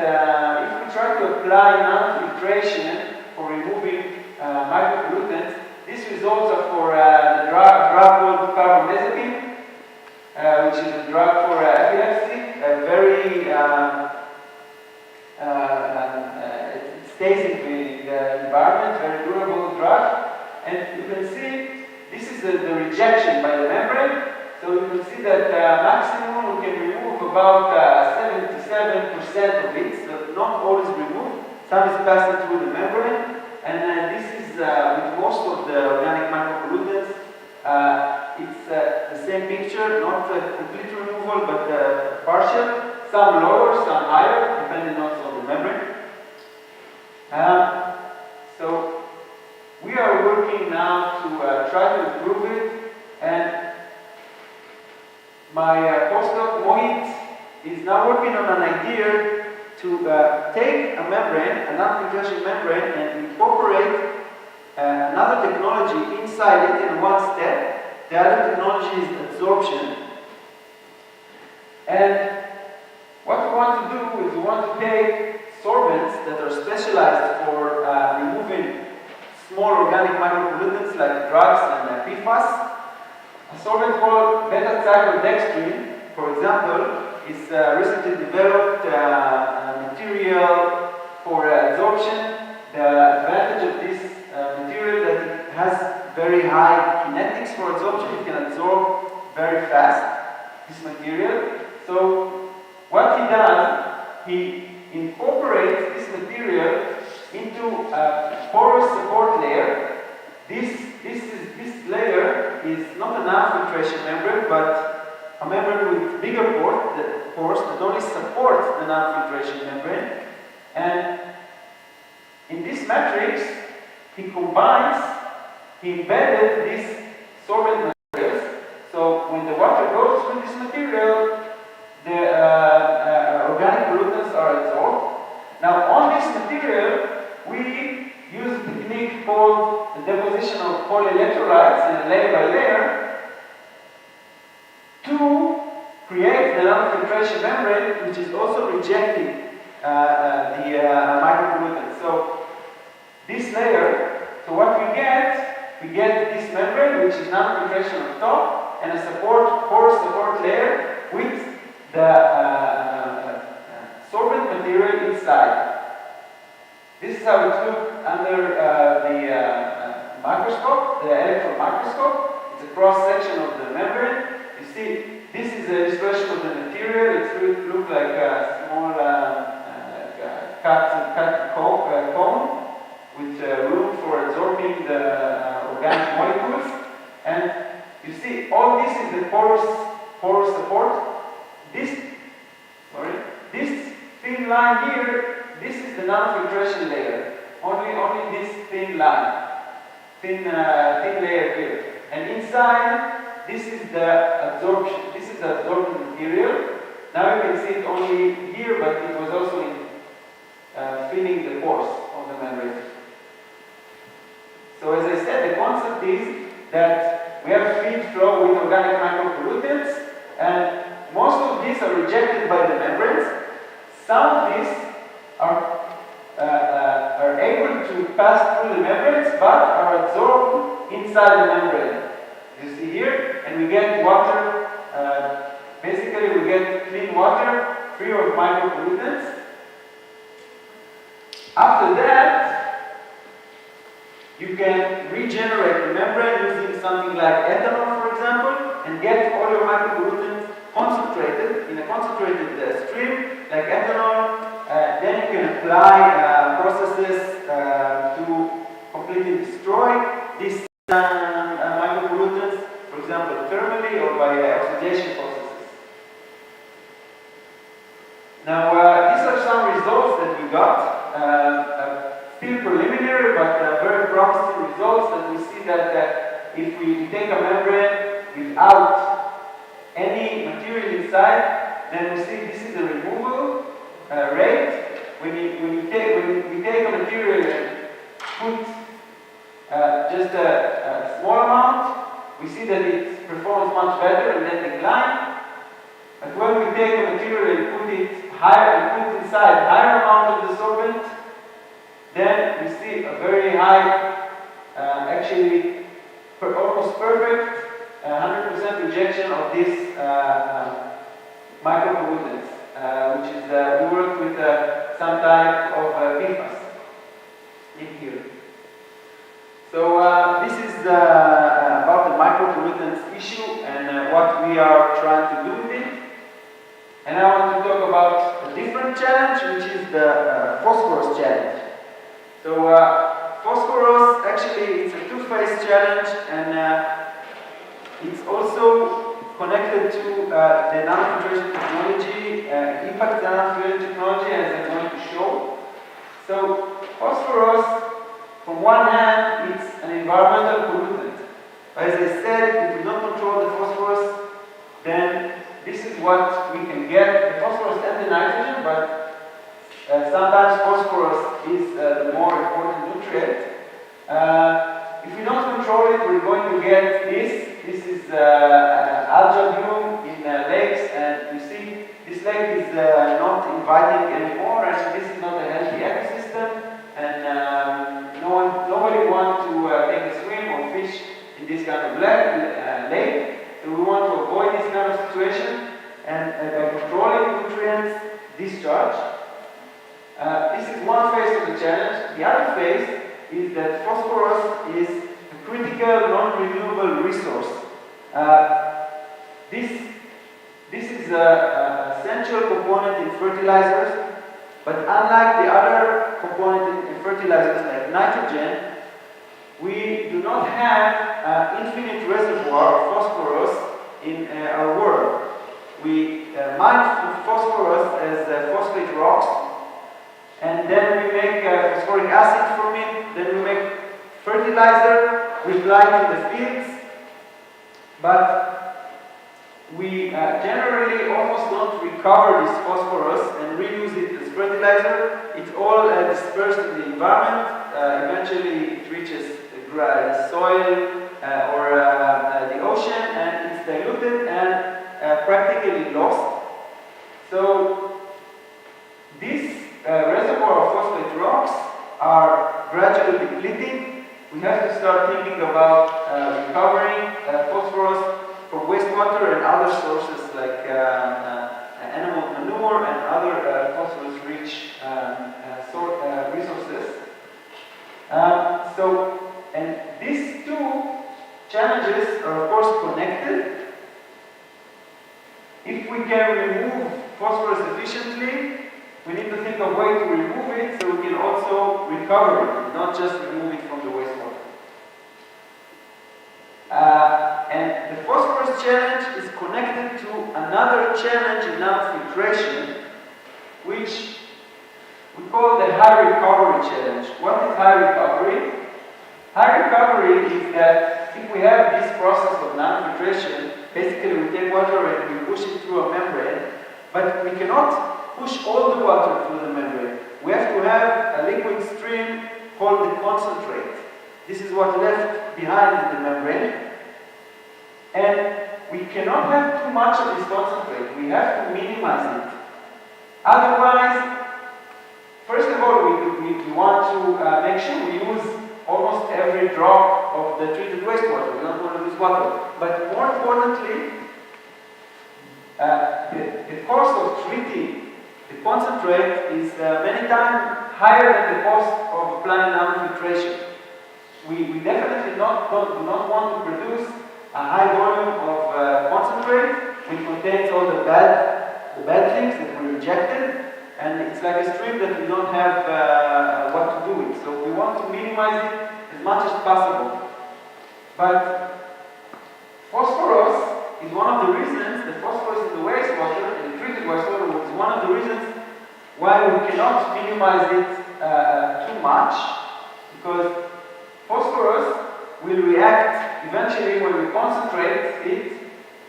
if we try to apply non-filtration for removing micropollutants, these results are for the drug called carbamazepine, which is a drug for epilepsy, a very it stays in the environment, very durable drug. And you can see this is the rejection by the membrane. So you can see that maximum we can remove about 77% of it, so not always removed. Some is passing through the membrane. And this is with most of the organic micropollutants. It's the same picture, not complete removal, but partial. Some lower, some higher, depending also on the membrane. So we are working now to try to improve it, and my postdoc Mohit is now working on an idea to take a membrane, a non-filtration membrane, and incorporate another technology inside it in one step. The other technology is absorption. And what we want to do is we want to take sorbents that are specialized for removing small organic micropollutants like drugs and PFAS. A sorbent called beta-cyclodextrin, for example, is recently developed material for absorption. The advantage of this material is that it has very high kinetics for absorption. It can absorb very fast, this material. So what he does, he incorporates this material into a porous support layer. This layer is not a non-filtration membrane, but a membrane with bigger pores that only support the non-filtration membrane. And in this matrix, he embedded these sorbent materials. So when the water goes through this material, the organic pollutants are absorbed. Now on this material, we use a technique called the deposition of polyelectrolytes in a layer by layer to create the non-filtration membrane, which is also rejecting the micropollutants. So this layer, so what we get this membrane, which is non-filtration on top, and a porous support layer with the sorbent material inside. This is how it looks under the microscope, the electron microscope. It's a cross-section of the membrane. You see, this is the illustration of the material. It looks like a small cut cone with room for absorbing the organic molecules. And you see, all this is the porous support. This thin line here, this is the non-filtration layer. Only this thin line, thin layer here. And inside, this is the absorption. This is the absorbed material. Now you can see it only here, but it was also in filling the pores of the membrane. So as I said, the concept is that we have feed flow with organic micropollutants, and most of these are rejected by the membranes. Some of these are able to pass through the membranes, but are absorbed inside the membrane. You see here, and we get water, basically we get clean water, free of micropollutants. After that, you can regenerate the membrane using something like ethanol, for example, and get all your micropollutants concentrated in a concentrated stream like ethanol. Then you can apply processes to completely destroy these micropollutants, for example, thermally or by oxidation processes. Now, these are some results that we got. Still preliminary, but very promising results that we see that if we take a membrane without any material inside, then we see this is the removal rate. When we take a material and put just a small amount, we see that it performs much better and then decline. But when we take a material and put it higher and put inside higher amount of the solvent, then we see a very high, actually almost perfect 100% rejection of these micropollutants, which is, we work with some type of PFAS in here. So this is about the micropollutants issue and what we are trying to do with it. And I want to talk about a different challenge, which is the phosphorus challenge. So phosphorus, actually, it's a two-phase challenge, and it's also connected to the nanofiltration technology, impact nanofiltration technology, as I'm going to show. So phosphorus, from one hand, it's an environmental pollutant. As I said, if we don't control the phosphorus, then this is what we can get, the phosphorus and the nitrogen, but sometimes phosphorus is the more important nutrient. If we don't control it, we're going to get this. This is algal bloom in lakes, and you see this lake is not inviting anymore, and this is not a healthy ecosystem, and nobody wants to take a swim or fish in this kind of lake. So we want to avoid this kind of situation, and by controlling nutrients discharge. This is one phase of the challenge. The other phase is that phosphorus is a critical non-renewable resource. This is an essential component in fertilizers, but unlike the other components in fertilizers like nitrogen, we do not have an infinite reservoir of phosphorus in our world. We mine phosphorus as phosphate rocks, and then we make phosphoric acid from it, then we make fertilizer, we apply to the fields, but we generally almost don't recover this phosphorus and reuse it as fertilizer. It's all dispersed in the environment. Eventually it reaches the soil or the ocean, and it's diluted and practically lost. So this reservoir of phosphate rocks are gradually depleting. We have to start thinking about recovering phosphorus from wastewater and other sources like animal manure and other phosphorus-rich resources. And these two challenges are of course connected. If we can remove phosphorus efficiently, we need to think of ways to remove it so we can also recover it, not just remove it from the wastewater. And the phosphorus challenge is connected to another challenge in nanofiltration, which we call the high recovery challenge. What is high recovery? High recovery is that if we have this process of nanofiltration, basically we take water and we push it through a membrane, but we cannot push all the water through the membrane. We have to have a liquid stream called the concentrate. This is what left behind in the membrane. And we cannot have too much of this concentrate. We have to minimize it. Otherwise, first of all, we want to make sure we use almost every drop of the treated wastewater. We don't want to lose water. But more importantly, the cost of treating the concentrate is many times higher than the cost of applying nanofiltration. We definitely do not want to produce a high volume of concentrate which contains all the bad things that we rejected, and it's like a stream that we don't have what to do with. So we want to minimize it as much as possible. But phosphorus is one of the reasons, the phosphorus in the wastewater, in the treated wastewater, is one of the reasons why we cannot minimize it too much, because phosphorus will react eventually when we concentrate it,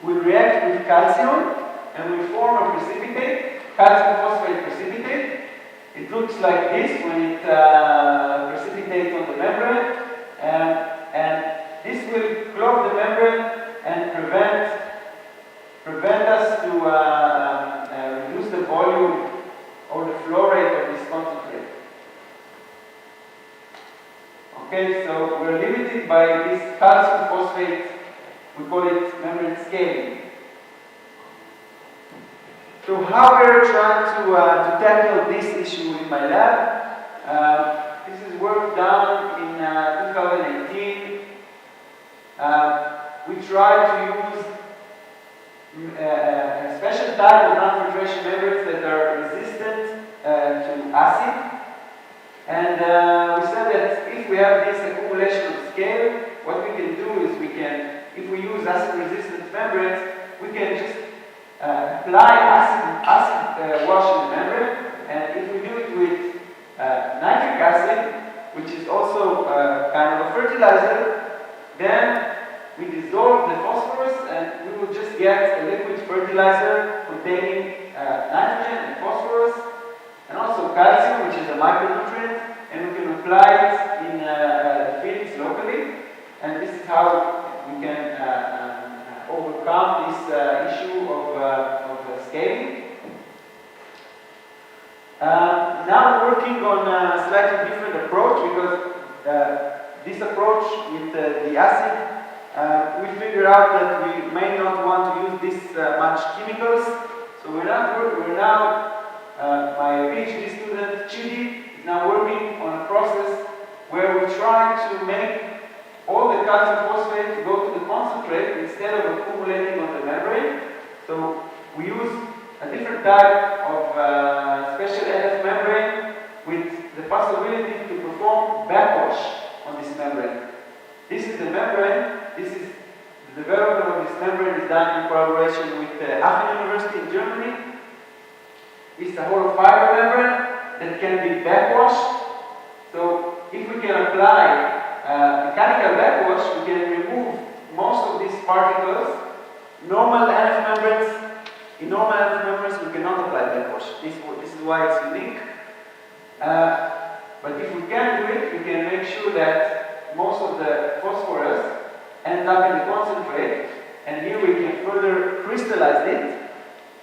will react with calcium and will form a precipitate, calcium phosphate precipitate. It looks like this when it precipitates on the membrane, and this will clog the membrane and prevent us to reduce the volume or the flow rate of this concentrate. Okay, so we're limited by this calcium phosphate, we call it membrane scaling. So how we're trying to tackle this issue in my lab, this is work done in 2018. We tried to use a special type of non-filtration membranes that are resistant to acid. And we said that if we have this accumulation of scale, what we can do is if we use acid-resistant membranes, we can just apply acid wash in the membrane, and if we do it with nitric acid, which is also kind of a fertilizer, then we dissolve the phosphorus and we will just get a liquid fertilizer containing nitrogen and phosphorus, and also calcium, which is a micronutrient, and we can apply it in the fields locally, and this is how we can overcome this issue of scaling. Now we're working on a slightly different approach, because this approach with the acid, we figured out that we may not want to use this much chemicals. So we're now my PhD student Chidi is now working on a process where we try to make all the calcium phosphate go to the concentrate instead of accumulating on the membrane. So we use a different type of special NF membrane with the possibility to perform backwash on this membrane. This is the membrane. This is the development of this membrane is done in collaboration with Aachen University in Germany. It's a hollow fiber membrane that can be backwashed. So if we can apply mechanical backwash, we can remove most of these particles. Normal NF membranes, in normal NF membranes, we cannot apply backwash. This is why it's unique. But if we can do it, we can make sure that most of the phosphorus ends up in the concentrate, and here we can further crystallize it,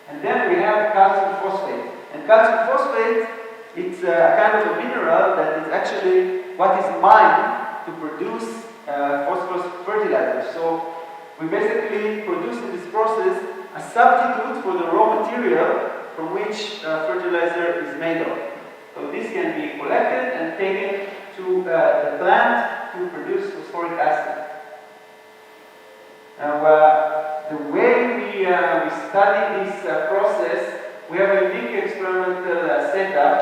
and then we have calcium phosphate. And calcium phosphate, it's a kind of a mineral that is actually what is mined to produce phosphorus fertilizer. So we basically produce in this process a substitute for the raw material from which fertilizer is made of. So this can be collected and taken to the plant to produce phosphoric acid. Now, the way we study this process, we have a unique experimental setup.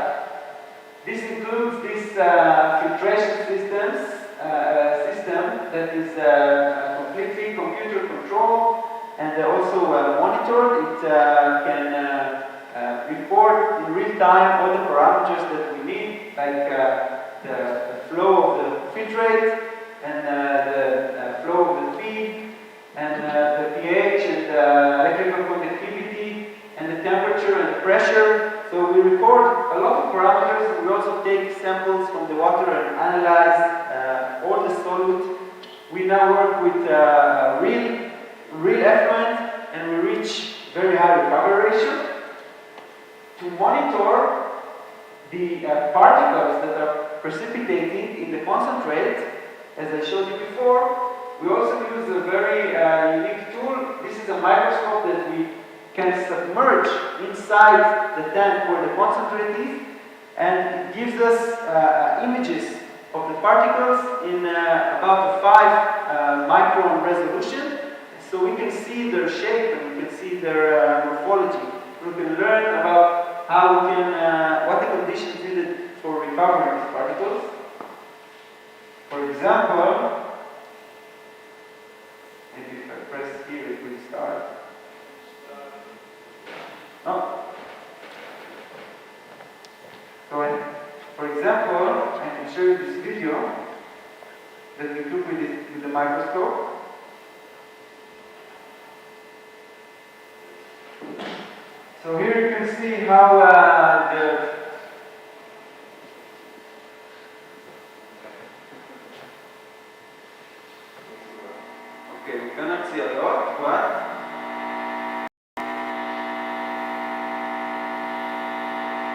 This includes this filtration system that is completely computer controlled and also monitored. It can record in real time all the parameters that we need, like the flow of the filtrate and the flow of the feed, and the pH and the electrical conductivity and the temperature and the pressure. So we record a lot of parameters. We also take samples from the water and analyze all the solute. We now work with high recovery ratio to monitor the particles that are precipitating in the concentrate. As I showed you before, we also use a very unique tool. This is a microscope that we can submerge inside the tank where the concentrate is, and it gives us images of the particles in about a 5 micron resolution, so we can see their shape and we can see their morphology. We can learn about how we can, what the conditions needed for recovering these particles. For example, maybe if I press here it will start. No. So for example, I can show you this video that we took with the microscope. So here you can see how okay, we cannot see a lot, but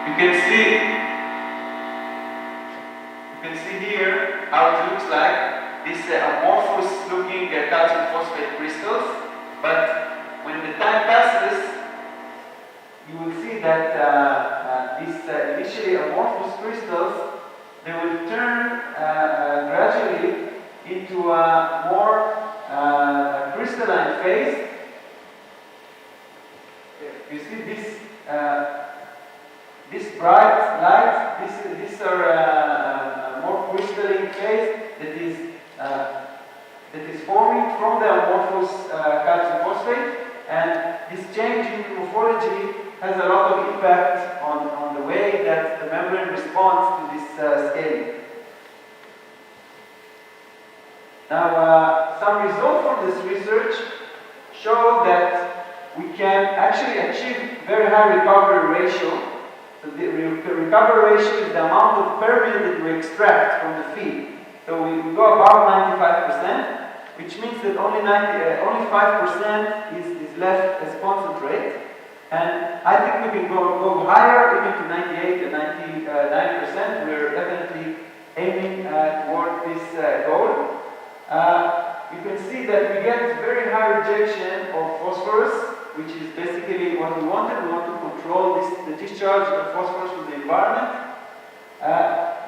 you can see here how it looks like these amorphous looking calcium phosphate crystals, but when the time passes you will see that these initially amorphous crystals, they will turn gradually into a more crystalline phase. You see this bright light, these are more crystalline phase that is forming from the amorphous calcium phosphate, and this change in morphology has a lot of impact on the way that the membrane responds to this scaling. Now, some results from this research show that we can actually achieve very high recovery ratio. So the recovery ratio is the amount of permeate that we extract from the feed. So we go above 95%, which means that only 5% is left as concentrate. And I think we can go higher, even to 98 and 99%. We're definitely aiming toward this goal. You can see that we get very high rejection of phosphorus, which is basically what we wanted. We want to control the discharge of phosphorus from the environment.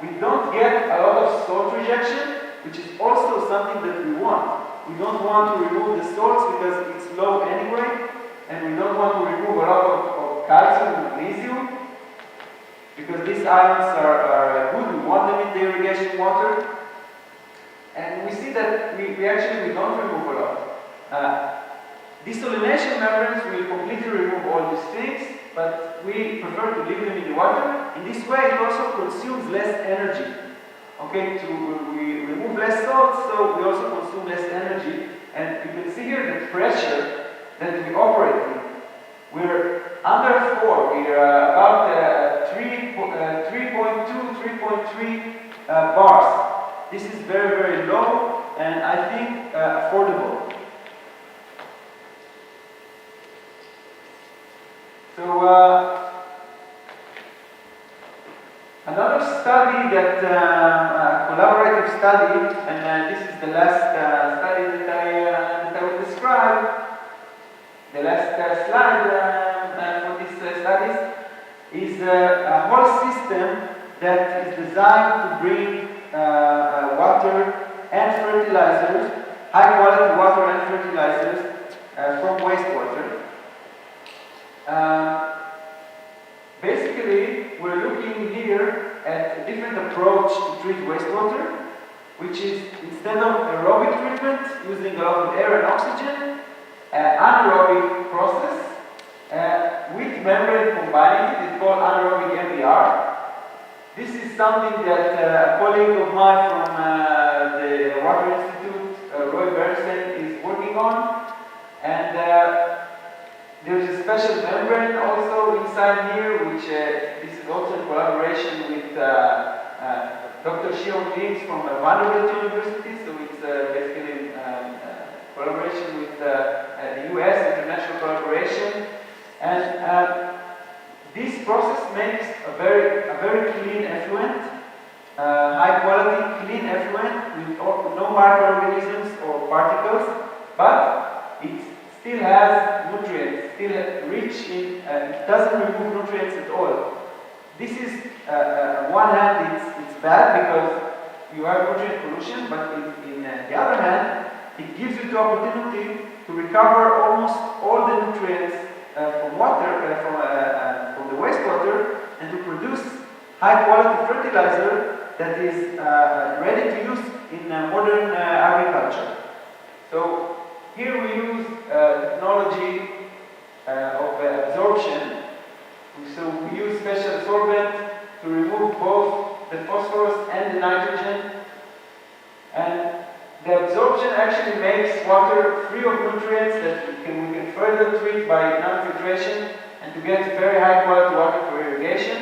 We don't get a lot of salt rejection, which is also something that we want. We don't want to remove the salts because it's low anyway. And we don't want to remove a lot of calcium and magnesium because these ions are good. We want them in the irrigation water. And we see that we don't remove a lot. Desalination membranes will completely remove all these things, but we prefer to leave them in the water. In this way, it also consumes less energy. Okay, we remove less salt, so we also consume less energy. And you can see here the pressure that we operate in. We're under 4, we're about 3.2, 3.3 bars. This is very, very low and I think affordable. So another study that, collaborative study, and this is the last study that I will describe. The last slide for these studies is a whole system that is designed to bring water and fertilizers, high quality water and fertilizers from wastewater. Basically, we're looking here at a different approach to treat wastewater, which is instead of aerobic treatment using a lot of air and oxygen, anaerobic process with membrane combining it. It's called anaerobic MBR. This is something that a colleague of mine from the Water Institute, Weisbord, is working on. And there's a special membrane also inside here, which this is also in collaboration with Dr. Shion James from Vanderbilt University. So it's basically in collaboration with the US, international collaboration. makes a very clean effluent, high quality clean effluent with no microorganisms or particles, but it still has nutrients, still rich in, it doesn't remove nutrients at all. This is, on one hand, it's bad because you have nutrient pollution, but in the other hand, it gives you the opportunity to recover almost all the nutrients from water, from the wastewater, and to produce high quality fertilizer that is ready to use in modern agriculture. So here we use technology of absorption. So we use special sorbent to remove both the phosphorus and the nitrogen. And the absorption actually makes water free of nutrients that we can further treat by non-filtration and to get very high quality water for irrigation.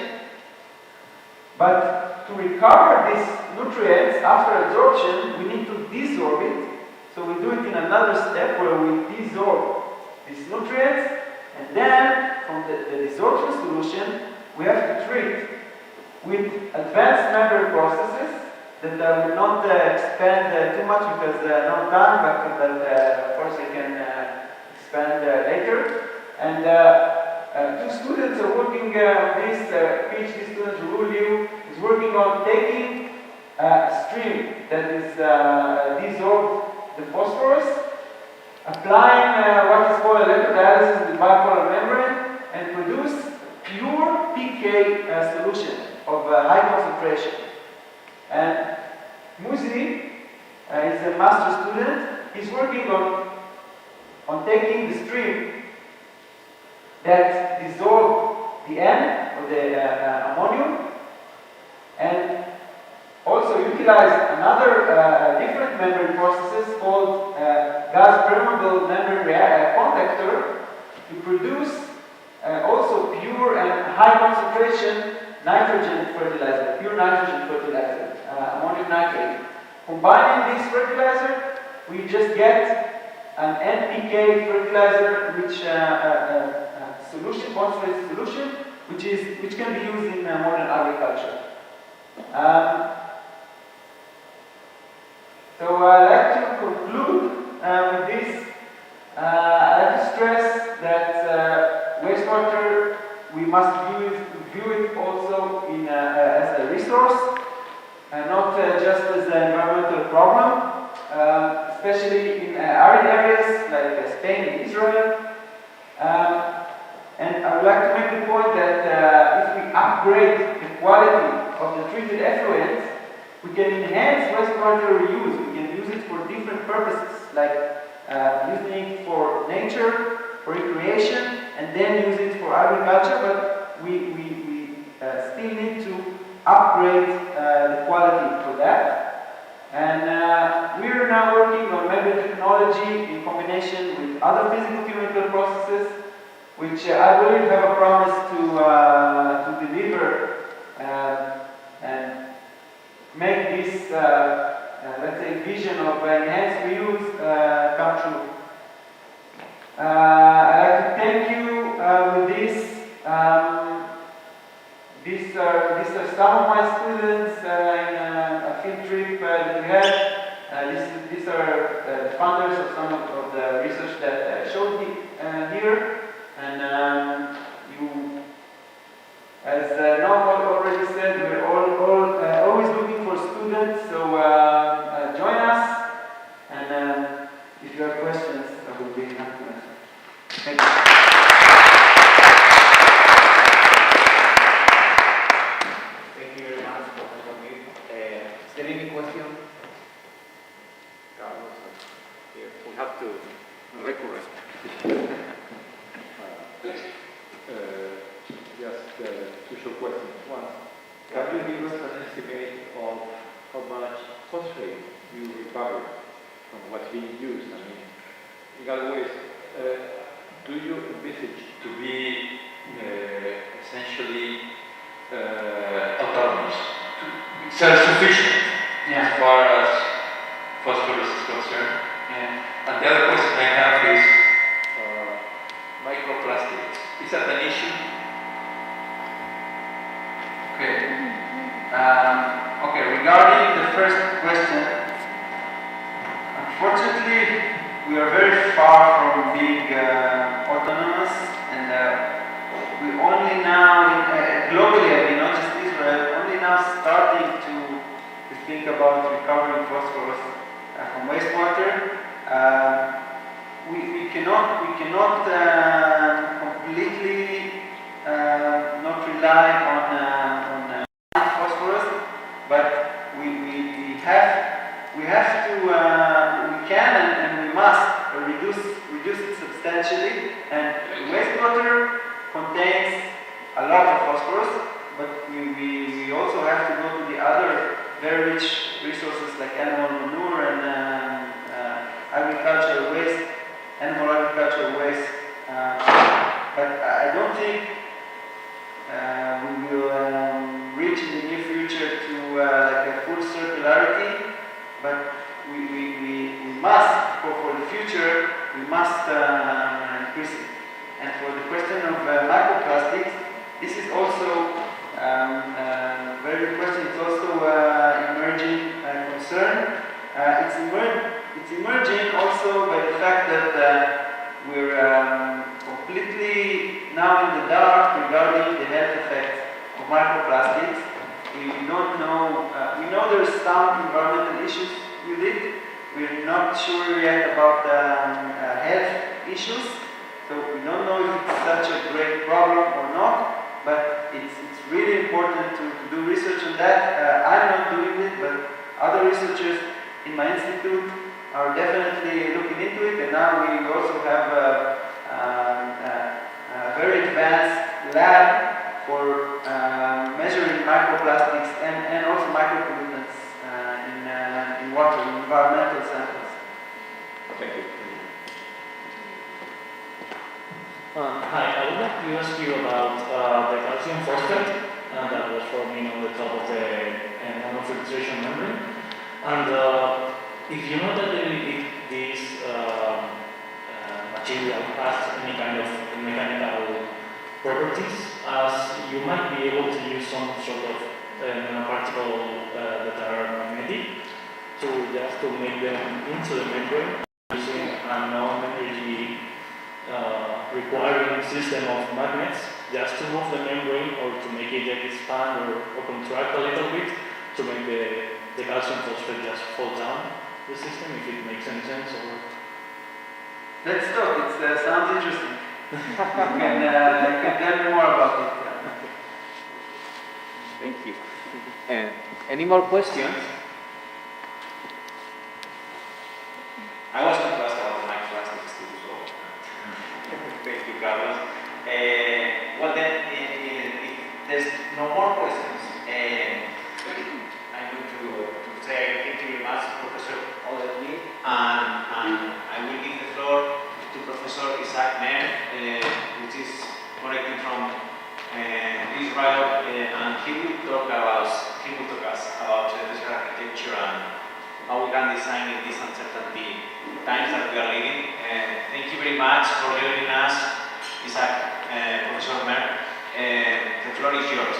But to recover these nutrients after absorption, we need to desorb it. So we do it in another step where we desorb these nutrients, and then from the desorption solution, we have to treat with advanced membrane processes that I will not expand too much because no time, but of course I can expand later. And two students are working on this, PhD students, Rulio, is working on taking a stream that is desorbed the phosphorus, applying what is called electrodialysis with bipolar membrane, and produce pure pK solution of high concentration. And Muzi is a master student. He's working on taking the stream that dissolve the N or the ammonium, and also utilize another different membrane processes called gas permeable membrane contactor to produce also pure and high concentration nitrogen fertilizer, pure nitrogen fertilizer, ammonium nitrate. Combining this fertilizer, we just get an NPK fertilizer, which solution, concentrated solution, which can be used in modern agriculture. So I'd like to conclude with this. I'd like to stress that wastewater, we must view it also as a resource, and not just as an environmental problem, especially in arid areas like Spain and Israel. And I would like to make the point that if we upgrade the quality of the treated effluent, we can enhance wastewater reuse. We can use it for different purposes, like using it for nature, for recreation, and then use it for agriculture, but we still need to upgrade the quality for that. And we are now working on membrane technology in combination with other physical-chemical processes, which I believe have a promise to deliver and make this, let's say, vision of enhanced reuse come true. I'd like to thank you with this. These are some of my students in a field trip that we had. These are the funders of some of the research that showed me here. And you, as Noam already said, we're always looking for students, so join us, and if you have questions, I will be happy to answer. Thank you. Thank you very much, Professor Nir. Is there any question? Carlos, here. We have to recurrent. Just two short questions. One, can you give us an estimate of how much phosphate you recover from what's being used? I mean, in other words, do you envisage to be essentially autonomous, self-sufficient as far as phosphorus is concerned? And the other question I have is microplastics. Is that an issue? Okay, regarding the first question, unfortunately, we are very far from being autonomous, and we only now, globally, I mean, not just Israel, only now starting to think about recovering phosphorus from wastewater. We cannot completely not rely on phosphorus, but we have to we can and we must reduce it substantially. And wastewater contains a lot of phosphorus, but we also have to go to the other very rich resources like animal manure and agricultural waste, animal agricultural waste. But I don't think we will reach in the near future to like a full circularity. But we must, for the future, we must increase it. And for the question of microplastics, this is also very good question. It's also emerging concern. It's emerging also by the fact that we're completely now in the dark regarding the health effects of microplastics. We don't know. We know there's some environmental issues with it. We're not sure yet about health issues. So we don't know if it's such a great problem or not. But it's really important to do research on that. I'm not doing it, but other researchers in my institute are definitely looking into it. And now we also have a very advanced lab for measuring microplastics and also micropollutants in water, in environmental samples. Thank you. Hi, I would like to ask you about the calcium phosphate that was forming on the top of the nanofiltration membrane. And if you know that this material has any kind of mechanical properties, as you might be able to use some sort of nanoparticle that are magnetic to make them into the membrane using a non-energy requiring system of magnets just to move the membrane or to make it expand or contract a little bit to make the calcium phosphate just fall down the system, if it makes any sense. Or let's talk. It sounds interesting. You can tell me more about it. Thank you. Any more questions? I was going to ask about the microplastics too, so thank you, Carlos. Well then, if there's no more questions, I'm going to say thank you very much, Professor Oded Nir, and I will give the floor to Professor Isaac Mer, which is connecting from Israel, and he will talk us about digital architecture and how we can design in this uncertainty times that we are living. Thank you very much for joining us, Isaac, Professor Mer. The floor is yours.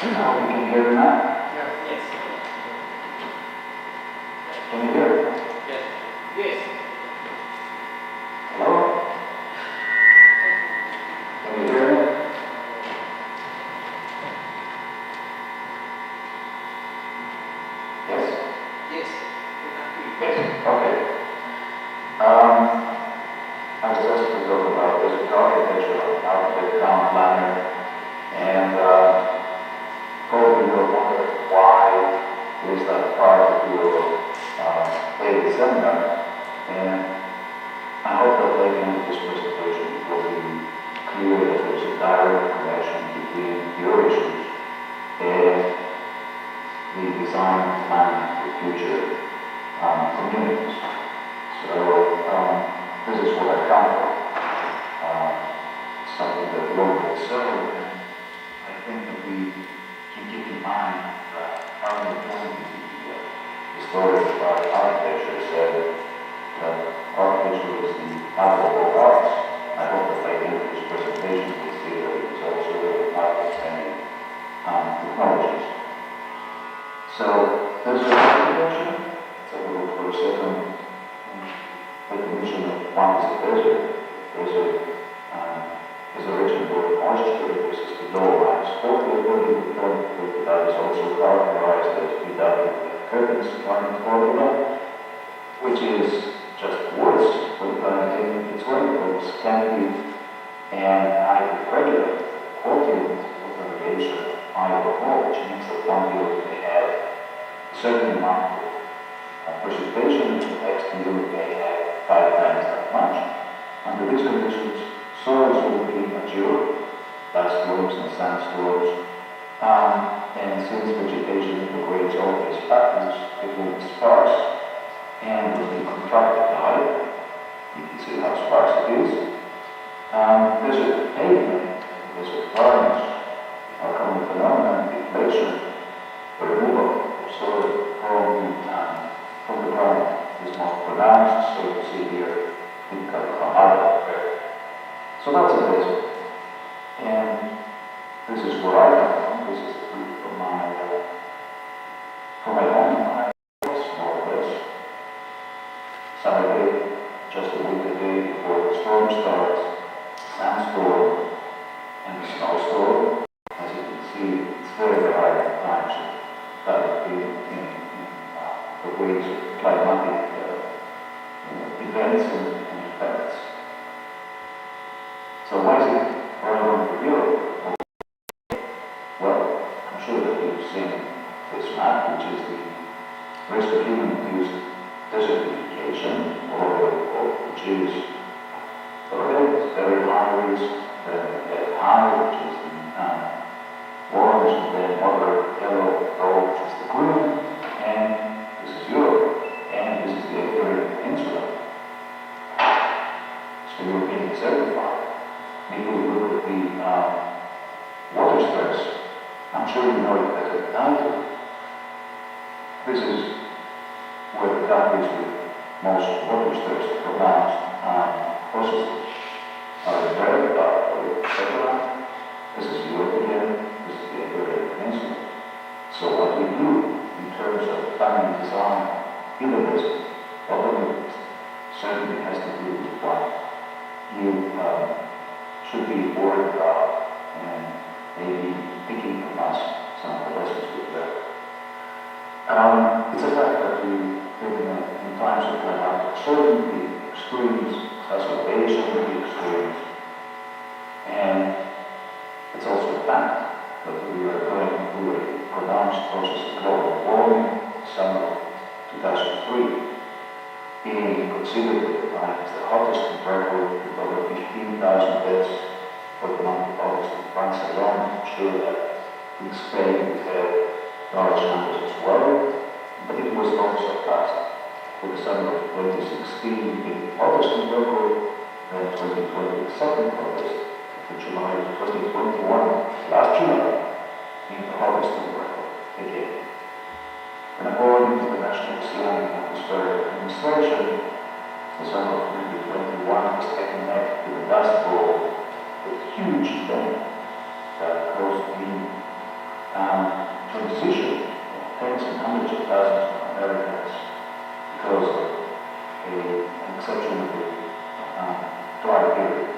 Now we can hear now. Yes. Can you hear? Yes. Yes. Hello? Can you hear me? Yes? Yes. Yes. Okay. I was asked to talk about this architecture of the town planner, and probably you'll wonder why is that part of your latest seminar. desert, there's a region where moisture is below -40 degrees, that is also characterized as BW curtains climate formula, which is just worse when planting its rainfalls can be and irregular quotient of variation IOO, which means that one year may have a certain amount of precipitation, the next year may have 5 times that much. Under these conditions, soils will be mature, dust storms and sandstorms, and since vegetation integrates all these factors, it will be sparse and will be contracted high. You can see how sparse it is. Desert pavement, desert varnish, are common phenomenon, deflation, the removal of soil from the ground is most pronounced, so you see here in Calcamada area. So that's a desert. And this is where I come from. This is the route from my home, northwest. Summer day, just a week a day before the storm starts, sandstorm and the snowstorm. As you can see, it's very high at times that in the waves of climatic events and effects. So why is it relevant for Europe? Well, I'm sure that you've seen this map, which is the risk of human-induced desertification, which is very high risk, then high, which is the orange, and then moderate yellow, gold, which is the green, and this is Europe, and this is the Iberian Peninsula. So European certified. If we look at the water stress, I'm sure you know it as a title. This is where the countries with most water stress pronounced processes are in red, etc. This is Europe again, this is the Iberian Peninsula. So what we do in terms of planning design in the desert, it certainly has to do with what you should be worried about and maybe picking from us some of the lessons we've learned. It's a fact that we live in times of climatic uncertainty, extremes, exacerbation of the extremes, and it's also a fact that we are going through a pronounced process of global warming. Summer of 2003 being considered at the time as the hottest on record, with over 15,000 deaths for the month of August in France alone. I'm sure that in Spain we had large numbers as well, but it was not surpassed. For the summer of 2016 being the hottest on record, then 2020 the second hottest, for July of 2021, last July, being the hottest on record again. And according to the National Oceanic and Atmospheric Administration, the summer of 2021 was taken up with a dust bowl, a huge event that caused the transition of tens and hundreds of thousands of Americans because of an exceptionally dry period.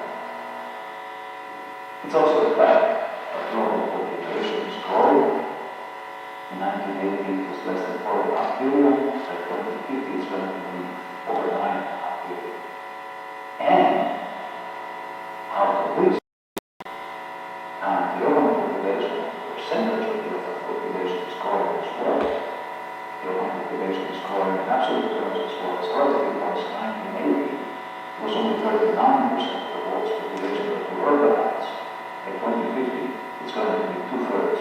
It's also a fact that global population is growing. In 1980 it was less than 4.5 billion, by 2050 it's going to be over 9.5 billion. And out of this, the urban population, the percentage of the urban population is growing as well. The urban population is growing in absolute terms as well. As relative was 1980, it was only 39% of the world's population that were urbanized. By 2050, it's going to be 2/3.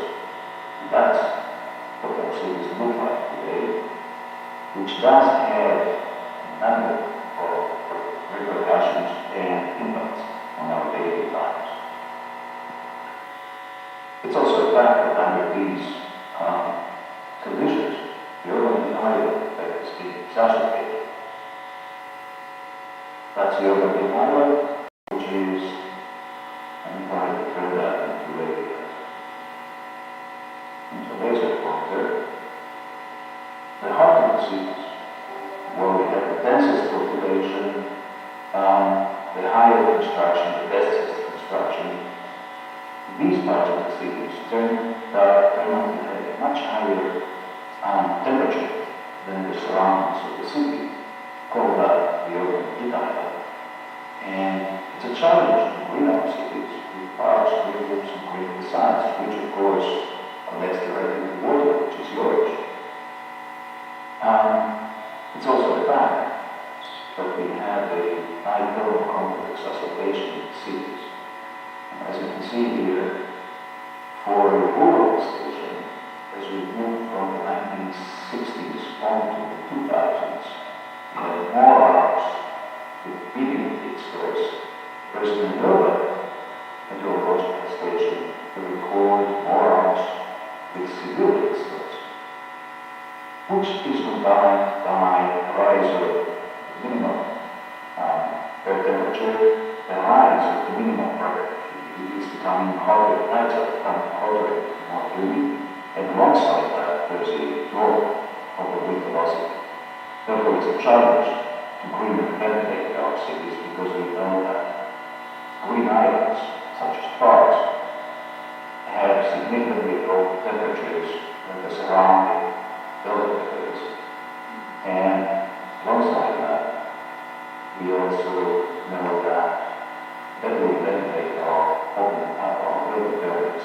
And that's what our cities look like today, which does have a number of repercussions and impacts on our daily lives. It's also a fact that under these conditions, the urban denial effect is being exacerbated. That's the urban denial, which is, I'm trying to turn that into laser pointer. The heart of the cities, where we have the densest population, the construction, the best system construction, these parts of the cities turn out to have a much higher temperature than the surroundings of the city, called the urban heat island. And it's a challenge to green our cities with parks, green roofs, and green facades, which of course connects directly to water, which is yours. It's also the fact that we have a high thermal complex exacerbation in the cities. As you can see here, for a rural station, as we moved from the 1960s on to the 2000s, we had more hours with medium heat stores, whereas in an urban hydrological station, we record more hours with severe heat stores, which is combined by a rise of the minimum air temperature, the rise of the minimum pressure. It is becoming hotter, nights are becoming hotter and more humid, and alongside that there's a drop of the wind velocity. Therefore, it's a challenge to green and ventilate our cities because we know that green islands, such as parks, have significantly lower temperatures than the surrounding building areas. And alongside that, we also know that better we ventilate our building areas,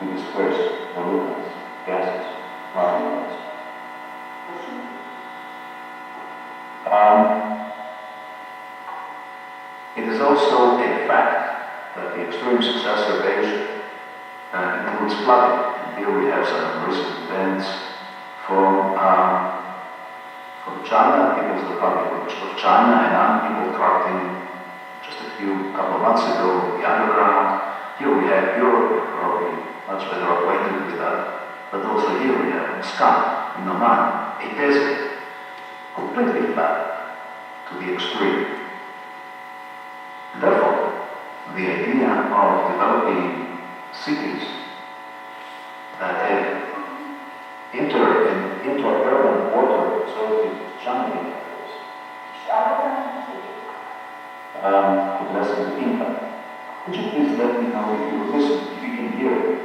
we disperse pollutants, gases, particles. It is also a fact that the extreme exacerbation includes flooding. And here we have some recent events from China, People's Republic of China, and people trapped in just a couple of months ago in the underground. Here we have Europe, probably much better acquainted with that, but also here we have Muscat in Oman, a desert, completely flat to the extreme. Therefore, the idea of developing cities that have inter-urban water absorptive channeling could lessen the impact. Could you please let me know if you listen, if you can hear it?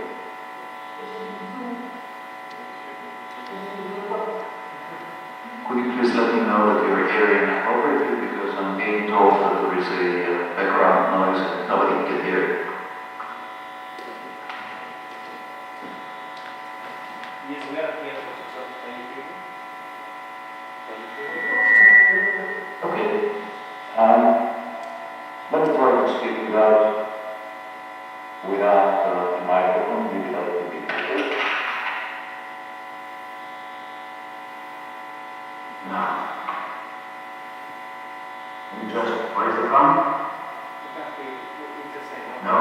Could you please let me know that you're hearing appropriately, because I'm being told that there is a background noise and nobody can hear it. Yes, we are here. Okay. Let me try to speak without the microphone, maybe that would be better. Now, can you just raise the phone? No?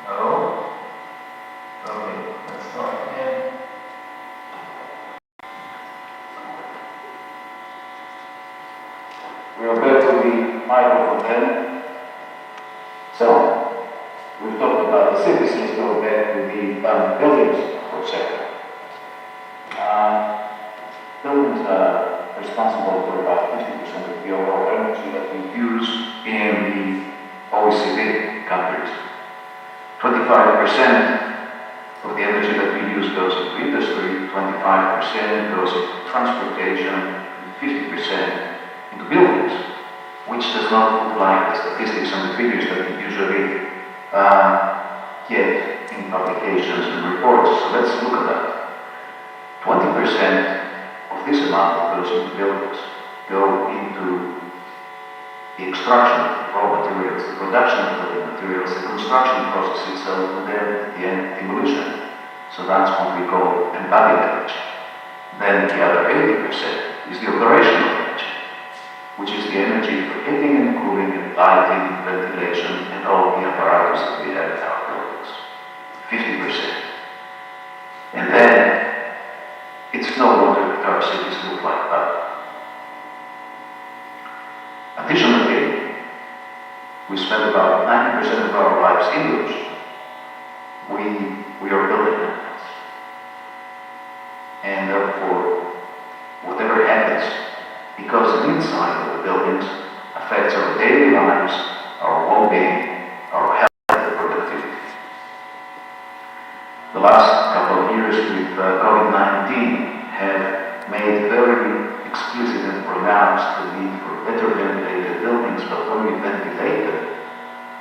No? Okay, let's start again. We are back to the microphone then. So, we've talked about the cities, let's go back to the buildings for a second. Buildings are responsible for about 50% of the overall energy that we use in the OECD countries. 25% of the energy that we use goes into industry, 25% goes into transportation, and 50% into buildings, which does not look like the statistics and the figures that we usually get in publications and reports. So let's look at that. 20% of this amount that goes into buildings go into the extraction of raw materials, the production of building materials, the construction process itself, and then at the end, demolition. So that's what we call embodied energy. Then the other 80% is the operational energy, which is the energy for heating and cooling and lighting, ventilation, and all the apparatus that we have in our buildings. 50%. And then it's no wonder that our cities look like that. Additionally, we spend about 90% of our lives indoors. We are building animals. And therefore, habits, because the inside of the buildings affects our daily lives, our well-being, our health and productivity. The last couple of years with COVID-19 have made very explicit and pronounced the need for better ventilated buildings, but when we ventilate them,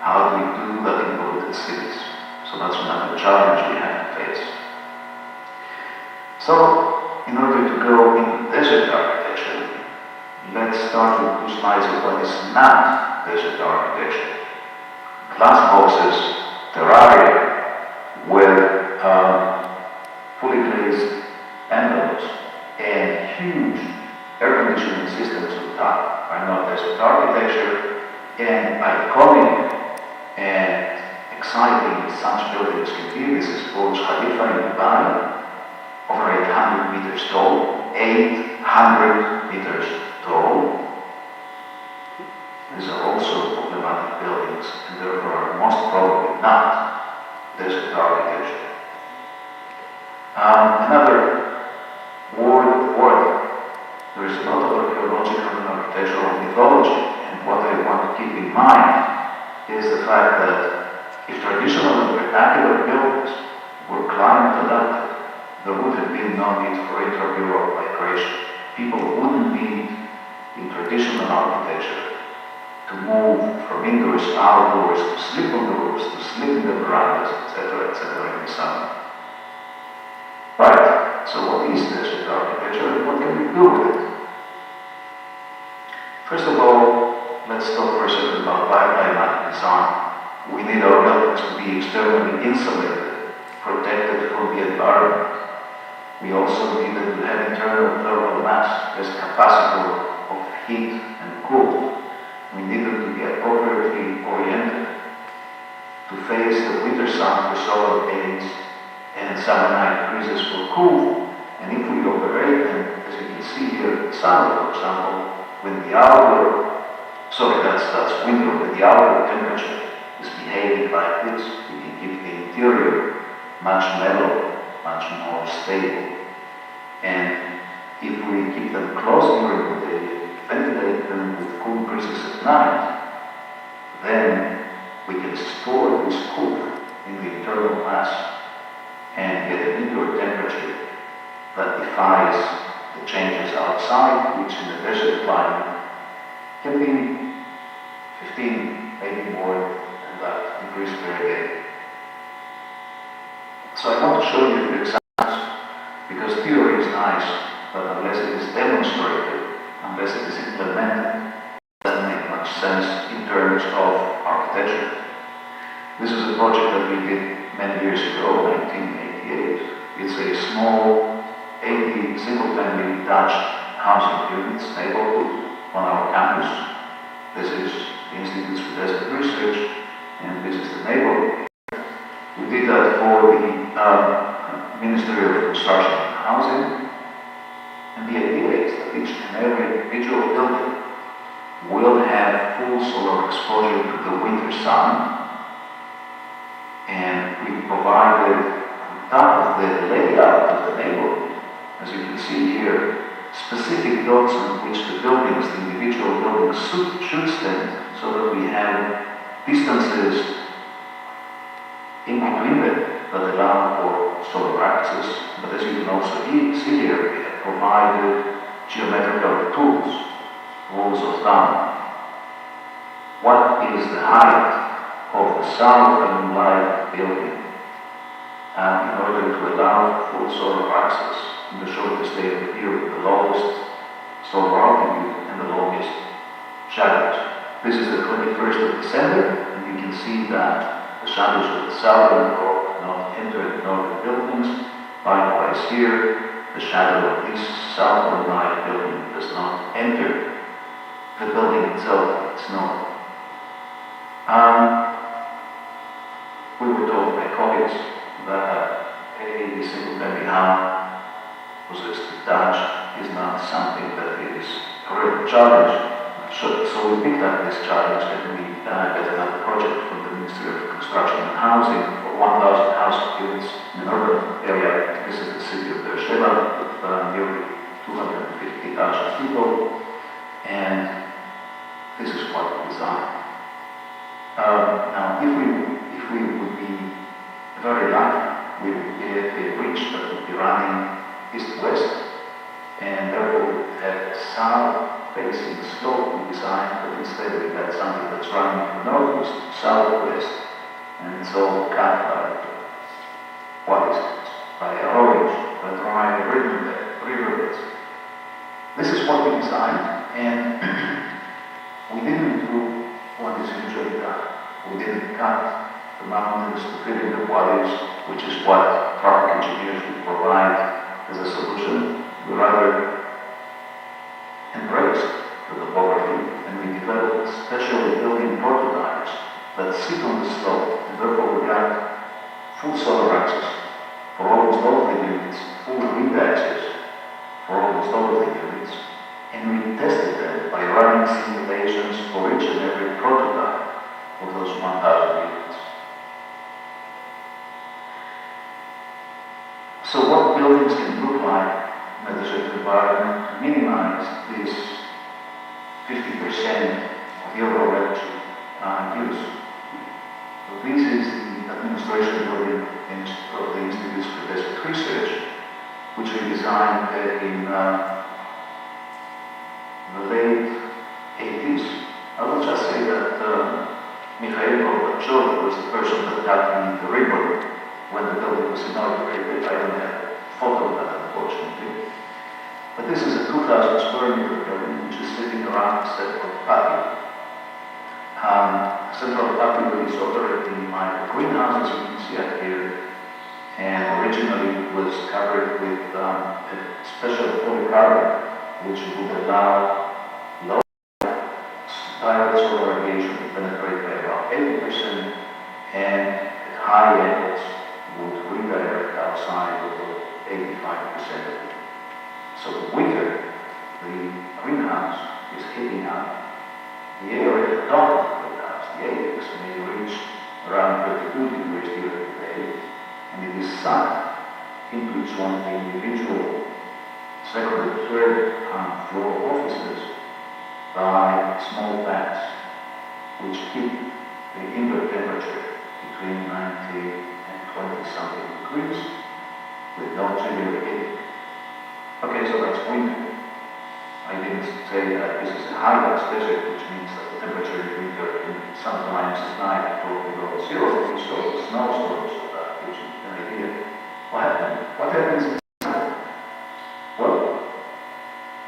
how do we do that in polluted cities? So that's another challenge we have to face. So, in order to go into desert architecture, let's start with 2 slides of what is not desert architecture. Glass boxes, terraria, with fully glazed envelopes and huge air conditioning systems on top are not desert architecture, and iconic and exciting such buildings can be. This is Burj Khalifa in Dubai, over 800 meters tall, 800 meters tall. These are also problematic buildings and therefore are most probably not desert architecture. Another word, there is a lot of archaeological and architectural mythology, and what I want to keep in mind is the fact that if traditional and vernacular buildings were climate adapted, there would have been no need for intramural migration. People wouldn't need, in traditional architecture, to move from indoors to outdoors, to sleep on the roofs, to sleep in the verandas, etc., in the summer. Right, so what is desert architecture and what can we do with it? First of all, let's talk for a second about bioclimatic design. We need our buildings to be externally insulated, protected from the environment. We also need them to have internal thermal mass as capacitor of heat and cool. We need them to be appropriately oriented, to face the winter sun for solar aids and summer night breezes for cool. And if we operate them, as you can see here in summer, for example, when the outer, that's winter, when the outer temperature is behaving like this, we can keep the interior much mellower, much more stable. And if we keep them closed during the day, ventilate them with cool breezes at night, then we can store this cool in the internal mass and get an indoor temperature that defies the changes outside, which in the desert climate can be 15, maybe more than that, degrees per day. So I want to show you a few examples, because theory is nice, but unless it is demonstrated, unless it is implemented, it doesn't make much sense in terms of architecture. This is a project that we did many years ago, 1988. It's a small 80 single-family detached housing units neighborhood on our campus. This is the Institute for Desert Research, and this is the neighborhood. We did that for the Ministry of Construction and Housing, and the idea is that each and every individual building will have full solar exposure to the winter sun, and we provided on top of the layout of the neighborhood, as you can see here, specific dots on which the buildings, the individual buildings should stand, so that we have distances in between them that allow for solar access. But as you can also see here, we have provided geometrical tools, rules of thumb. What is the height of the southern light building? And in order to allow full solar access in the shortest day of the year, the lowest solar altitude and the longest shadows. This is the 21st of December, and you can see that the shadows of the southern core not enter the northern buildings. Likewise here, the shadow of this southern light building does not enter the building itself, it's north. We were told by colleagues that a single-family home possessed detached is not something that is a real challenge. So we picked up this challenge and we get another project from the Ministry of Construction and Housing for 1,000 housing units in an urban area. This is the city of Beersheba with nearly 250,000 people, and this is what we designed. Now, if we would be very lucky, we would get a bridge that would be running east-west, and therefore we would have a south-facing slope we designed, but instead we had something that's running from northwest to southwest, and it's all cut by, what is it? By erosion, by dry riverbeds. This is what we designed, and we didn't do what is usually done. We didn't cut the mountains to fill in the valleys, which is what traffic engineers would provide as a solution. We rather embraced the topography, and we developed specially building prototypes that sit on the slope, and therefore we got full solar access for almost all of the units, full wind access for almost all of the units, and we tested them by running simulations for each and every prototype of those 1,000 units. So what buildings can look like in a desert environment to minimize this 50% of the overall energy use. So this is the administration building of the Institute for Desert Research, which we designed in the late 80s. I will just say that Mikhail Gorbachev was the person that got the ribbon when the building was inaugurated. I don't have a photo of that, unfortunately. But this is a 2,000 square meter building which is sitting around a central patio. Central patio is operating by greenhouses, you can see up here, and originally was covered with a special polycarbonate which would allow low direct solar radiation to penetrate by about 80%, and at high angles would redirect outside over 85% of it. So the winter, the greenhouse is heating up. The area at the top of the greenhouse, the apex, may reach around 32 degrees during the day, and it is sucked into each one of the individual second and third floor offices by small fans, which keep the indoor temperature between 90 and 20 something degrees with no severe heat. Okay, so that's winter. I didn't say that this is a high-gas desert, which means that the temperature in winter sometimes is 9 to 12 below 0 degrees, so the snowstorms of that gives you an idea. What happens in summer? Well,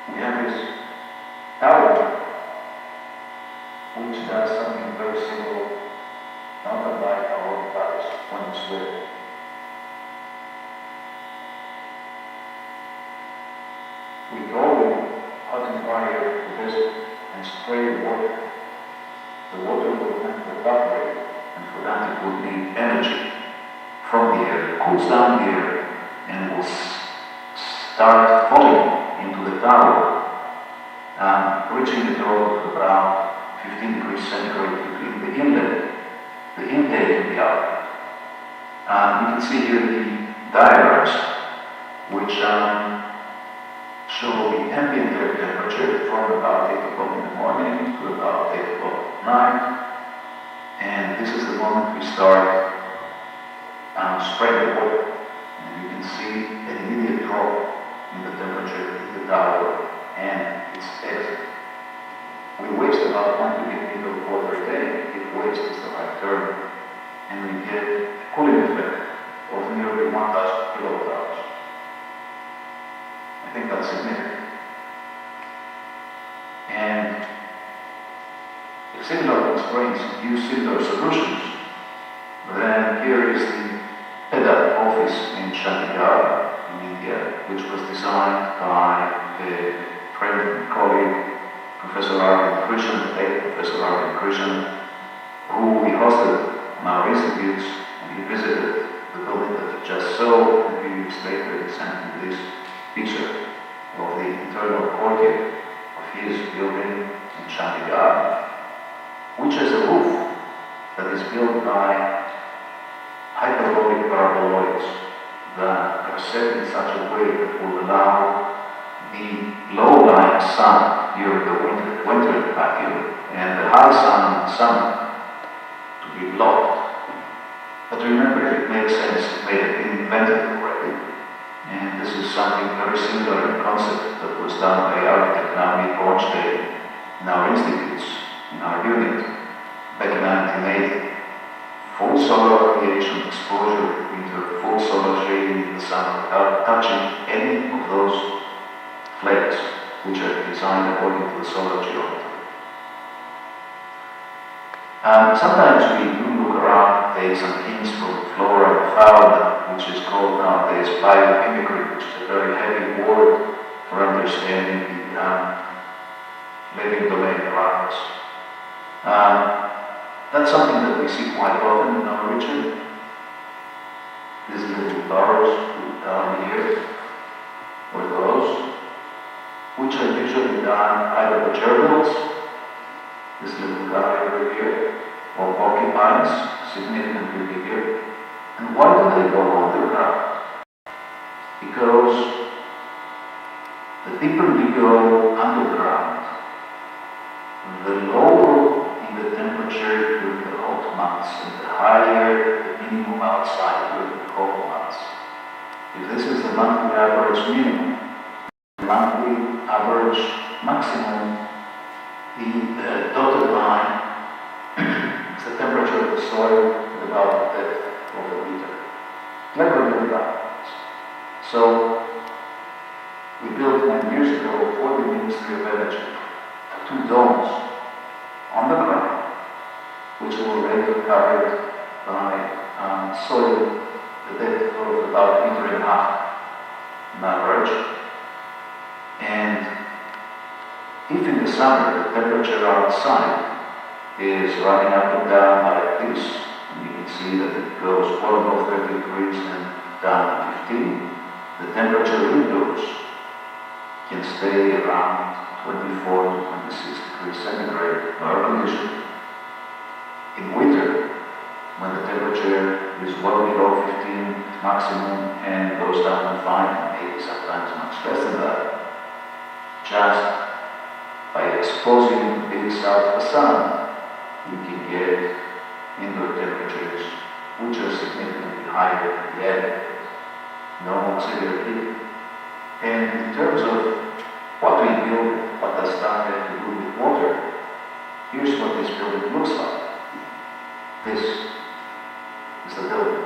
we have this tower, which does something very similar, not unlike our bodies when it's wet. We go with hot and dry air to the desert and spray water. The water will evaporate, and for that it would need energy from the air. It cools down the air and will start falling into the tower, reaching the drop of about 15 degrees centigrade between the inlet, the intake, and the outlet. You can see here the diagrams which show the ambient air temperature from about 8 o'clock in the morning to about 8 o'clock at night. And this is the moment we start spraying the water. And you can see an immediate drop in the temperature in the tower and its exit. We waste about 1 cubic meter of water a day. If waste is the right term. And we get a cooling effect of nearly 1,000 kilowatt hours. I think that's significant. And if similar constraints use similar solutions, then here is the PEDA office in Chandigarh, in India, which was designed by a friend and colleague, Professor Arvind Krishnan, late Professor Arvind Krishnan, who we hosted on our institutes, and he visited the building that you just saw, and 3 weeks later he sent me this picture of the internal courtyard of his building in Chandigarh, which has a roof that is built by hydraulic paraboloids that are set in such a way that will allow the low-lying sun during the winter vacuum and the high sun in the summer to be blocked. But remember, if it makes sense, it may have been invented already. And this is something very similar in concept that was done by architect Noam in our institutes, in our unit, back in 1980. Full solar radiation exposure into full solar shading in the sun without touching any of those flakes which are designed according to the solar geometry. Sometimes we do look around, take some hints from flora and fauna, which is called nowadays biomimicry, which is a very heavy word for understanding the living domain around us. That's something that we see quite often in our region. These little flowers down here, or those, which are usually done either with gerbils, this little guy over here, or porcupines, significantly bigger. And why do they go underground? Because the deeper you go underground, the lower in the temperature during the hot months and the higher the minimum outside during the cold months. If this is the monthly average minimum, the monthly average maximum, the dotted line is the temperature of the soil at about the depth of the meter. Cleverly done. So, we built 9 years ago for the Ministry of Energy 2 domes on the ground, which were later covered by soil the depth of about 1.5 meters on average. And if in the summer the temperature outside is running up and down like this, and you can see that it goes well above 30 degrees and down to 15, the temperature indoors can stay around 24 to 26 degrees centigrade, air conditioned. In winter, when the temperature is well below 15 maximum and goes down to 5, maybe sometimes much less than that, just by exposing the big south of the sun, we can get indoor temperatures which are significantly higher than the average, normal severe heat. And in terms of what we build, what does that have to do with water, here's what this building looks like. This is the building.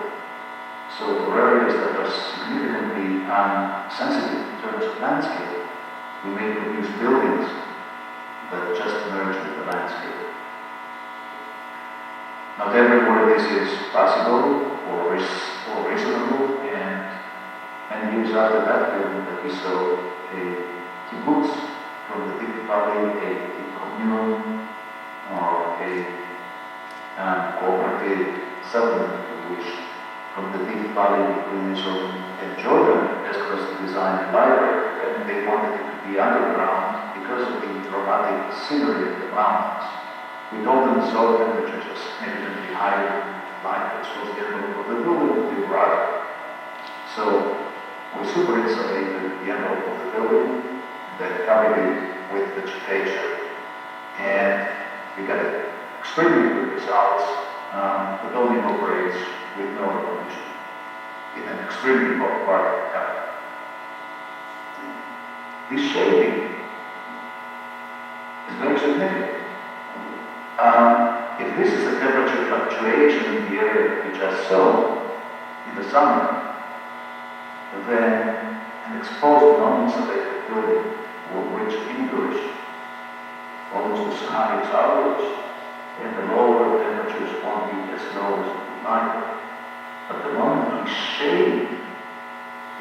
So for areas that are significantly sensitive in terms of landscape, we may produce buildings that just merge with the landscape. Not everywhere this is possible or reasonable, and many years after that building that we saw a kibbutz from the deep valley, a commune, or a cooperative settlement, which from the deep valley between Israel and Jordan asked us to design a library, and they wanted it to be underground because of the dramatic scenery of the mountains. We told them the soil temperatures are significantly higher than light, which was the envelope of the building would be brighter. So we super insulated the envelope of the building, then covered it with vegetation, and we got extremely good results. The building operates with no air conditioning in an extremely hot part of the country. This shading is very significant. If this is the temperature fluctuation in the area that we just saw in the summer, then an exposed non-insulated building will reach indoors almost as high as ours, and the lower temperatures won't be as low as we like. But the moment we shade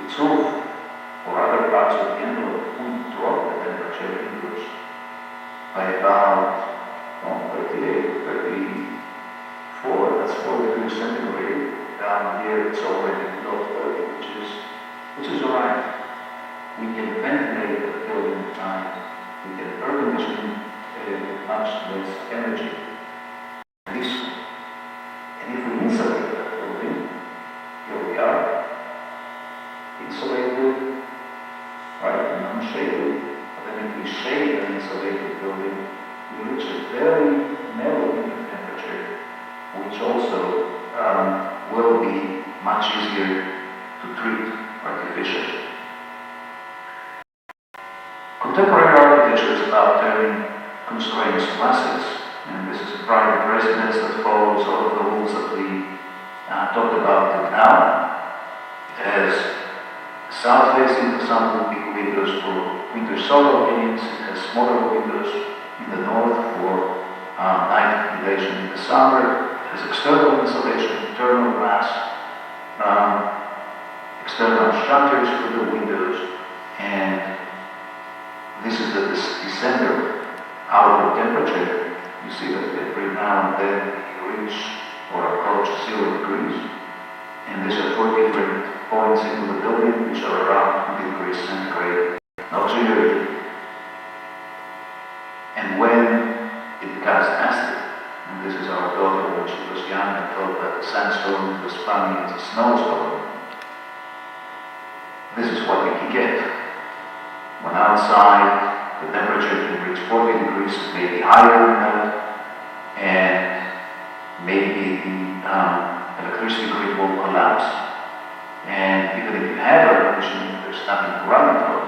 its roof or other parts of the envelope, we drop the temperature indoors by about 38, 34, that's 4 degrees centigrade. Down here it's already below 30, which is alright. We can ventilate the building at night. We can air condition with much less energy. And if we insulate that building, here we are, insulated, right, non-shaded. melting temperature, which also will be much easier to treat artificially. Contemporary architecture is about turning constraints to assets, and this is a private residence that follows all of the rules that we talked about now. It has south-facing facade with big windows for winter solar gains. It has smaller windows in the north for night ventilation in the summer. It has external insulation, internal glass, external shutters for the windows, and this is the December outdoor temperature. You see that every now and then we reach or approach 0 degrees, and these are 4 different points into the building which are around 20 degrees centigrade auxiliary. And when it becomes acid, and this is our daughter when she was young and thought that the sandstone was funny as a snowstorm, this is what we can get. When outside, the temperature can reach 40 degrees, maybe higher than that, and maybe the electricity grid will collapse. And even if you have air conditioning, there's nothing to run it from.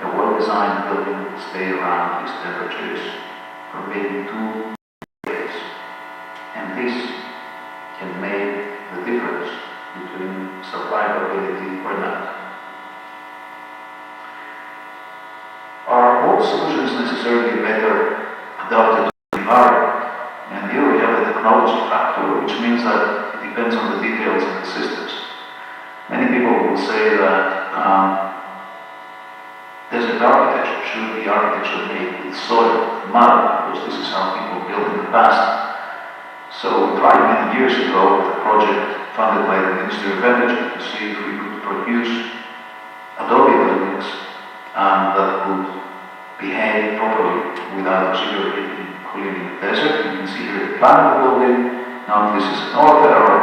A well-designed building will stay around these temperatures for maybe 2 days. And this can make the difference between survivability or not. Are all solutions necessarily better adapted to the environment? And here we have the technology factor, which means that it depends on the details of the systems. Many people will say that desert architecture should be architecture made with soil, mud, because this is how people built in the past. So we tried many years ago with a project funded by the Ministry of Energy to see if we could produce adobe buildings that would behave properly without auxiliary heating and cooling in the desert. You can see here the plan of the building. Now this is a north arrow,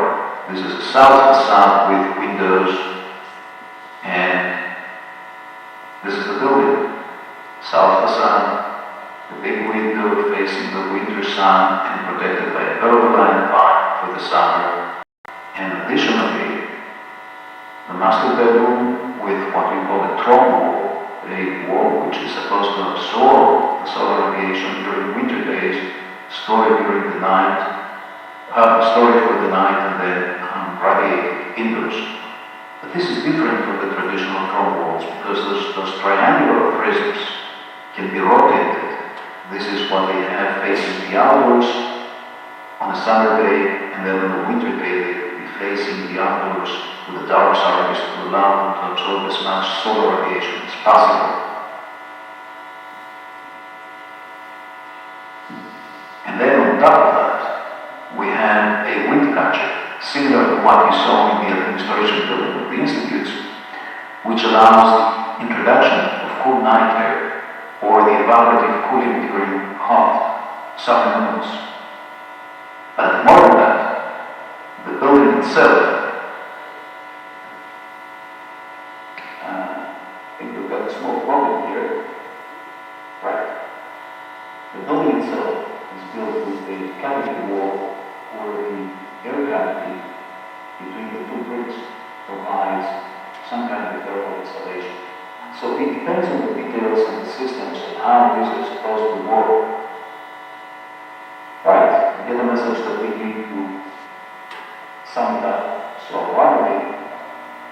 this is a south facade with windows, and this is the building. South facade, the big window facing the winter sun and protected by a pergola pipe for the summer. And additionally, the master bedroom with what we call a throne wall, a wall which is supposed to absorb the solar radiation during winter days, store it during the night, store it for the night, and then radiate indoors. But this is different from the traditional throne walls because those triangular prisms can be rotated. This is what they have facing the outdoors on a summer day, and then on a winter day they will be facing the outdoors with a dark surface to allow them to absorb as much solar radiation as possible. And then on top of that, we have a wind catcher, similar to what you saw in the administration building of the institutes, which allows the introduction of cool night air or the evaporative cooling during hot summer months. But more than that, the building itself, I think we've got a small problem here. Right. The building itself is built with a cavity wall where the air cavity between the two bricks provides some kind of thermal insulation. So it depends on the details and the systems and how this is supposed to work. Right, I get a message that we need to sum it up. So finally,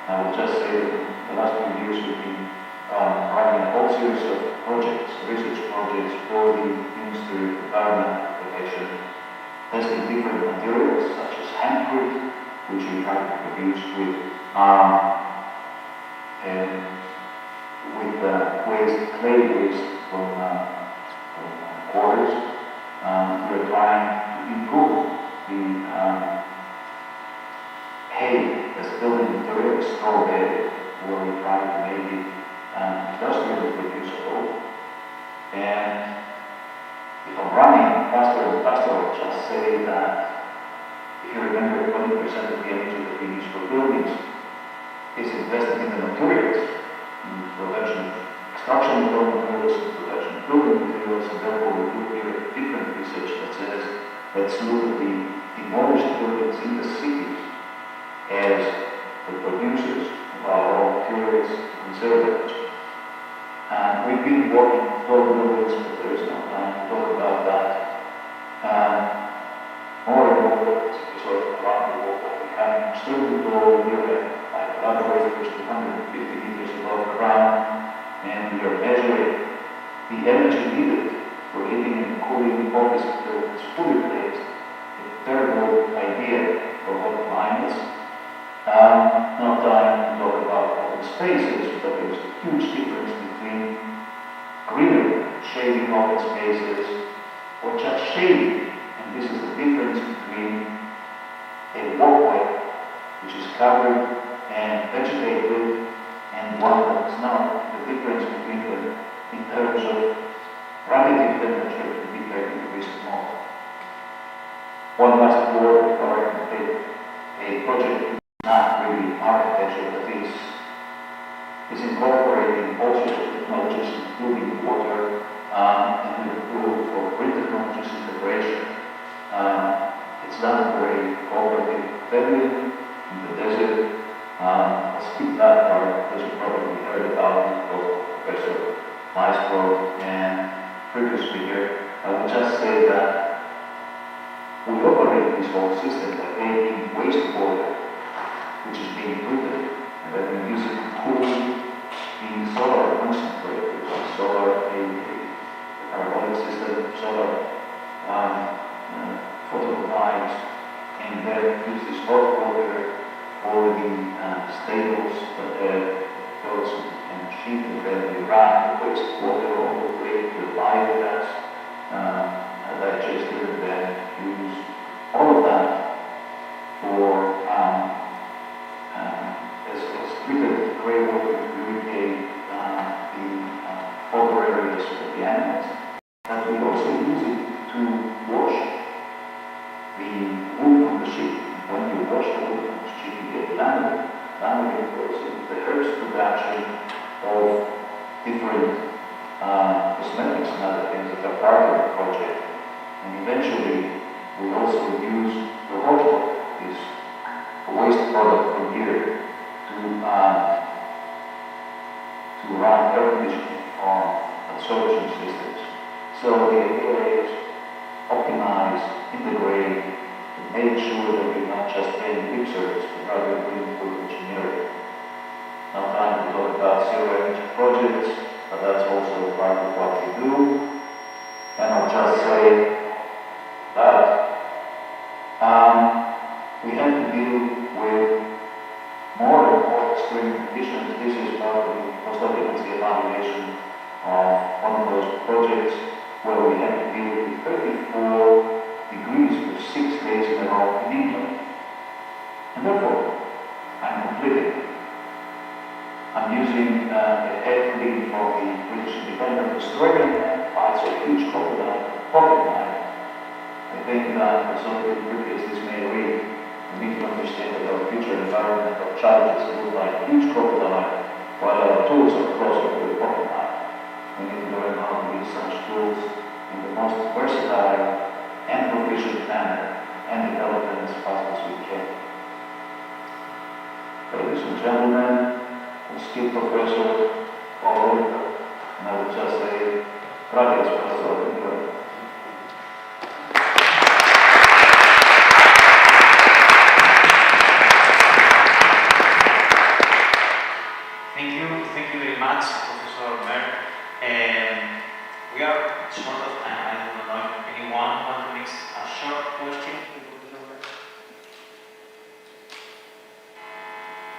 I will just say that the last few years we've been running a whole series of projects, research projects for the Ministry of Environment and Protection, testing different materials such as hempcrete, which we try to produce with clay waste from quarters. We're trying to improve the hay as building material, straw bed, where we try to make it industrially producible. And if I'm running faster and faster, I'll just say that if you remember, 20% of the energy that we use for buildings is invested in the materials, in the prevention of extraction of raw materials and production of building materials, and therefore we do here different research that says, let's look at the demolished buildings in the cities as the producers of our raw materials to conserve energy. And we've been working on tall buildings, but there is no time to talk about that. More and more buildings, sort of around the world, are becoming extremely tall. Here, like laboratories 250 meters above the ground, and we are measuring the energy needed for heating and cooling office buildings fully placed. A terrible idea for hot climates. No time to talk about open spaces, but there's a huge difference between greenery, shading open spaces, or just shading. And this is the difference between a walkway, which is covered and vegetated, and one that is not. The difference between them in terms of relative temperature can be very increased more. One last word before I complete. A project not really architecture, but is incorporating all sorts of technologies, including water, and the tool for grid technologies integration. It's done for a cooperative venue in the desert. I'll skip that part because you probably heard about it from Professor Weisbord and previous speaker. I would just say that we operate this whole system by taking wastewater, which is being treated, and then we use it to cool the solar concentrator, solar a carbonic system, solar photovoltaics, and then use this hot water for the stables that have those and sheet, and then we run the wastewater all the way to the biogas, digested, and then use all of that for as treated grey water to irrigate the other areas of the animals. And we also use it to wash the wood from the sheep. When you wash the wood from the sheep, you get lanolin. Lanolin goes into the herbs production of different cosmetics and other things that are part of the project. And eventually, we also use the hot water, this waste product from here, to run air conditioning on absorption systems. So the idea is optimize, integrate, and make sure that we're not just paying lip service, but rather doing engineering. No time to talk about zero energy projects, but that's also part of what we do. And I'll just say that we have to deal with more and more extreme conditions. This is part of the post-occupancy evaluation of one of those projects where we have to deal with 34 degrees for 6 days in a row in England. And therefore, I'm completing. I'm using a head link from the British Independent Australian that fights a huge crocodile pocket knife. I think that for some of the previous this may read, we need to understand that our future environmental challenges look like huge crocodile, while our tools are closer to the pocket knife. We need to learn how to use such tools in the most versatile and proficient manner and develop them as fast as we can. Ladies and gentlemen, we'll skip Professor Oded, and I would just say, gracias, Professor Nir. Thank you very much, Professor Mer. We are short of time. I don't know if anyone wants to make a short question.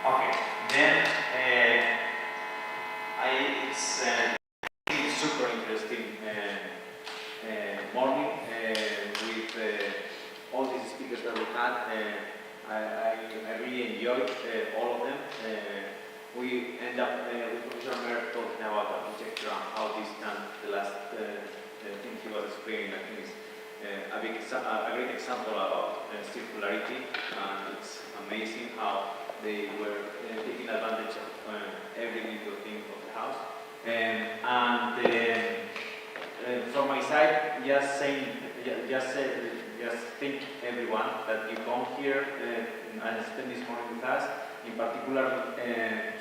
Okay, then it's super interesting morning with all these speakers that we had. I really enjoyed all of them. We end up with Professor Mer talking about architecture and how this done. The last thing he was explaining, I think, is a great example about circularity, and it's amazing how they were taking advantage of every little thing of the house. From my side, just thank everyone that you come here and spend this morning with us, in particular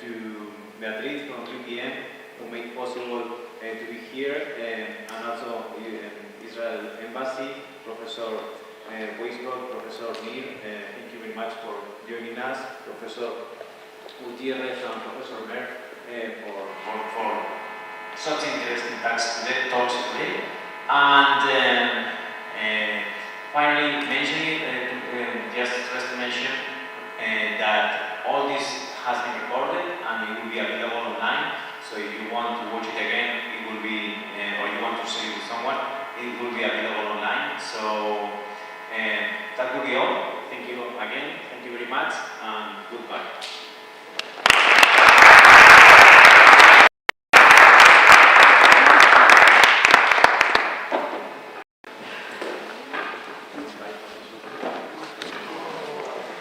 to Madrid from UPM, who made possible to be here, and also Israel Embassy, Professor Weisbord, Professor Nir, thank you very much for joining us, Professor Gutierrez and Professor Mer for such interesting talks today. And finally, mentioning, just to mention that all this has been recorded and it will be available online. So if you want to watch it again, it will be, or you want to share it with someone, it will be available online. So that will be all. Thank you again. Thank you very much, and goodbye.